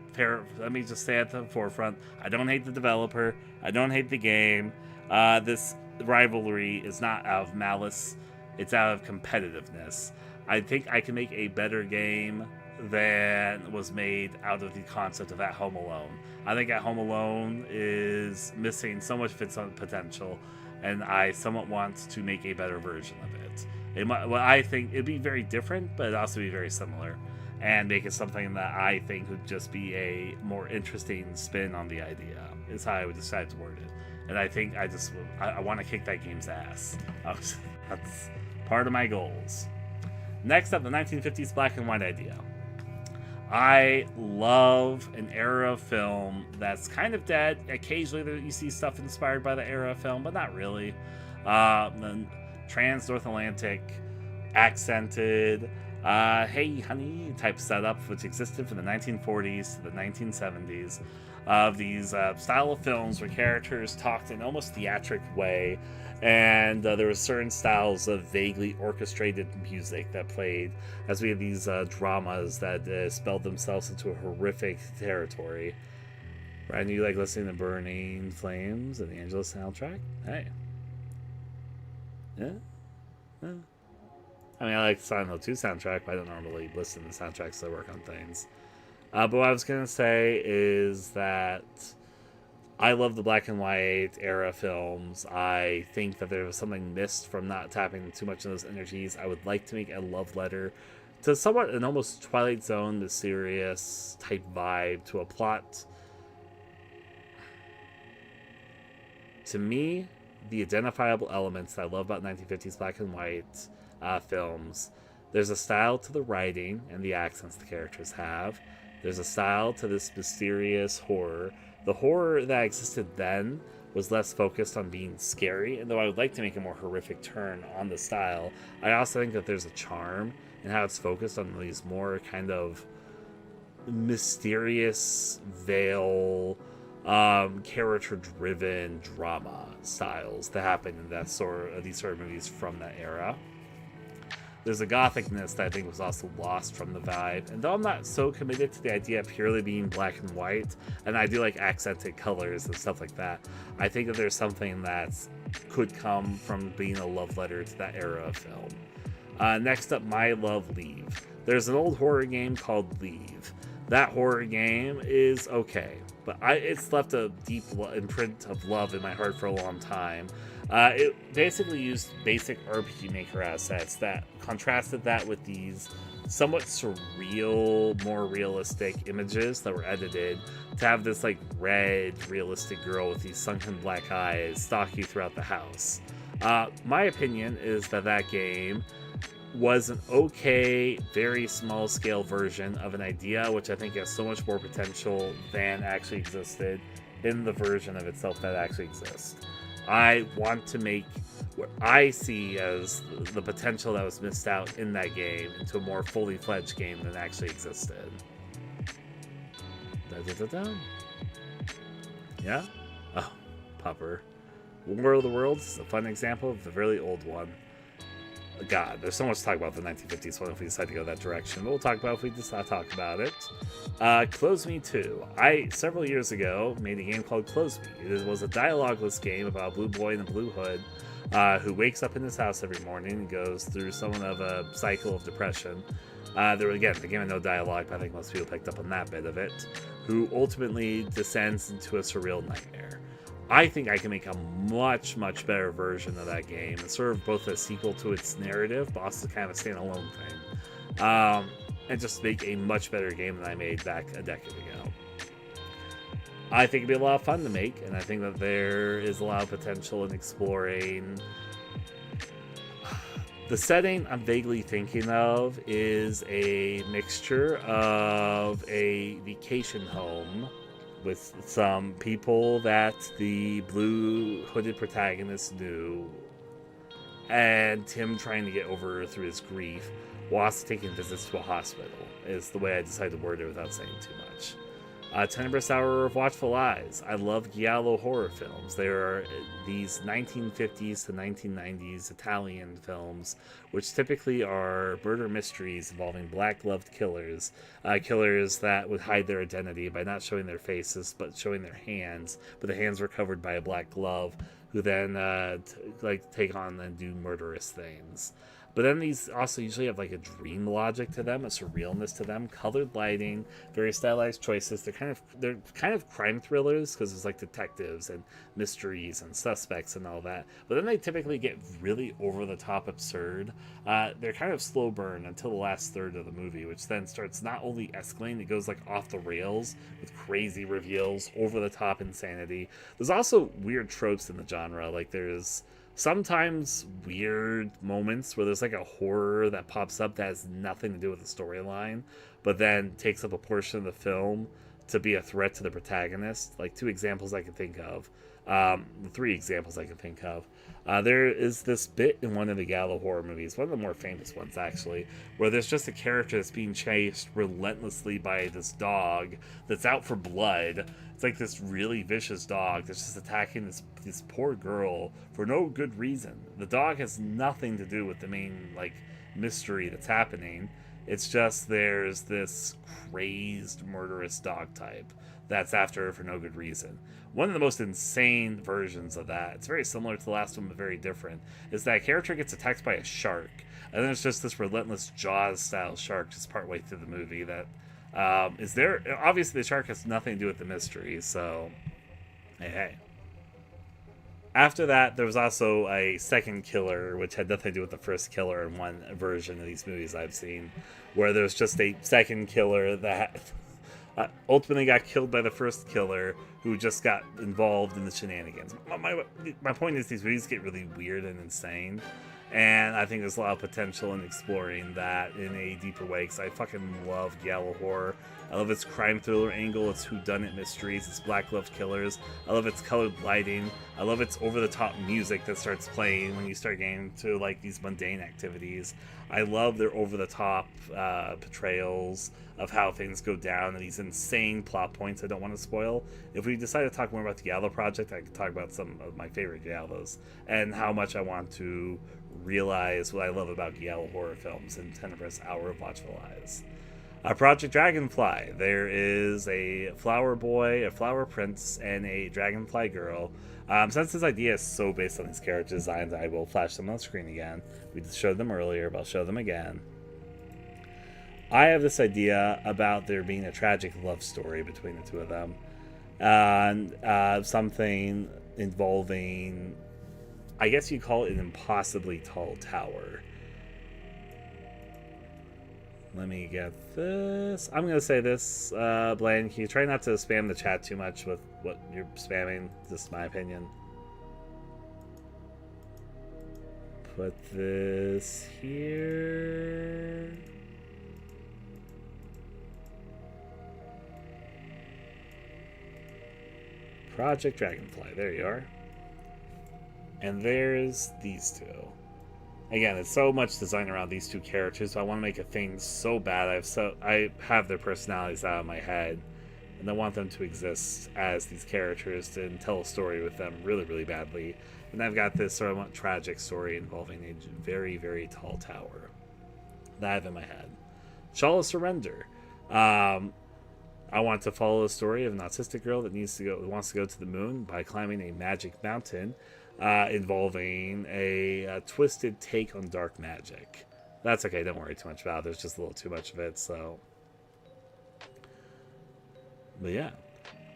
just say at the forefront, I don't hate the developer. I don't hate the game. This rivalry is not out of malice. It's out of competitiveness. I think I can make a better game than was made out of the concept of At Home Alone. I think At Home Alone is missing so much of its own potential, and I somewhat want to make a better version of it. I think it'd be very different, but it'd also be very similar, and make it something that I think would just be a more interesting spin on the idea, is how I would decide to word it. And I think I want to kick that game's ass. That's part of my goals. Next up, the 1950s black and white idea. I love an era of film that's kind of dead. Occasionally you see stuff inspired by the era of film, but not really. The trans-North Atlantic, accented, hey honey type setup, which existed from the 1940s to the 1970s, of these style of films where characters talked in almost theatric way, and there were certain styles of vaguely orchestrated music that played as we had these dramas that spelled themselves into a horrific territory. Brand new, like listening to Burning Flames and the Angelus soundtrack? Hey. Yeah? I mean, I like the Silent Hill 2 soundtrack, but I don't normally listen to soundtracks that work on things. But what I was going to say is that I love the black and white era films. I think that there was something missed from not tapping too much of those energies. I would like to make a love letter to somewhat an almost Twilight Zone, mysterious type vibe to a plot. To me, the identifiable elements that I love about 1950s black and white films, there's a style to the writing and the accents the characters have. There's a style to this mysterious horror. The horror that existed then was less focused on being scary, and though I would like to make a more horrific turn on the style, I also think that there's a charm in how it's focused on these more kind of mysterious veil, character-driven drama styles that happen in these sort of movies from that era. There's a gothicness that I think was also lost from the vibe, and though I'm not so committed to the idea of purely being black and white, and I do like accented colors and stuff like that, I think that there's something that could come from being a love letter to that era of film. Next up, My Love Leave. There's an old horror game called Leave. That horror game is okay, but it's left a deep imprint of love in my heart for a long time. It basically used basic RPG Maker assets that contrasted that with these somewhat surreal, more realistic images that were edited to have this like red, realistic girl with these sunken black eyes stalk you throughout the house. My opinion is that game was an okay, very small scale version of an idea which I think has so much more potential than actually existed in the version of itself that actually exists. I want to make what I see as the potential that was missed out in that game into a more fully fledged game than actually existed. Yeah? Oh, Pupper. War of the Worlds is a fun example of the really old one. God, there's so much to talk about the 1950s one if we decide to go that direction. But we'll talk about it if we decide to talk about it. Close Me 2. I, several years ago, made a game called Close Me. It was a dialogueless game about a blue boy in a blue hood who wakes up in his house every morning and goes through somewhat of a cycle of depression. Again, the game had no dialogue, but I think most people picked up on that bit of it, who ultimately descends into a surreal nightmare. I think I can make a much, much better version of that game and serve both a sequel to its narrative, but also kind of a standalone thing. And just make a much better game than I made back a decade ago. I think it'd be a lot of fun to make, and I think that there is a lot of potential in exploring. The setting I'm vaguely thinking of is a mixture of a vacation home with some people that the blue hooded protagonist knew, and him trying to get over through his grief whilst taking visits to a hospital, is the way I decided to word it without saying too much. Tenebrous Hour of Watchful Eyes. I love giallo horror films. There are these 1950s to 1990s Italian films, which typically are murder mysteries involving black-gloved killers. Killers that would hide their identity by not showing their faces, but showing their hands. But the hands were covered by a black glove, who then take on and do murderous things. But then these also usually have like a dream logic to them, a surrealness to them, colored lighting, very stylized choices. They're kind of crime thrillers because there's like detectives and mysteries and suspects and all that. But then they typically get really over the top absurd. They're kind of slow burn until the last third of the movie, which then starts not only escalating, it goes like off the rails with crazy reveals, over the top insanity. There's also weird tropes in the genre, like there's sometimes weird moments where there's like a horror that pops up that has nothing to do with the storyline, but then takes up a portion of the film to be a threat to the protagonist. Like three examples I can think of. There is this bit in one of the giallo horror movies, one of the more famous ones actually, where there's just a character that's being chased relentlessly by this dog that's out for blood. It's like this really vicious dog that's just attacking this poor girl for no good reason. The dog has nothing to do with the main mystery that's happening. It's just there's this crazed murderous dog type that's after her for no good reason. One of the most insane versions of that, it's very similar to the last one but very different, is that character gets attacked by a shark, and then it's just this relentless Jaws style shark just partway through the movie that is there. Obviously the shark has nothing to do with the mystery, so hey. After that, there was also a second killer, which had nothing to do with the first killer in one version of these movies I've seen, where there's just a second killer that ultimately got killed by the first killer, who just got involved in the shenanigans. My point is, these movies get really weird and insane, and I think there's a lot of potential in exploring that in a deeper way, because I fucking love giallo horror. I love its crime thriller angle, its whodunit mysteries, its black-gloved killers. I love its colored lighting. I love its over-the-top music that starts playing when you start getting to these mundane activities. I love their over-the-top portrayals of how things go down and these insane plot points I don't want to spoil. If we decide to talk more about the Giallo Project, I could talk about some of my favorite Giallos and how much I want to realize what I love about Giallo horror films in Tenebrous Hour of Watchful Eyes. Project Dragonfly. There is a flower boy, a flower prince, and a dragonfly girl. Since this idea is so based on these character designs, I will flash them on the screen again. We showed them earlier, but I'll show them again. I have this idea about there being a tragic love story between the two of them. And something involving, I guess you'd call it an impossibly tall tower. Let me get this. I'm going to say this, Blaine. Can you try not to spam the chat too much with what you're spamming? This is my opinion. Put this here. Project Dragonfly. There you are. And there's these two. Again, it's so much design around these two characters, so I want to make a thing so bad. I have their personalities out of my head, and I want them to exist as these characters and tell a story with them really, really badly. And I've got this sort of tragic story involving a very, very tall tower that I have in my head. Shawl of Surrender. I want to follow the story of an autistic girl that wants to go to the moon by climbing a magic mountain. Involving a twisted take on dark magic. That's okay, don't worry too much about it. There's just a little too much of it, so. But yeah.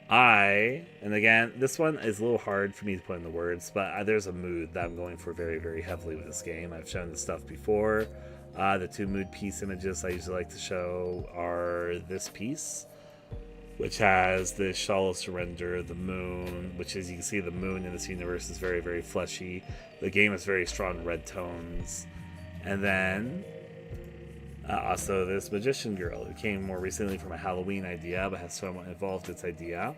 And again, this one is a little hard for me to put into words, but there's a mood that I'm going for very, very heavily with this game. I've shown this stuff before. The two mood piece images I usually like to show are this piece, which has the Shawl of Surrender, the moon, which, as you can see, the moon in this universe is very, very fleshy. The game has very strong red tones. And then also this Magician Girl, who came more recently from a Halloween idea, but has somewhat evolved its idea.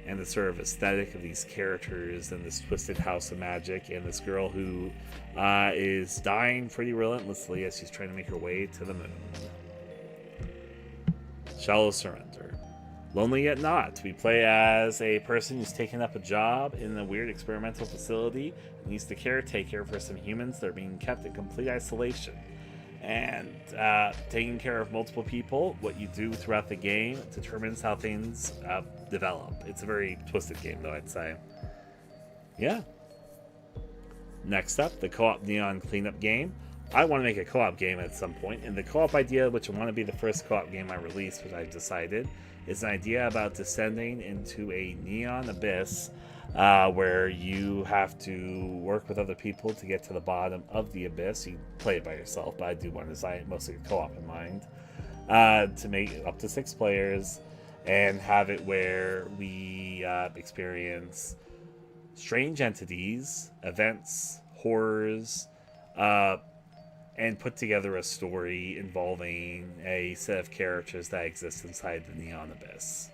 And the sort of aesthetic of these characters and this twisted house of magic, and this girl who is dying pretty relentlessly as she's trying to make her way to the moon. Shallow Surrender. Lonely Yet Not. We play as a person who's taken up a job in a weird experimental facility and needs to care for some humans that are being kept in complete isolation. And taking care of multiple people, what you do throughout the game determines how things develop. It's a very twisted game, though, I'd say. Yeah. Next up, the co-op Neon Cleanup game. I want to make a co-op game at some point, and the co-op idea, which I want to be the first co-op game I release, which I've decided, is an idea about descending into a neon abyss where you have to work with other people to get to the bottom of the abyss. You play it by yourself, but I do want to design it mostly with co-op in mind, to make it up to 6 players and have it where we experience strange entities, events, horrors, and put together a story involving a set of characters that exist inside the neon abyss.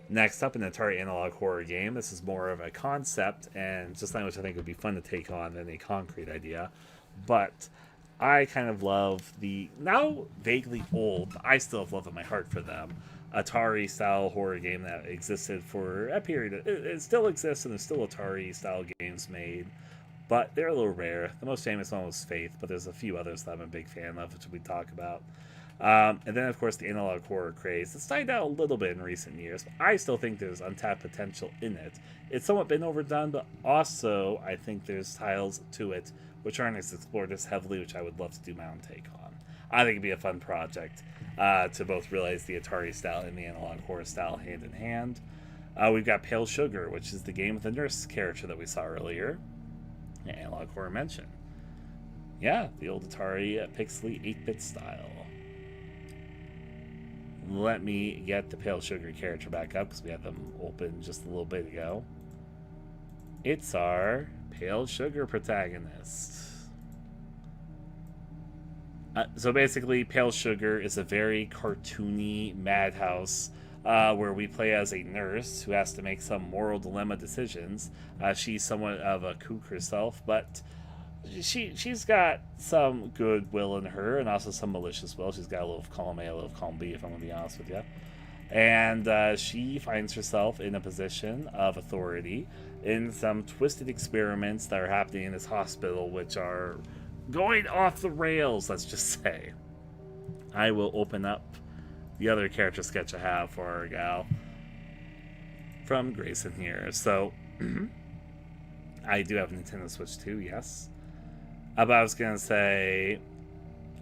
Next up, an Atari analog horror game. This is more of a concept and just something which I think would be fun to take on than a concrete idea. But I kind of love the now vaguely old, I still have love in my heart for them, Atari style horror game that existed for a period. It still exists, and there's still Atari style games made, but they're a little rare. The most famous one was Faith, but there's a few others that I'm a big fan of, which we talk about. And then, of course, the analog horror craze. It's died out a little bit in recent years, but I still think there's untapped potential in it. It's somewhat been overdone, but also I think there's titles to it which aren't as explored as heavily, which I would love to do my own take on. I think it'd be a fun project to both realize the Atari style and the analog horror style hand in hand. We've got Pale Sugar, which is the game with the nurse character that we saw earlier. Yeah, analog horror mention. Yeah, the old Atari pixely 8-bit style. Let me get the Pale Sugar character back up because we had them open just a little bit ago. It's our Pale Sugar protagonist. So basically, Pale Sugar is a very cartoony madhouse where we play as a nurse who has to make some moral dilemma decisions. She's somewhat of a kook herself, but she's got some goodwill in her and also some malicious will. She's got a little of column A, a little of column B, if I'm going to be honest with you. And she finds herself in a position of authority in some twisted experiments that are happening in this hospital, which are going off the rails, let's just say. I will open up the other character sketch I have for our gal from Grayson here. So, I do have a Nintendo Switch too, yes. But I was going to say,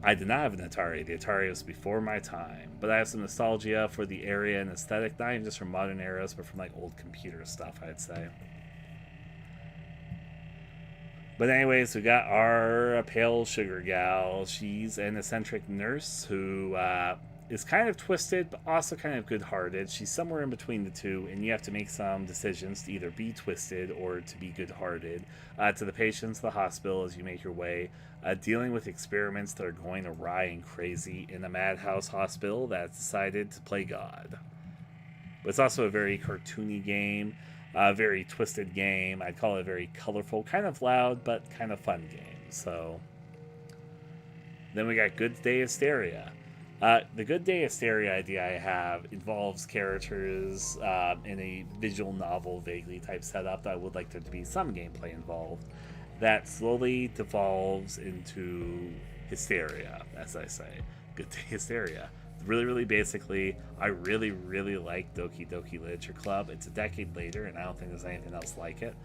I did not have an Atari. The Atari was before my time. But I have some nostalgia for the area and aesthetic, not even just from modern eras, but from like old computer stuff, I'd say. But anyways, we got our Pale Sugar gal. She's an eccentric nurse who is kind of twisted, but also kind of good-hearted. She's somewhere in between the two, and you have to make some decisions to either be twisted or to be good-hearted. To the patients of the hospital as you make your way, dealing with experiments that are going awry and crazy in a madhouse hospital that's decided to play God. But it's also a very cartoony game. Very twisted game. I'd call it a very colorful, kind of loud, but kind of fun game. So then we got Good Day Hysteria. The Good Day Hysteria idea I have involves characters in a visual novel, vaguely type setup that I would like there to be some gameplay involved that slowly devolves into hysteria, as I say. Good Day Hysteria. Really, really basically, I really, really like Doki Doki Literature Club. It's a decade later, and I don't think there's anything else like it.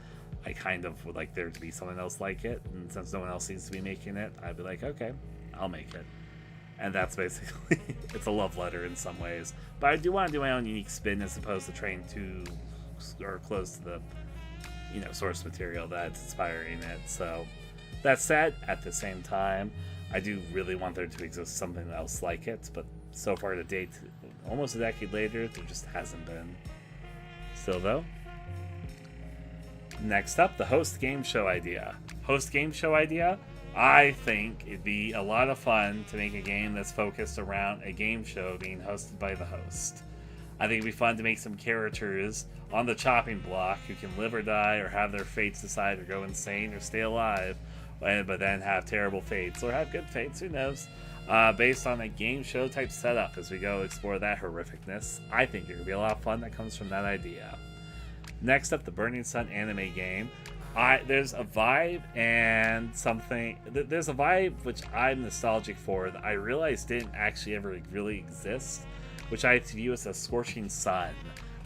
I kind of would like there to be someone else like it, and since no one else seems to be making it, I'd be like, okay, I'll make it. And that's basically, it's a love letter in some ways. But I do want to do my own unique spin as opposed to trying to, or close to the, source material that's inspiring it. So that said, at the same time, I do really want there to exist something else like it. But so far to date, almost a decade later, there just hasn't been. Still though. Next up, the host game show idea. Host game show idea? I think it'd be a lot of fun to make a game that's focused around a game show being hosted by the host. I think it'd be fun to make some characters on the chopping block who can live or die or have their fates decide or go insane or stay alive, but then have terrible fates or have good fates, who knows, based on a game show type setup as we go explore that horrificness. I think there could be a lot of fun that comes from that idea. Next up, the Burning Sun anime game. There's a vibe and something. There's a vibe which I'm nostalgic for that I realized didn't actually ever really exist, which I view as a scorching sun,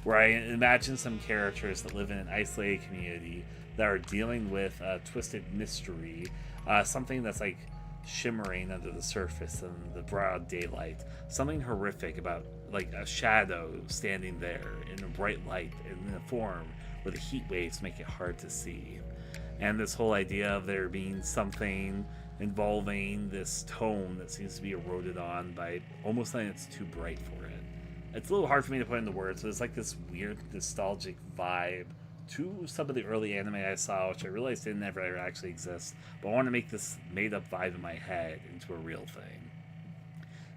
where I imagine some characters that live in an isolated community that are dealing with a twisted mystery, something that's like shimmering under the surface in the broad daylight, something horrific about like a shadow standing there in a bright light in a form where the heat waves make it hard to see. And this whole idea of there being something involving this tone that seems to be eroded on by almost letting it's too bright for it. It's a little hard for me to put into words, but it's like this weird nostalgic vibe to some of the early anime I saw, which I realized didn't ever actually exist, but I want to make this made-up vibe in my head into a real thing.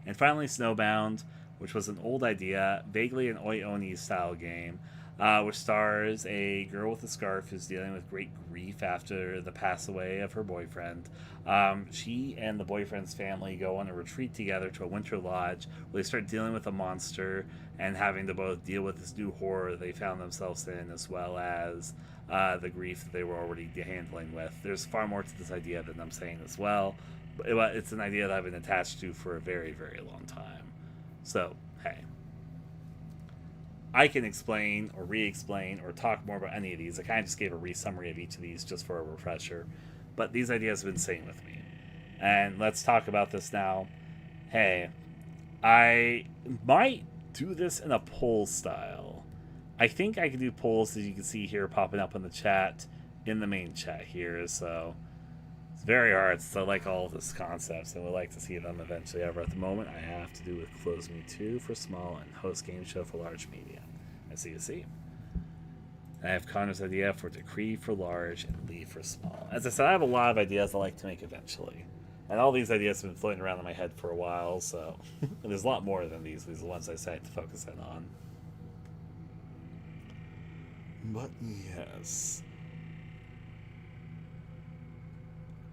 And finally, Snowbound, which was an old idea, vaguely an Oi Oni style game, which stars a girl with a scarf who's dealing with great grief after the pass away of her boyfriend. She and the boyfriend's family go on a retreat together to a winter lodge where they start dealing with a monster and having to both deal with this new horror they found themselves in, as well as the grief that they were already handling with. There's far more to this idea than I'm saying as well, but it's an idea that I've been attached to for a very, very long time. So, hey. I can explain or re-explain or talk more about any of these. I kind of just gave a re-summary of each of these just for a refresher. But these ideas have been staying with me. And let's talk about this now. Hey, I might do this in a poll style. I think I can do polls, as you can see here popping up in the chat, in the main chat here. So it's very hard. So I like all of these concepts and would like to see them eventually. However, at the moment, I have to do with Close Me 2 for small and Host Game Show for large media. As you see. I have Connor's idea for Decree for large and Leave for small. As I said, I have a lot of ideas I like to make eventually. And all these ideas have been floating around in my head for a while, so there's a lot more than these. These are the ones I decided to focus in on. But yes.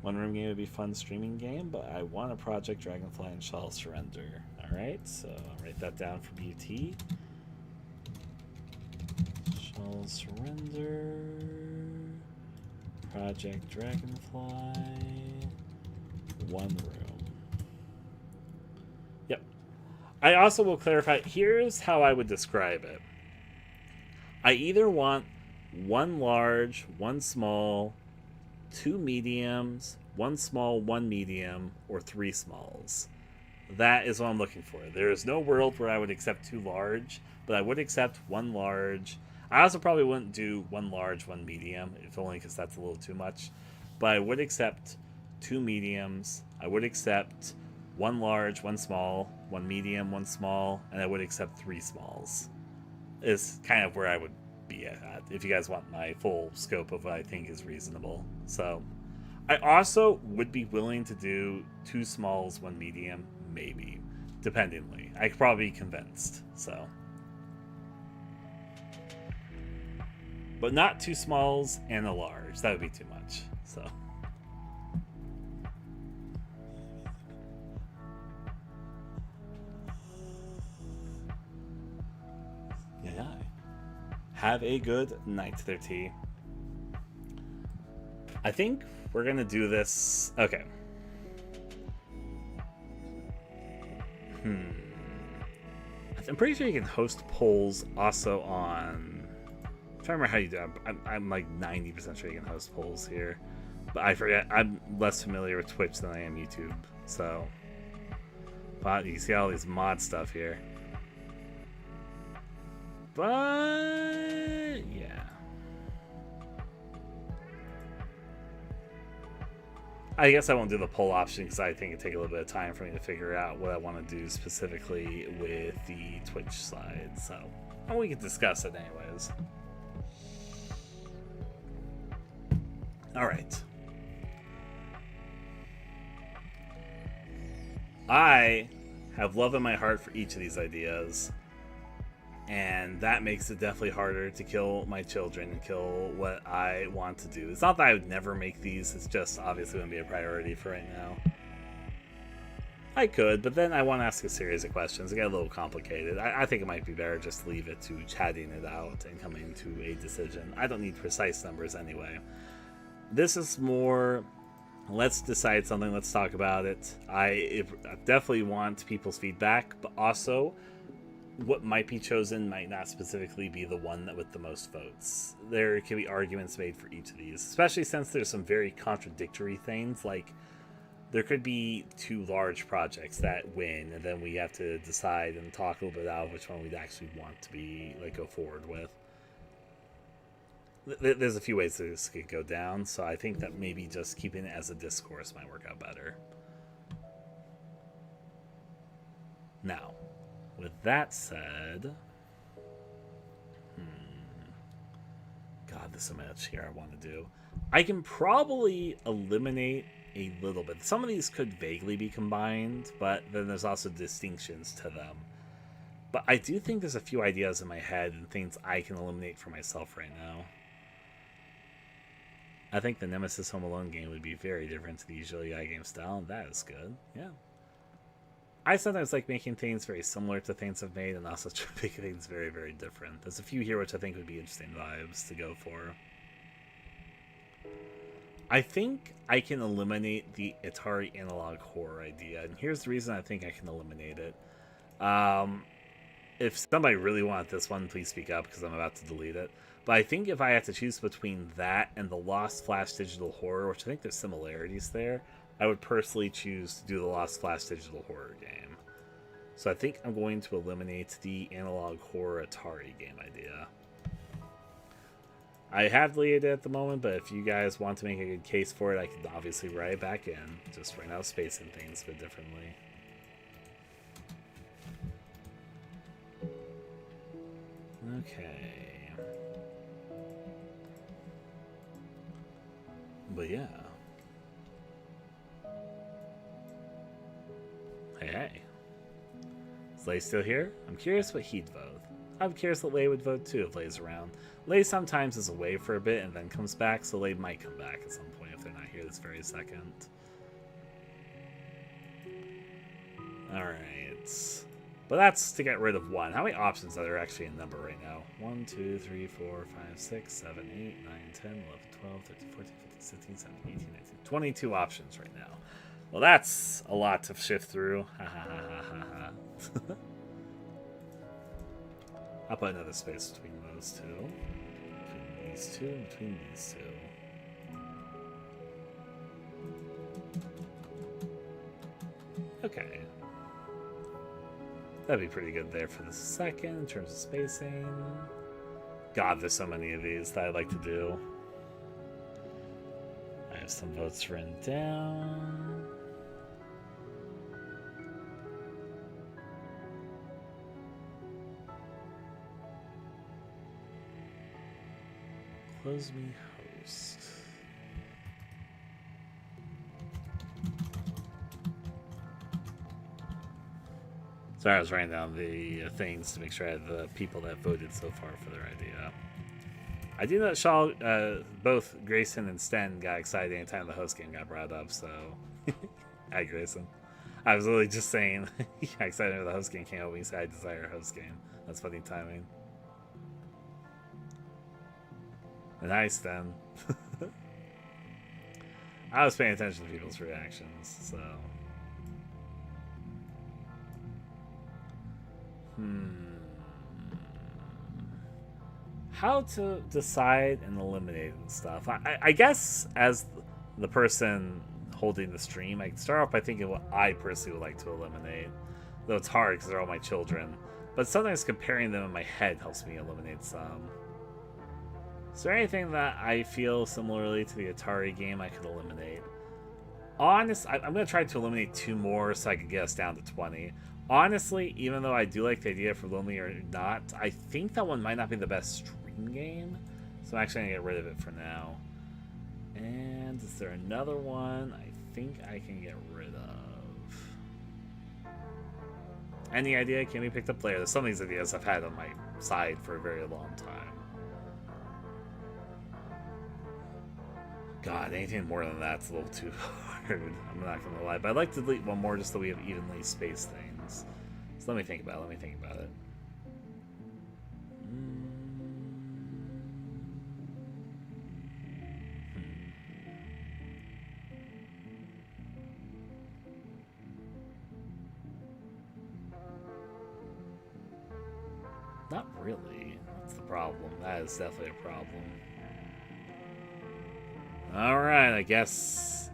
One room game would be a fun streaming game, but I want a Project Dragonfly and Shall Surrender. Alright, so I'll write that down for BT. Shall Surrender, Project Dragonfly, one room. Yep. I also will clarify, here's how I would describe it. I either want one large, one small, two mediums, one small, one medium, or three smalls. That is what I'm looking for. There is no world where I would accept two large, but I would accept one large. I also probably wouldn't do one large, one medium, if only because that's a little too much. But I would accept two mediums. I would accept one large, one small, one medium, one small, and I would accept three smalls. Is kind of where I would be at, if you guys want my full scope of what I think is reasonable. So I also would be willing to do two smalls, one medium, maybe, dependingly. I could probably be convinced, so. But not two smalls and a large. That would be too much. So. Yeah. Have a good night there, T. I think we're going to do this. Okay. I'm pretty sure you can host polls also on... I'm trying to remember how you do it. I'm like 90% sure you can host polls here. But I forget. I'm less familiar with Twitch than I am YouTube. So, but you can see all these mod stuff here. But yeah, I guess I won't do the poll option because I think it'd take a little bit of time for me to figure out what I want to do specifically with the Twitch side. So, and we can discuss it anyways. All right. I have love in my heart for each of these ideas, and that makes it definitely harder to kill my children and kill what I want to do. It's not that I would never make these, it's just obviously going to be a priority for right now. I could, but then I want to ask a series of questions. It get a little complicated. I think it might be better just to leave it to chatting it out and coming to a decision. I don't need precise numbers anyway. This is more, let's decide something, let's talk about it. I definitely want people's feedback, but also what might be chosen might not specifically be the one that with the most votes. There can be arguments made for each of these, especially since there's some very contradictory things. Like, there could be two large projects that win, and then we have to decide and talk a little bit about which one we'd actually want to be, like, go forward with. There's a few ways this could go down, so I think that maybe just keeping it as a discourse might work out better. Now, with that said, God, there's so much here I want to do. I can probably eliminate a little bit. Some of these could vaguely be combined, but then there's also distinctions to them. But I do think there's a few ideas in my head and things I can eliminate for myself right now. I think the Nemesis Home Alone game would be very different to the usual Yai game style, and that is good. Yeah. I sometimes like making things very similar to things I've made, and also making things very, very different. There's a few here which I think would be interesting vibes to go for. I think I can eliminate the Atari analog horror idea, and here's the reason I think I can eliminate it. If somebody really wanted this one, please speak up, because I'm about to delete it. But I think if I had to choose between that and the Lost Flash Digital Horror, which I think there's similarities there, I would personally choose to do the Lost Flash Digital Horror game. So I think I'm going to eliminate the analog horror Atari game idea. I have deleted it at the moment, but if you guys want to make a good case for it, I can obviously write it back in. Just right now spacing things a bit differently. Okay. But yeah. Hey. Is Lay still here? I'm curious what he'd vote. I'm curious what Lay would vote too if Lay's around. Lay sometimes is away for a bit and then comes back, so Lay might come back at some point if they're not here this very second. Alright. But that's to get rid of one. How many options are there actually in number right now? 1, 2, 3, 4, 5, 6, 7, 8, 9, 10, 11, 12, 13, 14, 15, 16, 17, 18, 19, 22 options right now. Well, that's a lot to shift through. Ha ha ha ha ha. I'll put another space between those two. Between these two and between these two. Okay. That'd be pretty good there for the second in terms of spacing. God, there's so many of these that I'd like to do. I have some votes written down. Close me host. Sorry, I was writing down the things to make sure I had the people that voted so far for their idea. I do know that Shaw, both Grayson and Sten got excited anytime the host game got brought up, so... Hi, Grayson. I was literally just saying, he got excited when the host game came out when he said I desire a host game. That's funny timing. And hi, Sten. I was paying attention to people's reactions, so... How to decide and eliminate and stuff. I guess as the person holding the stream, I can start off by thinking what I personally would like to eliminate. Though it's hard because they're all my children. But sometimes comparing them in my head helps me eliminate some. Is there anything that I feel similarly to the Atari game I could eliminate? I'm going to try to eliminate 2 more so I can get us down to 20. Honestly, even though I do like the idea for Lonely or Not, I think that one might not be the best stream game. So I'm actually going to get rid of it for now. And is there another one I think I can get rid of? Any idea? Can we pick up later? Some of these ideas I've had on my side for a very long time. God, anything more than that's a little too hard. I'm not going to lie. But I'd like to delete one more just so we have evenly spaced things. So let me think about it. Not really. That's the problem. That is definitely a problem. Alright, I guess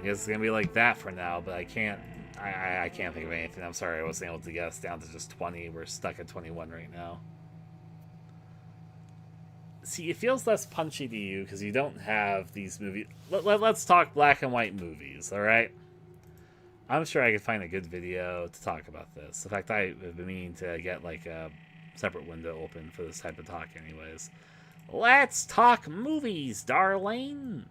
it's gonna be like that for now, but I can't think of anything. I'm sorry I wasn't able to get us down to just 20. We're stuck at 21 right now. See, it feels less punchy to you because you don't have these movies. Let's talk black and white movies, alright? I'm sure I could find a good video to talk about this. In fact, I have been meaning to get like a separate window open for this type of talk anyways. Let's talk movies, darling.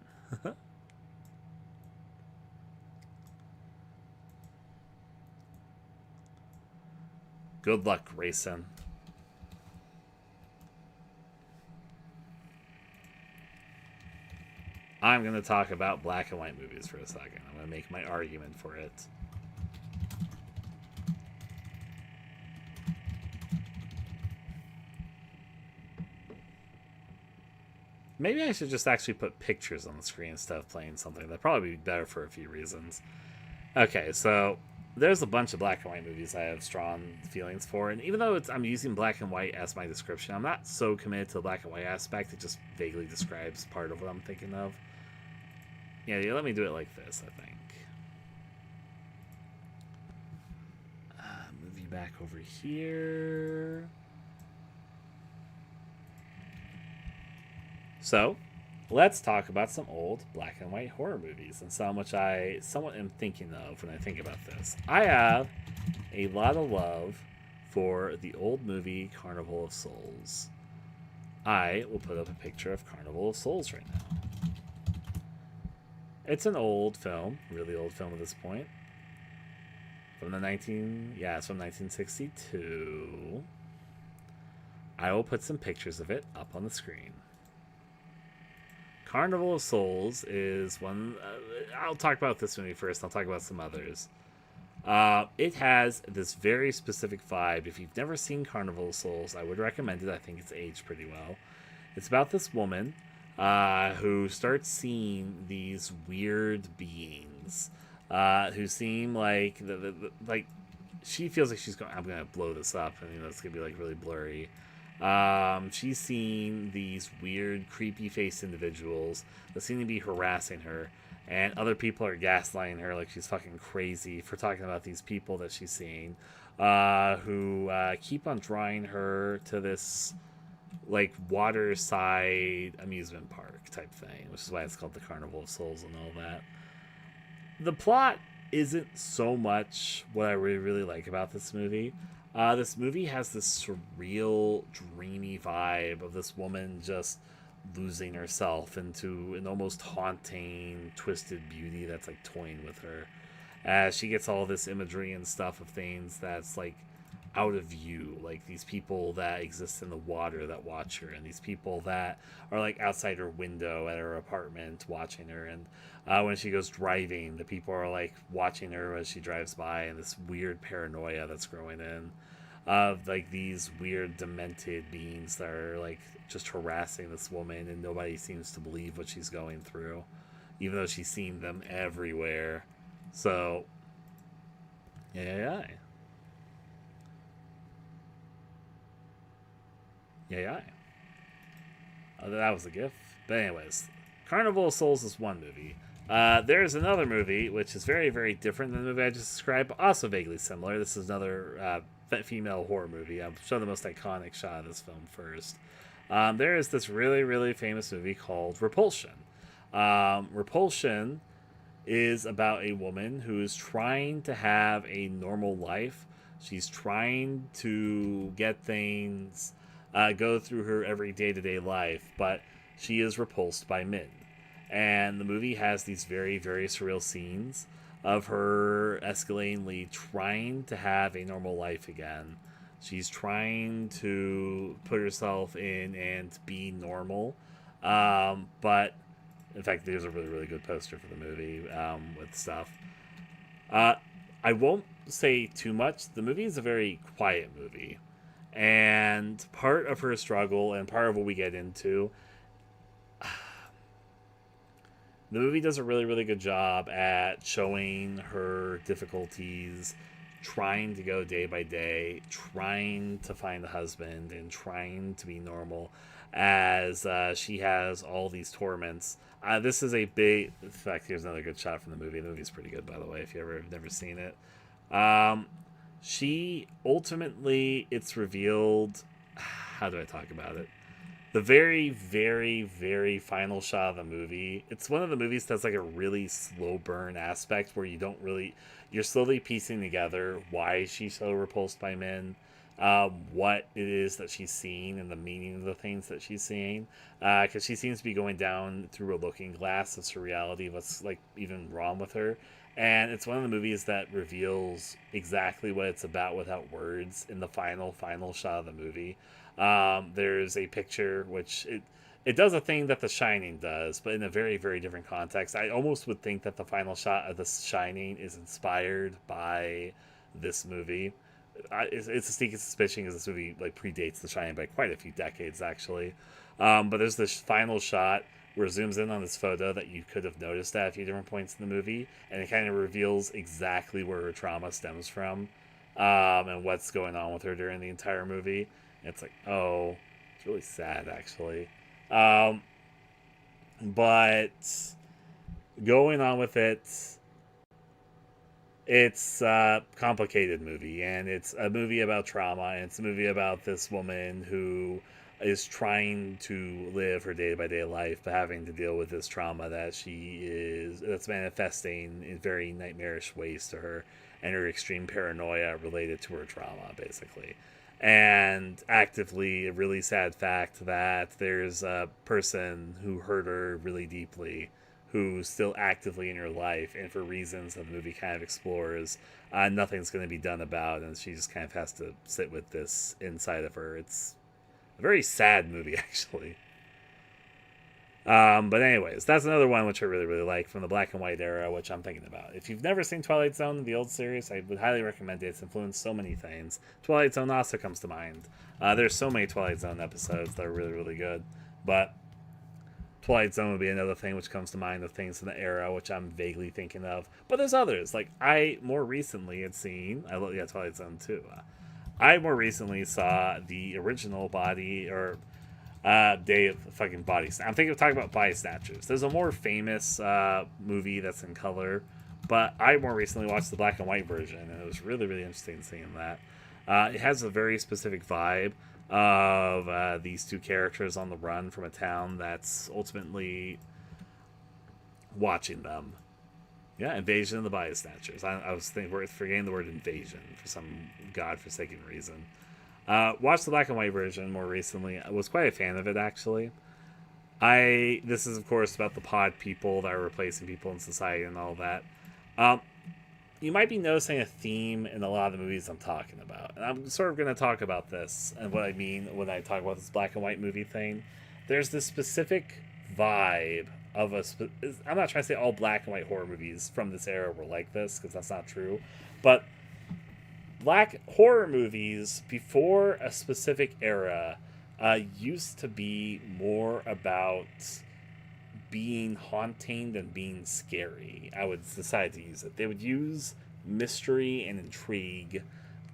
Good luck, Grayson. I'm going to talk about black and white movies for a second. I'm going to make my argument for it. Maybe I should just actually put pictures on the screen instead of playing something. That'd probably be better for a few reasons. Okay, so there's a bunch of black and white movies I have strong feelings for, and even though I'm using black and white as my description, I'm not so committed to the black and white aspect. It just vaguely describes part of what I'm thinking of. Yeah, let me do it like this, I think. Move you back over here. So, let's talk about some old black and white horror movies and some which I somewhat am thinking of when I think about this. I have a lot of love for the old movie Carnival of Souls. I will put up a picture of Carnival of Souls right now. It's an old film, really old film at this point. From it's from 1962. I will put some pictures of it up on the screen. Carnival of Souls is one... I'll talk about this movie first. I'll talk about some others. It has this very specific vibe. If you've never seen Carnival of Souls, I would recommend it. I think it's aged pretty well. It's about this woman who starts seeing these weird beings who seem like... like she feels like she's going... I'm going to blow this up, and it's going to be like really blurry. She's seen these weird, creepy-faced individuals that seem to be harassing her, and other people are gaslighting her like she's fucking crazy for talking about these people that she's seeing, who keep on drawing her to this, like, waterside amusement park type thing, which is why it's called the Carnival of Souls and all that. The plot isn't so much what I really like about this movie. This movie has this surreal, dreamy vibe of this woman just losing herself into an almost haunting, twisted beauty that's like toying with her. As she gets all this imagery and stuff of things that's like out of view, like these people that exist in the water that watch her, and these people that are like outside her window at her apartment watching her, and when she goes driving, the people are like watching her as she drives by, and this weird paranoia that's growing in of like these weird demented beings that are like just harassing this woman, and nobody seems to believe what she's going through, even though she's seen them everywhere. So yeah. That was a GIF. But anyways, Carnival of Souls is one movie. There's another movie which is very, very different than the movie I just described, but also vaguely similar. This is another female horror movie. I'll show the most iconic shot of this film first. There is this really, really famous movie called Repulsion. Repulsion is about a woman who is trying to have a normal life. She's trying to get things go through her every day-to-day life, but she is repulsed by men. And the movie has these very, very surreal scenes of her escalatingly trying to have a normal life again. She's trying to put herself in and be normal. But, in fact, there's a really, really good poster for the movie with stuff. I won't say too much. The movie is a very quiet movie. And part of her struggle and part of what we get into, the movie does a really, really good job at showing her difficulties, trying to go day by day, trying to find a husband, and trying to be normal as she has all these torments. This is a big... In fact, here's another good shot from the movie. The movie's pretty good, by the way, if you ever have never seen it. She ultimately, it's revealed... How do I talk about it? The very, very, very final shot of the movie, it's one of the movies that's like a really slow burn aspect where you don't really... You're slowly piecing together why she's so repulsed by men, what it is that she's seeing and the meaning of the things that she's seeing. Because she seems to be going down through a looking glass of surreality of what's like even wrong with her. And it's one of the movies that reveals exactly what it's about without words in the final shot of the movie. There's a picture which it does a thing that The Shining does, but in a very, very different context. I almost would think that the final shot of The Shining is inspired by this movie. It's a sneaky suspicion because this movie like predates The Shining by quite a few decades, actually. But there's this final shot where it zooms in on this photo that you could have noticed at a few different points in the movie, and it kind of reveals exactly where her trauma stems from, and what's going on with her during the entire movie. And it's like, oh, it's really sad, actually. But going on with it, it's a complicated movie, and it's a movie about trauma, and it's a movie about this woman who is trying to live her day-by-day life, but having to deal with this trauma that's manifesting in very nightmarish ways to her, and her extreme paranoia related to her trauma, basically. And actively, a really sad fact that there's a person who hurt her really deeply, who's still actively in her life, and for reasons that the movie kind of explores, nothing's going to be done about, and she just kind of has to sit with this inside of her. It's a very sad movie, actually. But anyways, that's another one which I really, really like from the black and white era, which I'm thinking about. If you've never seen Twilight Zone, the old series, I would highly recommend it. It's influenced so many things. Twilight Zone also comes to mind. There's so many Twilight Zone episodes that are really, really good. But Twilight Zone would be another thing which comes to mind of things in the era, which I'm vaguely thinking of. But there's others. Like, I more recently had seen... Twilight Zone too. I more recently saw the original Day of fucking Body Snatchers. I'm talking about Body Snatchers. There's a more famous movie that's in color, but I more recently watched the black and white version, and it was really, really interesting seeing that. It has a very specific vibe of these two characters on the run from a town that's ultimately watching them. Yeah, Invasion of the Body Snatchers. I was forgetting the word invasion for some godforsaken reason. Watched the black and white version more recently. I was quite a fan of it, actually. This is, of course, about the pod people that are replacing people in society and all that. You might be noticing a theme in a lot of the movies I'm talking about. And I'm sort of going to talk about this and what I mean when I talk about this black and white movie thing. There's this specific vibe of I'm not trying to say all black and white horror movies from this era were like this, because that's not true. But black horror movies before a specific era used to be more about being haunting than being scary. I would decide to use it. They would use mystery and intrigue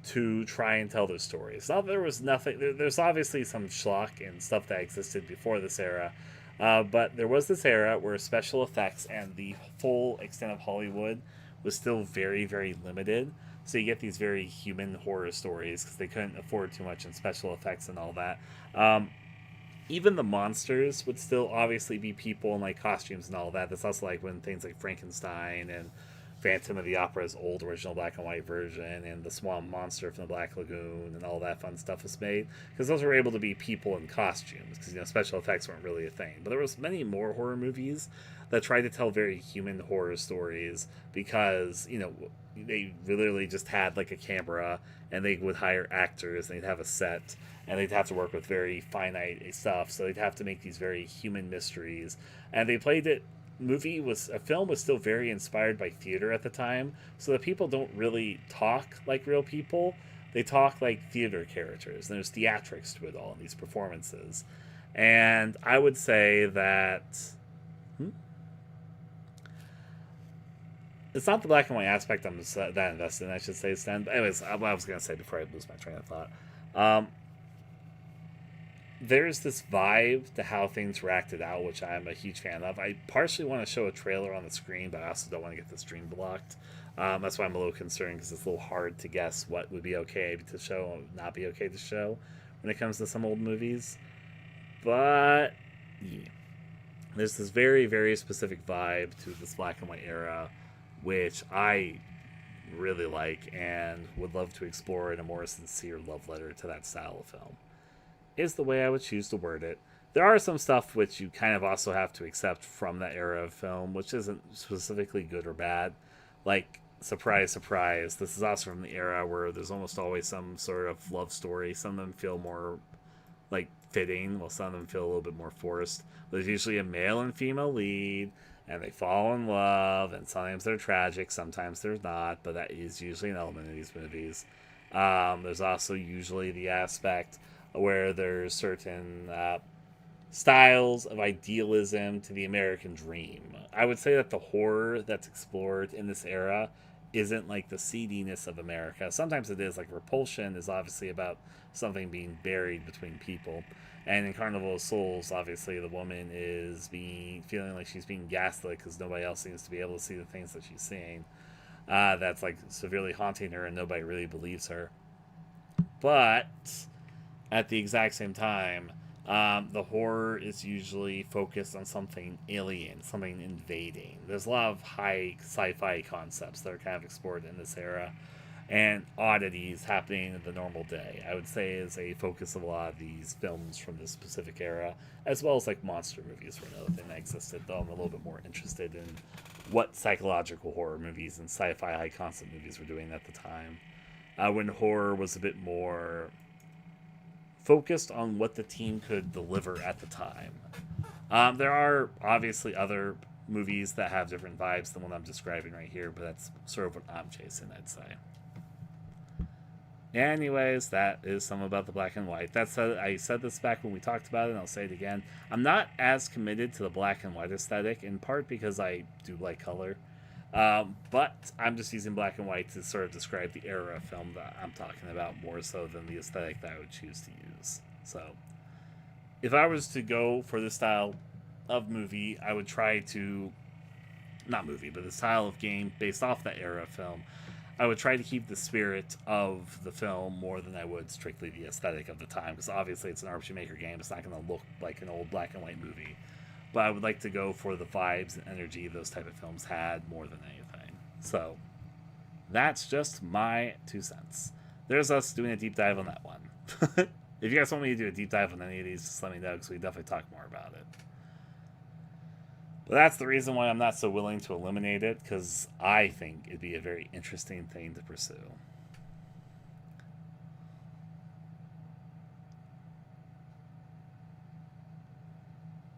to try and tell their stories. Now, there was nothing... There's obviously some schlock and stuff that existed before this era, But there was this era where special effects and the full extent of Hollywood was still very, very limited. So you get these very human horror stories because they couldn't afford too much in special effects and all that. Um, Even the monsters would still obviously be people in like costumes and all that. That's also like when things like Frankenstein and Phantom of the Opera's old original black and white version and the Swamp Monster from the Black Lagoon and all that fun stuff was made because those were able to be people in costumes because special effects weren't really a thing. But there was many more horror movies that tried to tell very human horror stories because they literally just had like a camera and they would hire actors and they'd have a set and they'd have to work with very finite stuff, so they'd have to make these very human mysteries. And they played it. A film was still very inspired by theater at the time, so the people don't really talk like real people. They talk like theater characters. And there's theatrics to it all in these performances. And I would say that it's not the black and white aspect I'm that invested in, I should say, Stan. But anyways, what I was going to say before I lose my train of thought. There's this vibe to how things were acted out, which I'm a huge fan of. I partially want to show a trailer on the screen, but I also don't want to get the stream blocked. That's why I'm a little concerned because it's a little hard to guess what would be okay to show and not be okay to show when it comes to some old movies. But yeah, there's this very, very specific vibe to this black and white era, which I really like and would love to explore in a more sincere love letter to that style of film is the way I would choose to word it. There are some stuff which you kind of also have to accept from that era of film, which isn't specifically good or bad. Like, surprise, surprise, this is also from the era where there's almost always some sort of love story. Some of them feel more like fitting, while some of them feel a little bit more forced. There's usually a male and female lead, and they fall in love, and sometimes they're tragic, sometimes they're not, but that is usually an element of these movies. There's also usually the aspect where there's certain styles of idealism to the American dream. I would say that the horror that's explored in this era isn't like the seediness of America. Sometimes it is, like Repulsion is obviously about something being buried between people. And in Carnival of Souls, obviously the woman is feeling like she's being gaslit because nobody else seems to be able to see the things that she's seeing. That's like severely haunting her, and nobody really believes her. But at the exact same time, the horror is usually focused on something alien, something invading. There's a lot of high sci-fi concepts that are kind of explored in this era, and oddities happening in the normal day. I would say is a focus of a lot of these films from this specific era, as well as like monster movies were another thing that existed. Though I'm a little bit more interested in what psychological horror movies and sci-fi high concept movies were doing at the time, when horror was a bit more focused on what the team could deliver at the time. There are obviously other movies that have different vibes than what I'm describing right here, but that's sort of what I'm chasing, I'd say. Anyways, that is some about the black and white. That said, I said this back when we talked about it, and I'll say it again. I'm not as committed to the black and white aesthetic, in part because I do like color. But I'm just using black and white to sort of describe the era of film that I'm talking about more so than the aesthetic that I would choose to use. So, if I was to go for this style of movie, I would try to, not movie, but the style of game based off that era of film, I would try to keep the spirit of the film more than I would strictly the aesthetic of the time, because obviously it's an RPG Maker game. It's not going to look like an old black and white movie. But I would like to go for the vibes and energy those type of films had more than anything. So, that's just my 2 cents. There's us doing a deep dive on that one. If you guys want me to do a deep dive on any of these, just let me know, because we definitely talk more about it. But that's the reason why I'm not so willing to eliminate it, because I think it'd be a very interesting thing to pursue.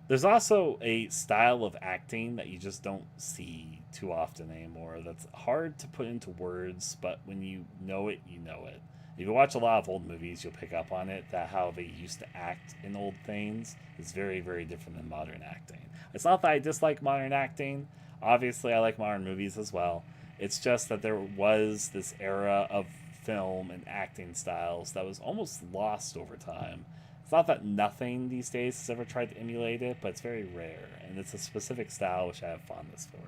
There's also a style of acting that you just don't see too often anymore that's hard to put into words, but when you know it, you know it. If you watch a lot of old movies, you'll pick up on it, that how they used to act in old things is very, very different than modern acting. It's not that I dislike modern acting. Obviously, I like modern movies as well. It's just that there was this era of film and acting styles that was almost lost over time. It's not that nothing these days has ever tried to emulate it, but it's very rare, and it's a specific style which I have fondness for.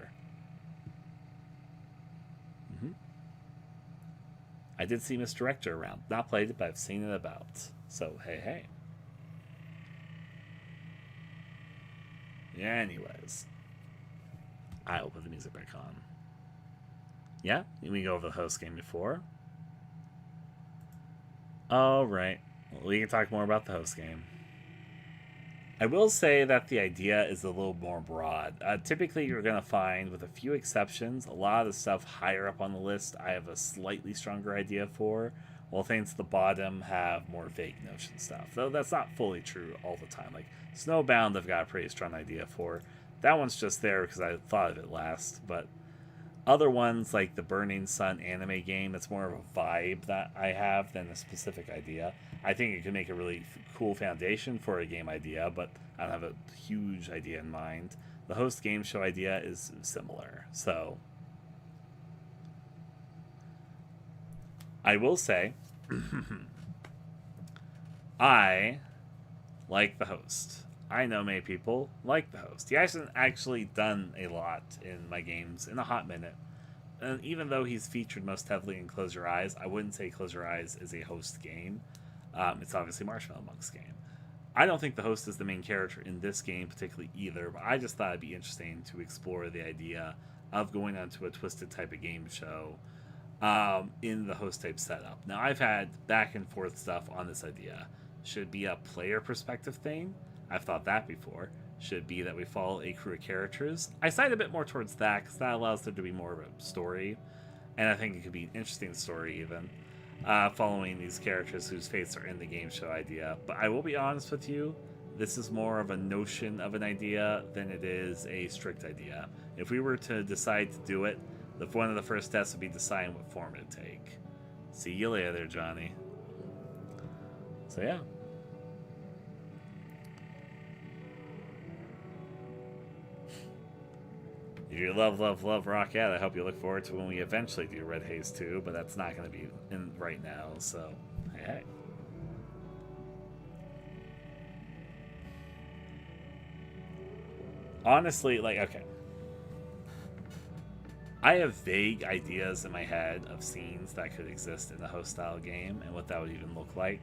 I did see Misdirector around. Not played it, but I've seen it about. So, hey, hey. Anyways. I will put the music back on. Yeah, we go over the host game before. Alright. We can talk more about the host game. I will say that the idea is a little more broad. Typically, you're going to find, with a few exceptions, a lot of the stuff higher up on the list I have a slightly stronger idea for, while things at the bottom have more vague notion stuff. Though that's not fully true all the time. Like, Snowbound I've got a pretty strong idea for. That one's just there because I thought of it last, but other ones, like the Burning Sun anime game, it's more of a vibe that I have than a specific idea. I think it could make a really cool foundation for a game idea, but I don't have a huge idea in mind. The host game show idea is similar. So I will say I like the host. I know many people like the host. He hasn't actually done a lot in my games in a hot minute. And even though he's featured most heavily in Close Your Eyes, I wouldn't say Close Your Eyes is a host game. It's obviously Marshmallow Monk's game. I don't think the host is the main character in this game particularly either, but I just thought it'd be interesting to explore the idea of going onto a twisted type of game show in the host type setup. Now, I've had back and forth stuff on this idea. Should it be a player perspective thing? I've thought that before. Should it be that we follow a crew of characters? I side a bit more towards that because that allows there to be more of a story, and I think it could be an interesting story even. Following these characters whose fates are in the game show idea. But I will be honest with you, this is more of a notion of an idea than it is a strict idea. If we were to decide to do it, one of the first steps would be deciding what form it'd take. See you later there, Johnny. So yeah. If you love Rockette, I hope you look forward to when we eventually do Red Haze 2, but that's not going to be in right now, so hey. Honestly, like, okay. I have vague ideas in my head of scenes that could exist in a host-style game and what that would even look like,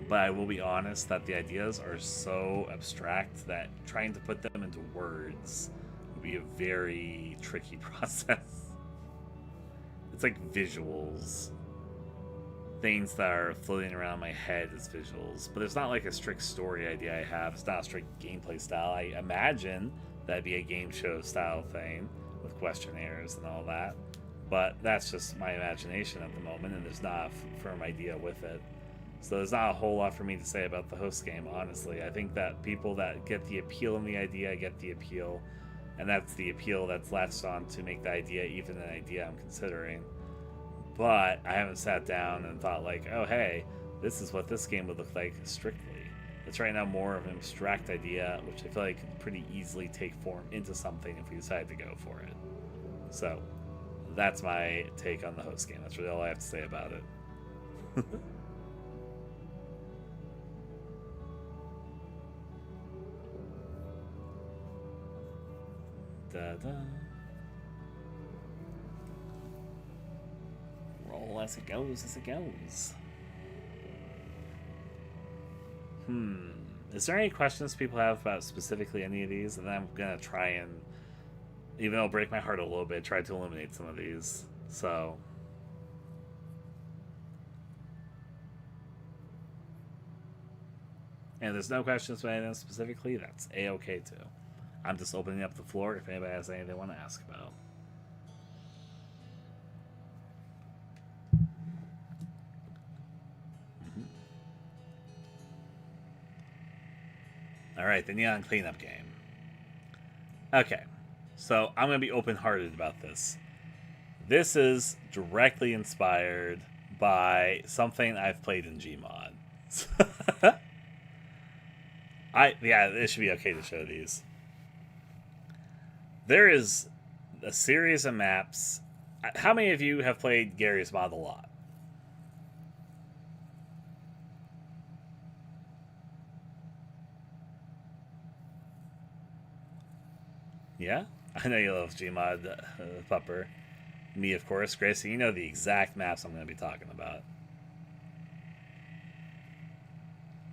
but I will be honest that the ideas are so abstract that trying to put them into words be a very tricky process. It's like visuals. Things that are floating around my head as visuals. But there's not like a strict story idea I have. It's not a strict gameplay style. I imagine that'd be a game show style thing with questionnaires and all that. But that's just my imagination at the moment, and there's not a firm idea with it. So there's not a whole lot for me to say about the host game, honestly. I think that people that get the appeal in the idea get the appeal. And that's the appeal that's latched on to make the idea even an idea I'm considering. But I haven't sat down and thought like, oh hey, this is what this game would look like strictly. It's right now more of an abstract idea, which I feel like could pretty easily take form into something if we decide to go for it. So, that's my take on the host game. That's really all I have to say about it. Da-da. Roll as it goes, as it goes. Is there any questions people have about specifically any of these? And then I'm gonna try and, even though it'll break my heart a little bit, try to eliminate some of these. So and if there's no questions about anything specifically, that's a-okay too. I'm just opening up the floor if anybody has anything they want to ask about. Alright, the Neon Cleanup game. Okay, so I'm going to be open-hearted about this. This is directly inspired by something I've played in Gmod. Yeah, it should be okay to show these. There is a series of maps. How many of you have played Gary's Mod a lot? Yeah? I know you love Gmod, Pupper. Me, of course. Gracie, you know the exact maps I'm going to be talking about.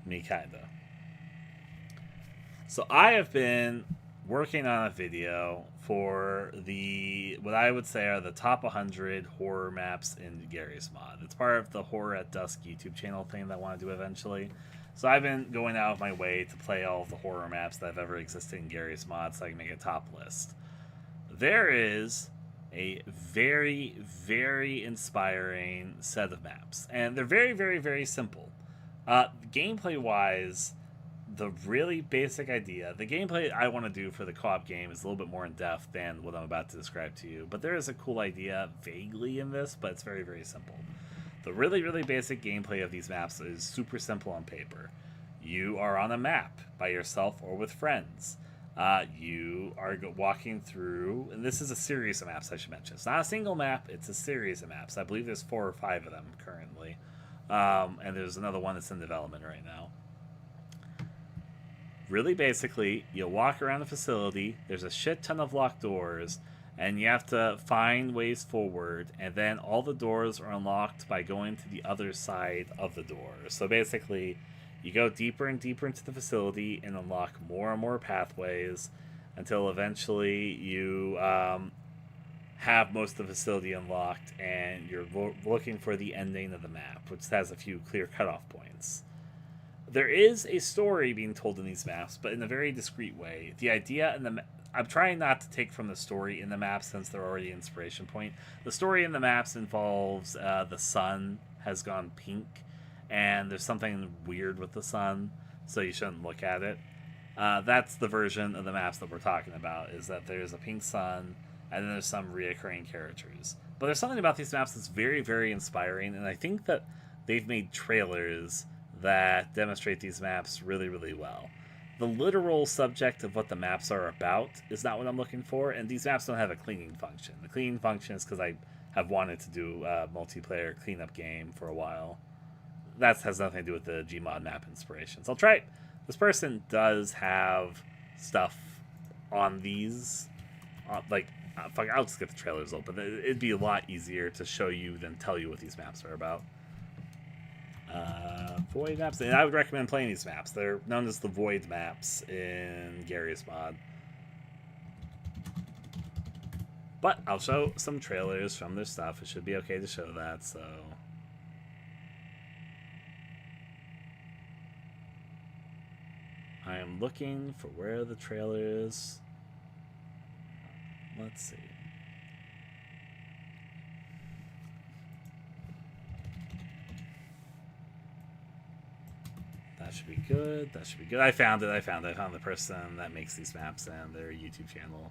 Me, kinda. So I have been working on a video for what I would say are the top 100 horror maps in Gary's Mod. It's part of the Horror at Dusk YouTube channel thing that I want to do eventually. So I've been going out of my way to play all of the horror maps that have ever existed in Gary's Mod so I can make a top list. There is a very, very inspiring set of maps, and they're very, very, very simple. Gameplay wise, the really basic idea, the gameplay I want to do for the co-op game is a little bit more in depth than what I'm about to describe to you, but there is a cool idea vaguely in this, but it's very, very simple. The really, really basic gameplay of these maps is super simple on paper. You are on a map by yourself or with friends. You are walking through, and this is a series of maps I should mention. It's not a single map, it's a series of maps. I believe there's 4 or 5 of them currently. And there's another one that's in development right now. Really basically, you walk around the facility, there's a shit ton of locked doors, and you have to find ways forward, and then all the doors are unlocked by going to the other side of the door. So basically, you go deeper and deeper into the facility and unlock more and more pathways until eventually you have most of the facility unlocked, and you're looking for the ending of the map, which has a few clear cutoff points. There is a story being told in these maps, but in a very discreet way. The idea in I'm trying not to take from the story in the maps since they're already an inspiration point. The story in the maps involves the sun has gone pink, and there's something weird with the sun, so you shouldn't look at it. That's the version of the maps that we're talking about, is that there's a pink sun, and then there's some reoccurring characters. But there's something about these maps that's very, very inspiring, and I think that they've made trailers that demonstrate these maps really, really well. The literal subject of what the maps are about is not what I'm looking for, and these maps don't have a cleaning function. The cleaning function is because I have wanted to do a multiplayer cleanup game for a while. That has nothing to do with the Gmod map inspirations. I'll try it. This person does have stuff on these. I'll just get the trailers open. It'd be a lot easier to show you than tell you what these maps are about. Void maps, and I would recommend playing these maps. They're known as the Void maps in Gary's Mod. But I'll show some trailers from their stuff. It should be okay to show that, so... I am looking for where the trailer is. Let's see. That should be good. That should be good. I found it. I found the person that makes these maps and their YouTube channel.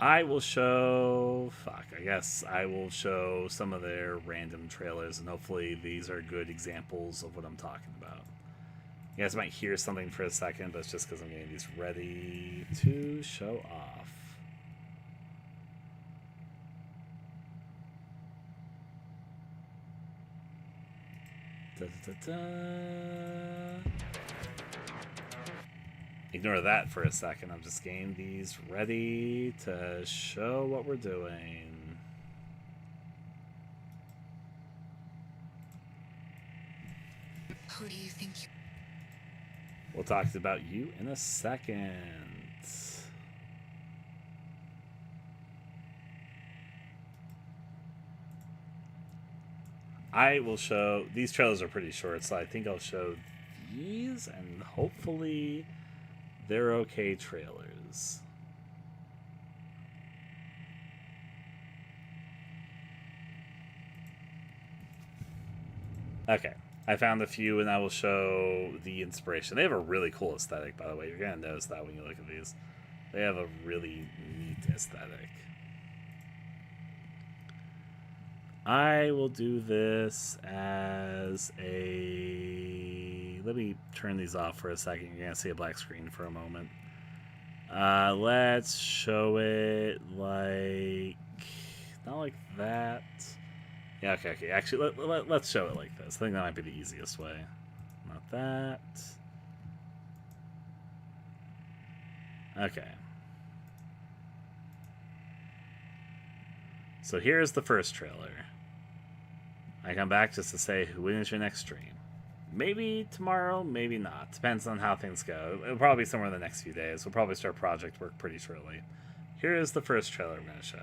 I will show... I guess I will show some of their random trailers, and hopefully these are good examples of what I'm talking about. You guys might hear something for a second, but it's just because I'm getting these ready to show off. Da, da, da, da. Ignore that for a second. I'm just getting these ready to show what we're doing. Who do you think you... We'll talk about you in a second. I will show... These trailers are pretty short, so I think I'll show these, and hopefully they're okay trailers. Okay. I found a few, and I will show the inspiration. They have a really cool aesthetic, by the way. You're going to notice that when you look at these. They have a really neat aesthetic. I will do this as a... Let me turn these off for a second. You're going to see a black screen for a moment. Let's show it like... Not like that. Yeah, okay. Actually, let's show it like this. I think that might be the easiest way. Not that. Okay. So here's the first trailer. I come back just to say, when is your next stream? Maybe tomorrow, maybe not. Depends on how things go. It'll probably be somewhere in the next few days. We'll probably start project work pretty shortly. Here is the first trailer I'm going to show.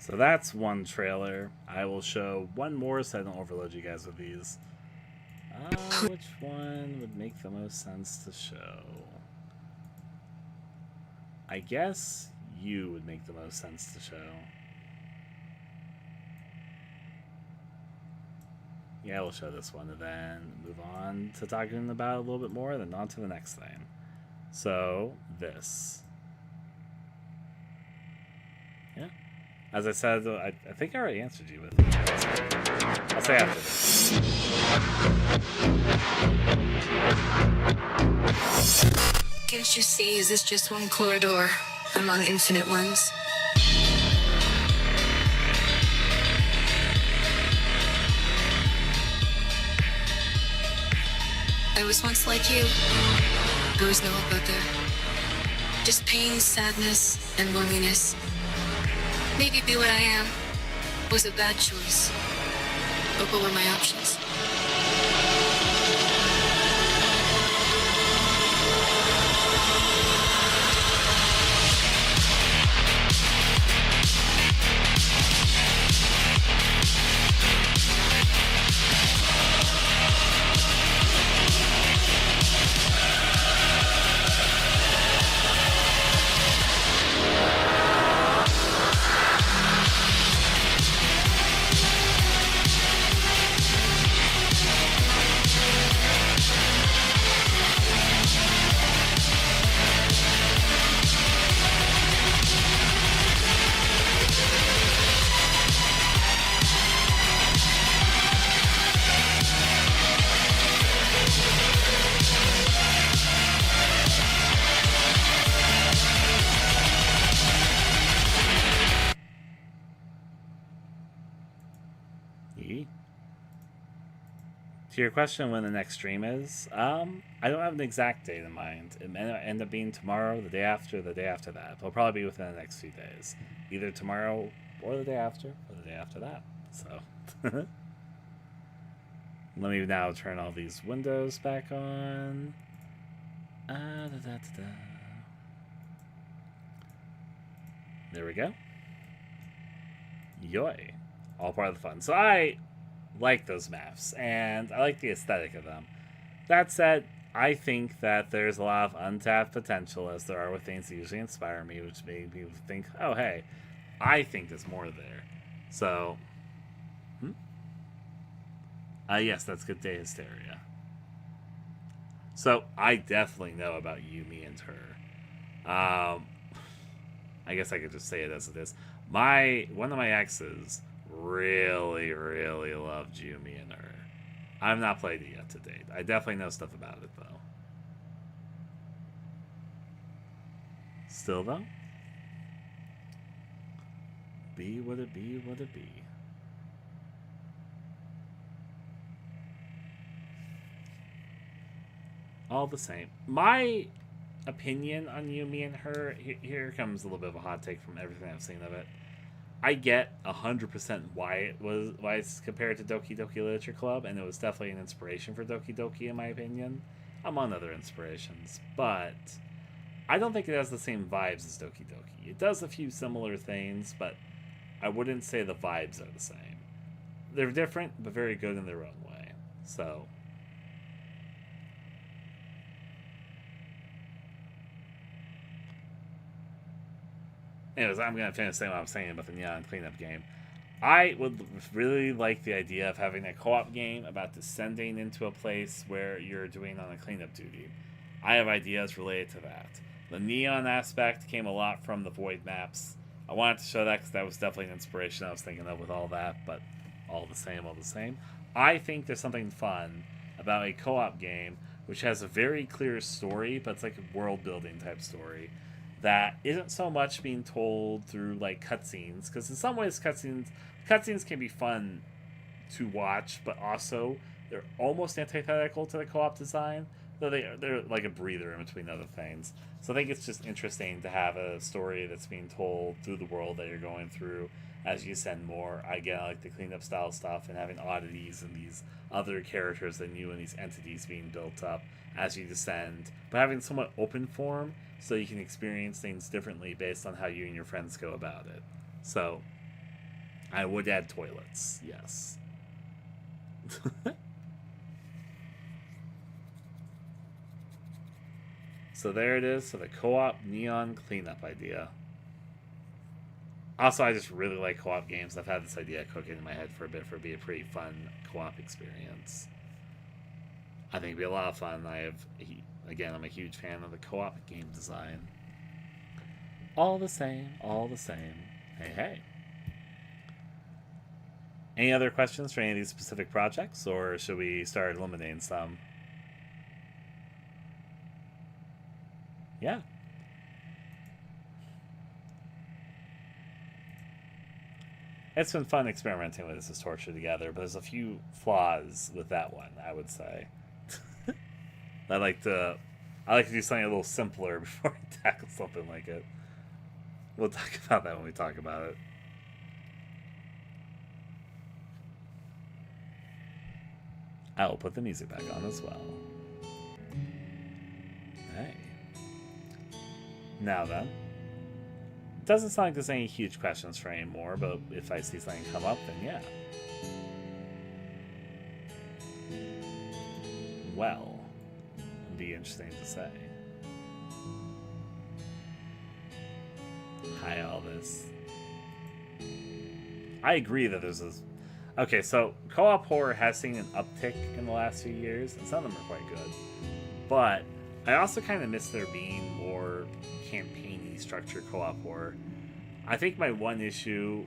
So that's one trailer. I will show one more so I don't overload you guys with these. Which one would make the most sense to show? I guess you would make the most sense to show. Yeah, we'll show this one and then move on to talking about it a little bit more, then on to the next thing. So, this. Yeah. As I said, I think I already answered you with it. I'll say after this. Can't you see, is this just one corridor among infinite ones? I was once like you. There was no hope out there. Just pain, sadness, and loneliness. Maybe be what I am was a bad choice. But what were my options? To your question when the next stream is, I don't have an exact date in mind. It may end up being tomorrow, the day after that. It'll probably be within the next few days. Either tomorrow or the day after that. So, let me now turn all these windows back on. There we go. Yoi. All part of the fun. So I like those maps, and I like the aesthetic of them. That said, I think that there's a lot of untapped potential, as there are with things that usually inspire me, which made me think, oh, hey, I think there's more there. So, Yes, that's Good Day Hysteria. So I definitely know about You, Me, and Her. I guess I could just say it as it is. One of my exes really, really loved You, Me, and Her. I've not played it yet to date. I definitely know stuff about it though. Still though? Be what it be, what it be. All the same. My opinion on You, Me, and Her, here comes a little bit of a hot take from everything I've seen of it. I get 100% why it's compared to Doki Doki Literature Club, and it was definitely an inspiration for Doki Doki in my opinion, among other inspirations. But I don't think it has the same vibes as Doki Doki. It does a few similar things, but I wouldn't say the vibes are the same. They're different, but very good in their own way. So, anyways, I'm going to finish saying what I'm saying about the Neon Cleanup game. I would really like the idea of having a co-op game about descending into a place where you're doing on a cleanup duty. I have ideas related to that. The neon aspect came a lot from the Void maps. I wanted to show that because that was definitely an inspiration I was thinking of with all that, but all the same, all the same. I think there's something fun about a co-op game which has a very clear story, but it's like a world building type story that isn't so much being told through like cutscenes, because in some ways cutscenes can be fun to watch, but also they're almost antithetical to the co-op design, though they're like a breather in between other things. So I think it's just interesting to have a story that's being told through the world that you're going through as you send more. Again, I like the cleanup style stuff and having oddities and these other characters than you and these entities being built up as you descend, but having somewhat open form so you can experience things differently based on how you and your friends go about it. So I would add toilets, yes. So there it is. So the co-op neon cleanup idea. Also, I just really like co-op games. I've had this idea cooking in my head for a bit for it be a pretty fun co-op experience. I think it'd be a lot of fun. Again, I'm a huge fan of the co-op game design. All the same, all the same. Hey, hey. Any other questions for any of these specific projects, or should we start eliminating some? Yeah. It's been fun experimenting with this torture together, but there's a few flaws with that one, I would say. I like to do something a little simpler before I tackle something like it. We'll talk about that when we talk about it. I will put the music back on as well. Hey. Now then. Doesn't sound like there's any huge questions for anymore, but if I see something come up, then yeah. Well, it'd be interesting to say. Hi, all this. I agree that there's this. Okay, so co-op horror has seen an uptick in the last few years, and some of them are quite good. But I also kind of miss there being more campaigny structured co-op horror. I think my one issue